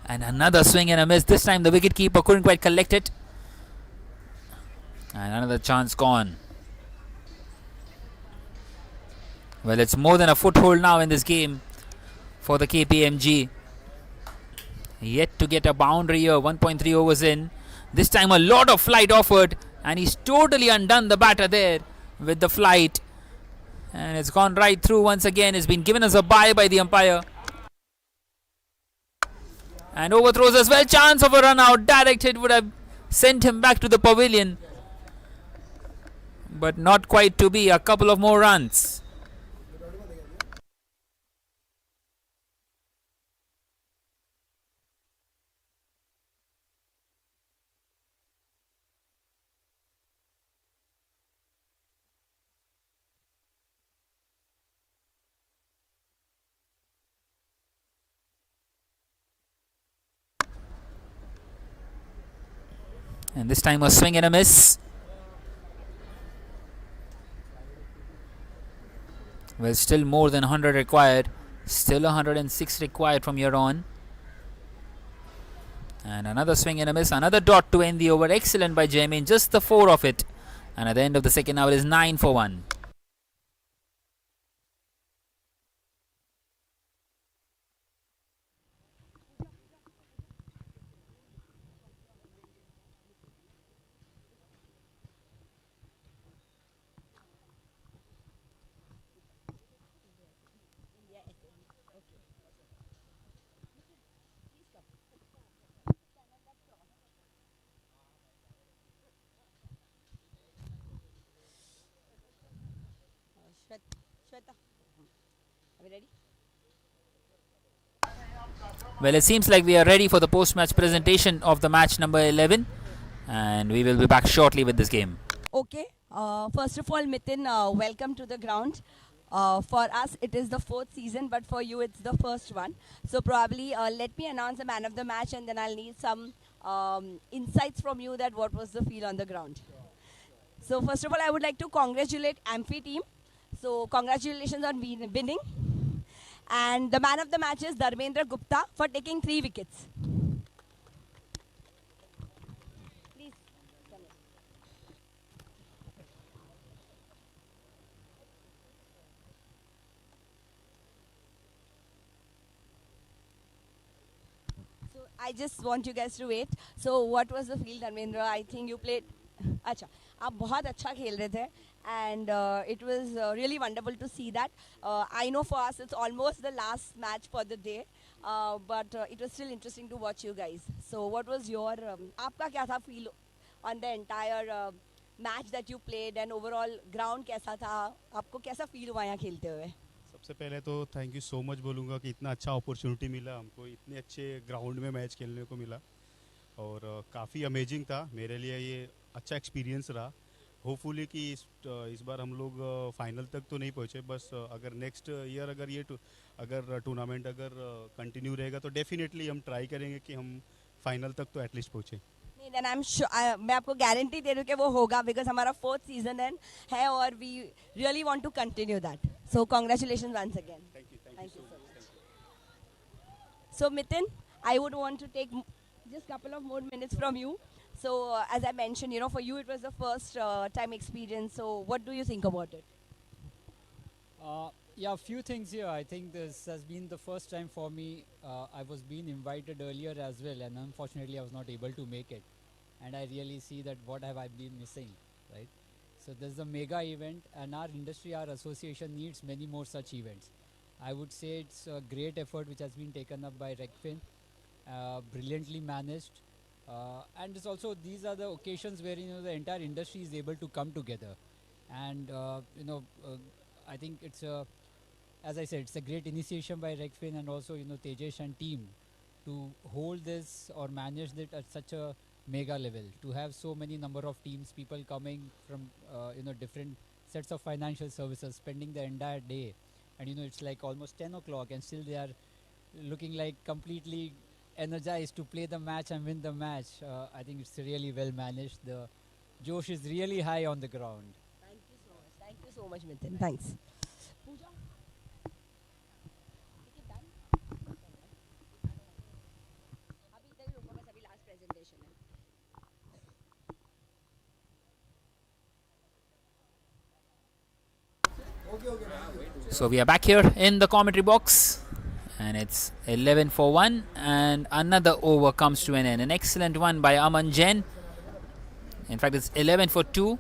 And another swing and a miss. This time the wicketkeeper couldn't quite collect it. And another chance gone. Well, it's more than a foothold now in this game for the KPMG. Yet to get a boundary here. 1.3 overs in. This time a lot of flight offered. And he's totally undone the batter there with the flight. And it's gone right through once again. It's been given as a bye by the umpire. And overthrows as well. Chance of a run out. Direct hit would have sent him back to the pavilion. But not quite to be. A couple of more runs. And this time a swing and a miss. Well, still more than 100 required. Still 106 required from here on. And another swing and a miss. Another dot to end the over. Excellent by Jaimin. Just the 4 of it. And at the end of the second hour is 9 for 1. Shweta, are we ready? Well, it seems like we are ready for the post-match presentation of the match number 11. And we will be back shortly with this game. Okay. First of all, Mithun, welcome to the ground. For us, it is the 4th season, but for you, it's the first one. So probably let me announce the man of the match and then I'll need some insights from you that what was the feel on the ground. So first of all, I would like to congratulate Amphi team. So congratulations on winning. And the man of the match is Dharmendra Gupta for taking 3 wickets. Please. So I just want you guys to wait. So what was the feel, Dharmendra? I think you played. अच्छा, आप बहुत अच्छा खेल रहे थे, and it was really wonderful to see that. I know for us it's almost the last match for the day, but it was still interesting to watch you guys. So what was your आपका क्या था feel on the entire match that you played, and overall ground कैसा था? आपको कैसा feel हुआ यहाँ खेलते हुए? सबसे पहले तो थैंक यू सो मच बोलूँगा कि इतना अच्छा अपॉर्चुनिटी मिला हमको, इतने अच्छे ग्राउंड में मैच खेलने को मिला, और काफ़ी अमेजिंग था मेरे लिए। ये अच्छा एक्सपीरियंस रहा। होपफुली कि इस बार हम लोग फाइनल तक तो नहीं पहुँचे, बस अगर नेक्स्ट ईयर अगर ये अगर टूर्नामेंट अगर कंटिन्यू रहेगा तो डेफिनेटली हम ट्राई करेंगे कि हम फाइनल तक तो एटलीस्ट पहुँचे। Then I'm sure, मैं आपको गारंटी दे रही हूँ कि वो होगा, बिकॉज हमारा 4th सीजन है और we really want to continue that. So congratulations once again. Thank you so much. So Miten, I would want to take just couple of more minutes from you. So as I mentioned, for you it was the first time experience. So what do you think about it? Yeah, a few things here. I think this has been the first time for me. I was being invited earlier as well, and unfortunately I was not able to make it. And I really see that what have I been missing, right? So this is a mega event, and our industry, our association needs many more such events. I would say it's a great effort which has been taken up by Regfin, brilliantly managed. And it's also, these are the occasions where the entire industry is able to come together. And I think it's a, as I said, it's a great initiation by Regfin and also Tejesh and team to hold this or manage it at such a mega level, to have so many number of teams, people coming from different sets of financial services, spending the entire day, and it's like almost 10 o'clock and still they are looking like completely energized to play the match and win the match. I think it's really well managed. The Josh is really high on the ground. Thank you so much, Miten. Thanks. Pooja? अभी इधर ही रुको, बस अभी last presentation है. So we are back here in the commentary box, and it's 11 for 1, and another over comes to an end. An excellent one by Aman Jain. In fact, it's 11 for 2.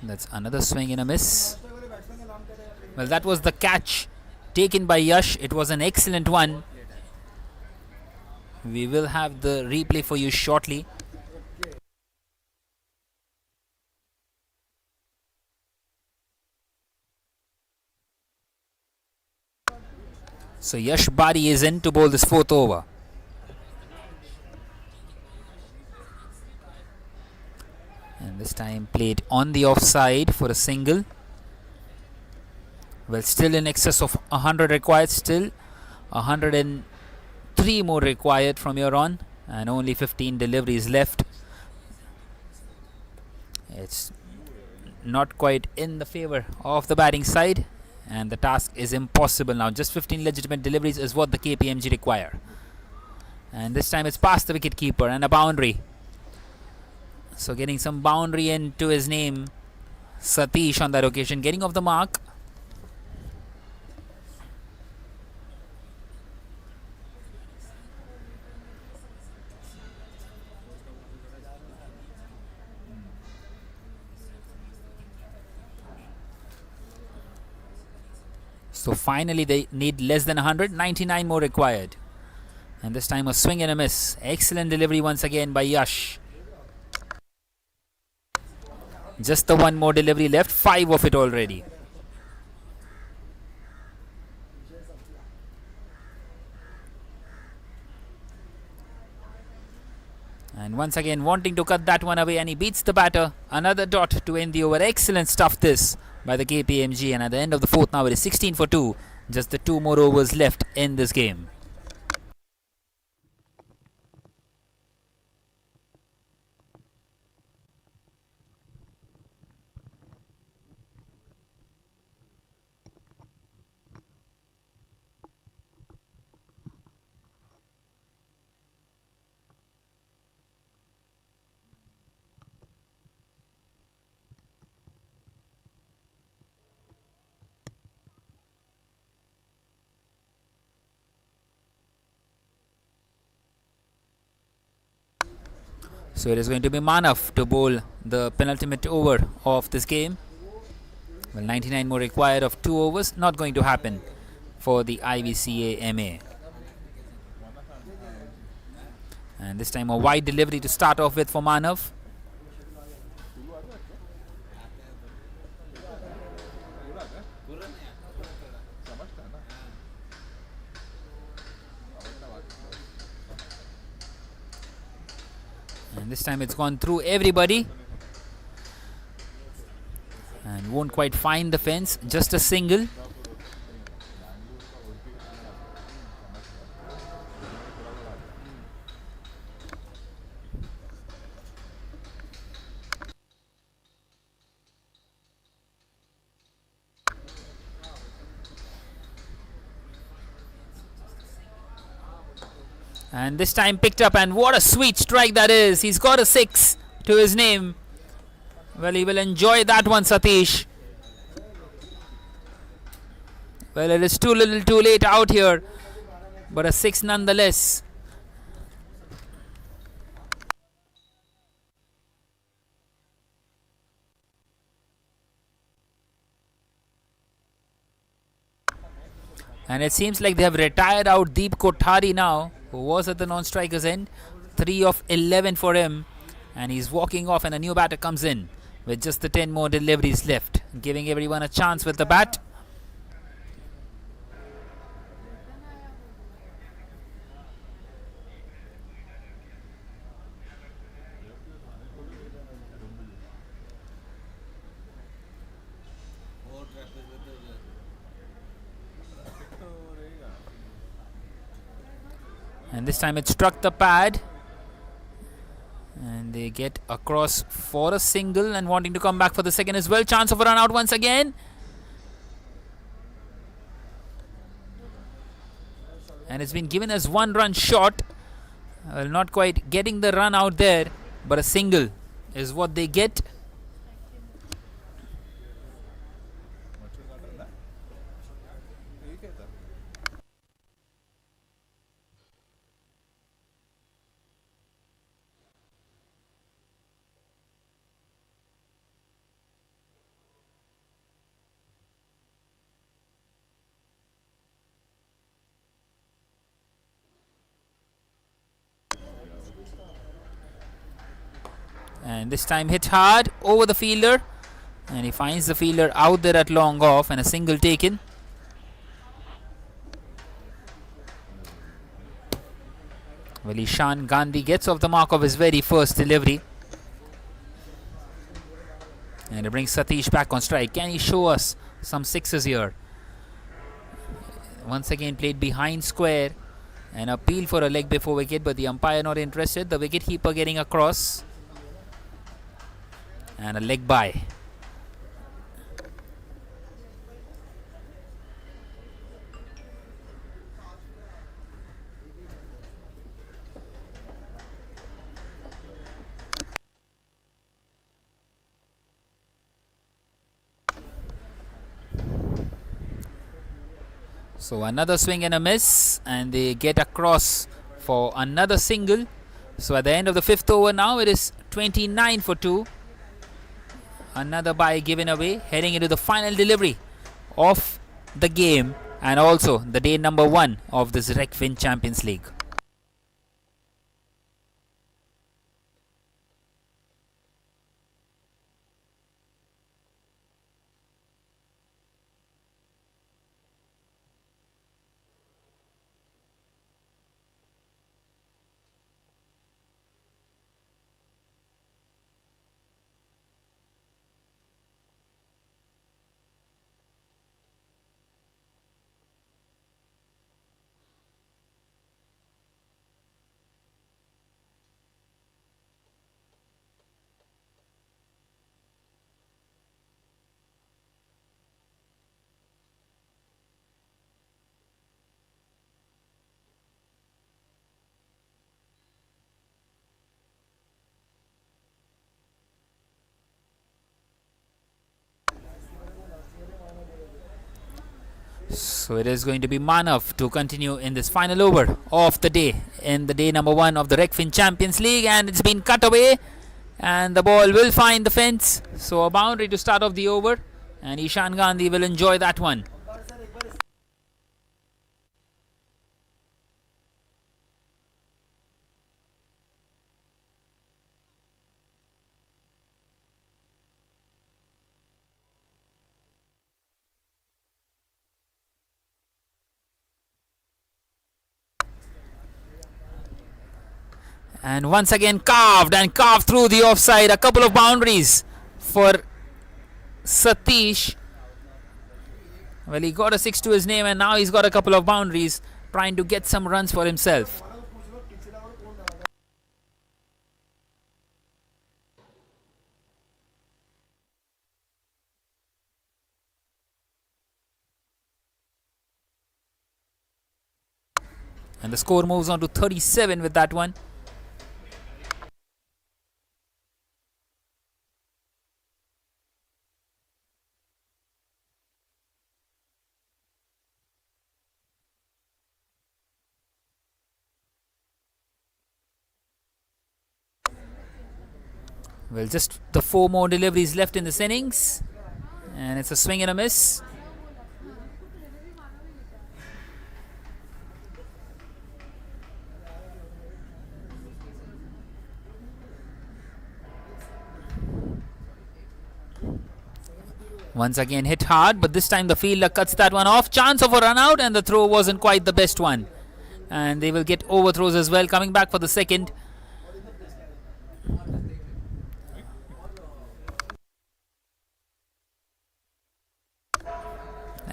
That's another swing and a miss. Well, that was the catch taken by Yash. It was an excellent one. We will have the replay for you shortly. So Yash Bari is in to bowl this 4th over. And this time played on the offside for a single. Well, still in excess of 100 required, still 103 more required from here on, and only 15 deliveries left. It's not quite in the favor of the batting side, and the task is impossible now. Just 15 legitimate deliveries is what the KPMG require. And this time it's past the wicket keeper and a boundary. So getting some boundary into his name, Satish on that occasion, getting off the mark. So finally they need less than 100, 99 more required. And this time a swing and a miss. Excellent delivery once again by Yash. Just the one more delivery left, 5 of it already. And once again wanting to cut that one away, and he beats the batter. Another dot to end the over. Excellent stuff this by the KPMG, and at the end of the fourth now it is 16 for 2. Just the 2 more overs left in this game. So it is going to be Manav to bowl the penultimate over of this game. Well, 99 more required of 2 overs. Not going to happen for the IVCA MA. And this time a wide delivery to start off with for Manav. And this time it's gone through everybody. And won't quite find the fence. Just a single. And this time picked up, and what a sweet strike that is. He's got a 6 to his name. Well, he will enjoy that one, Satish. Well, it is too little too late out here, but a 6 nonetheless. And it seems like they have retired out Deep Kothari now, who was at the non-striker's end. 3 of 11 for him, and he's walking off, and a new batter comes in with just the 10 more deliveries left, giving everyone a chance with the bat. And this time it struck the pad, and they get across for a single and wanting to come back for the second as well. Chance of a run out once again, and it's been given as 1 run short. Well, not quite getting the run out there, but a single is what they get. And this time hit hard over the fielder, and he finds the fielder out there at long off, and a single taken. Well, Ishan Gandhi gets off the mark of his very first delivery, and it brings Satish back on strike. Can he show us some sixes here? Once again played behind square, an appeal for a leg before wicket, but the umpire not interested. The wicket keeper getting across, and a leg by. So another swing and a miss, and they get across for another single. So at the end of the 5th over now, it is 29 for 2. Another bye given away, heading into the final delivery of the game, and also the day number 1 of this Regfin Champions League. So it is going to be Manav to continue in this final over of the day, in the day number 1 of the Regfin Champions League, and it's been cut away and the ball will find the fence. So a boundary to start off the over, and Ishan Gandhi will enjoy that one. And once again carved through the offside. A couple of boundaries for Satish. Well, he got a 6 to his name and now he's got a couple of boundaries, trying to get some runs for himself. And the score moves on to 37 with that one. Well, just the 4 more deliveries left in this innings, and it's a swing and a miss. Once again hit hard, but this time the fielder cuts that one off. Chance of a run out, and the throw wasn't quite the best one. And they will get overthrows as well, coming back for the second.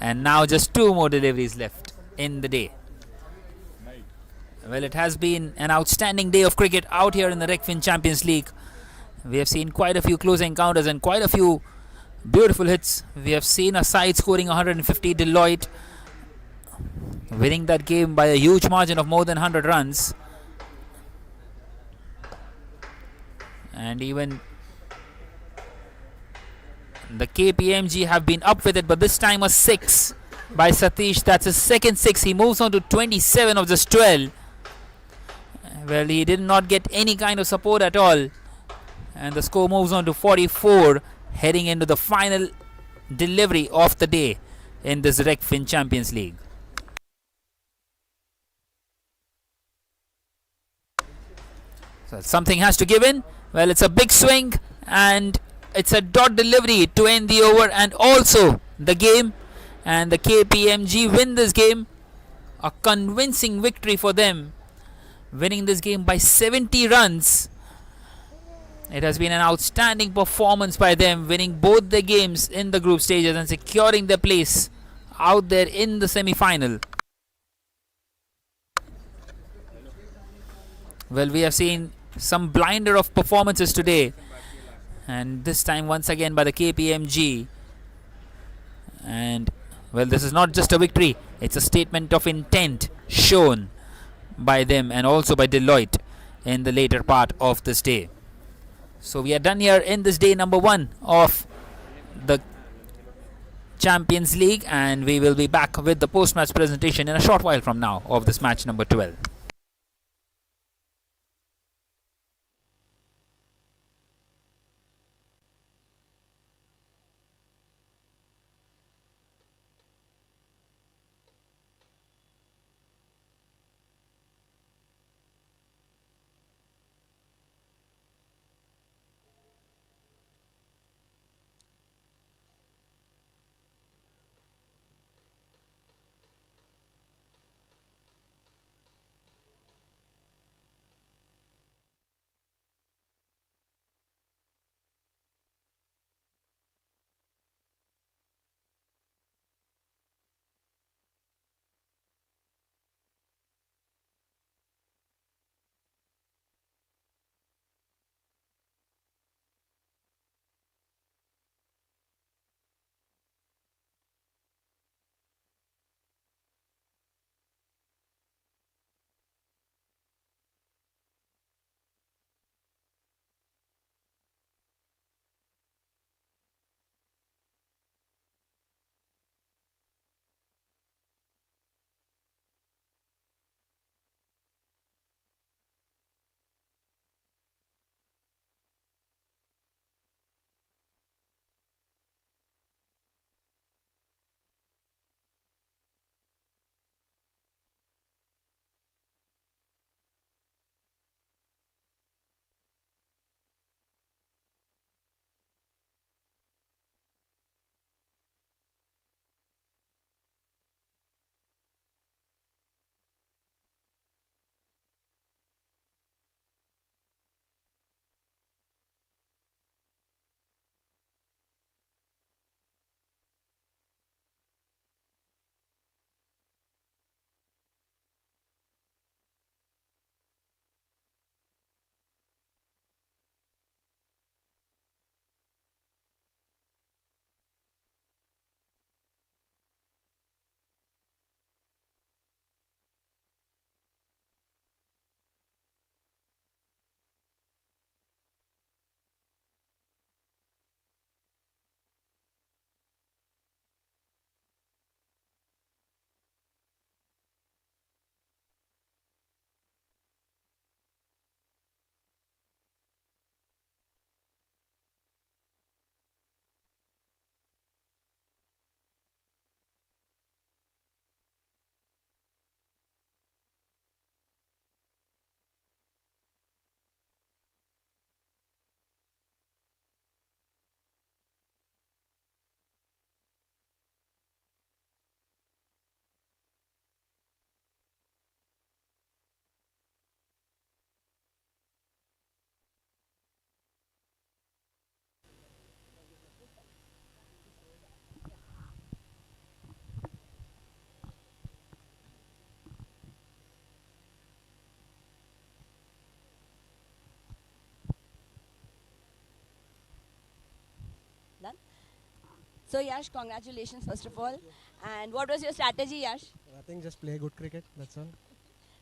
And now just 2 more deliveries left in the day. Well, it has been an outstanding day of cricket out here in the Regfin Champions League. We have seen quite a few close encounters and quite a few beautiful hits. We have seen a side scoring 150, Deloitte winning that game by a huge margin of more than 100 runs. And even the KPMG have been up with it, but this time a 6 by Satish. That's his second 6. He moves on to 27 of just 12. Well, he did not get any kind of support at all. And the score moves on to 44, heading into the final delivery of the day in this Regfin Champions League. So something has to give in. Well, it's a big swing and it's a dot delivery to end the over and also the game. And the KPMG win this game. A convincing victory for them, winning this game by 70 runs. It has been an outstanding performance by them, winning both the games in the group stages and securing their place out there in the semi-final. Well, we have seen some blinder of performances today, and this time once again by the KPMG. And well, this is not just a victory, it's a statement of intent shown by them and also by Deloitte in the later part of this day. So we are done here in this day number 1 of the Champions League, and we will be back with the post-match presentation in a short while from now of this match number 12. So Yash, congratulations first of all. And what was your strategy, Yash? I think just play good cricket, that's all.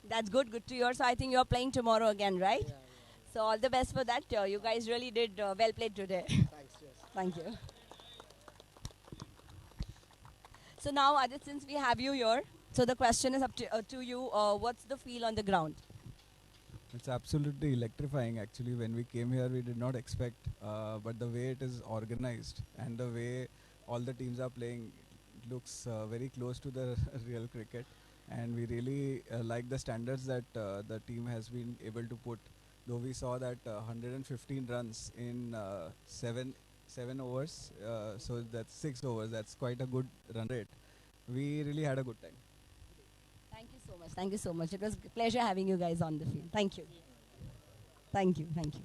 That's good, good to hear. So I think you're playing tomorrow again, right? So all the best for that. You guys really did well played today. Thanks, yes. Thank you. So now, Adit, since we have you here, so the question is up to you. What's the feel on the ground? It's absolutely electrifying. Actually, when we came here, we did not expect, but the way it is organized and the way all the teams are playing looks very close to the real cricket. And we really like the standards that the team has been able to put. Though we saw that 115 runs in seven overs, so that's 6 overs. That's quite a good run rate. We really had a good time. Thank you so much. Thank you so much. It was a pleasure having you guys on the field. Thank you. Thank you. Thank you.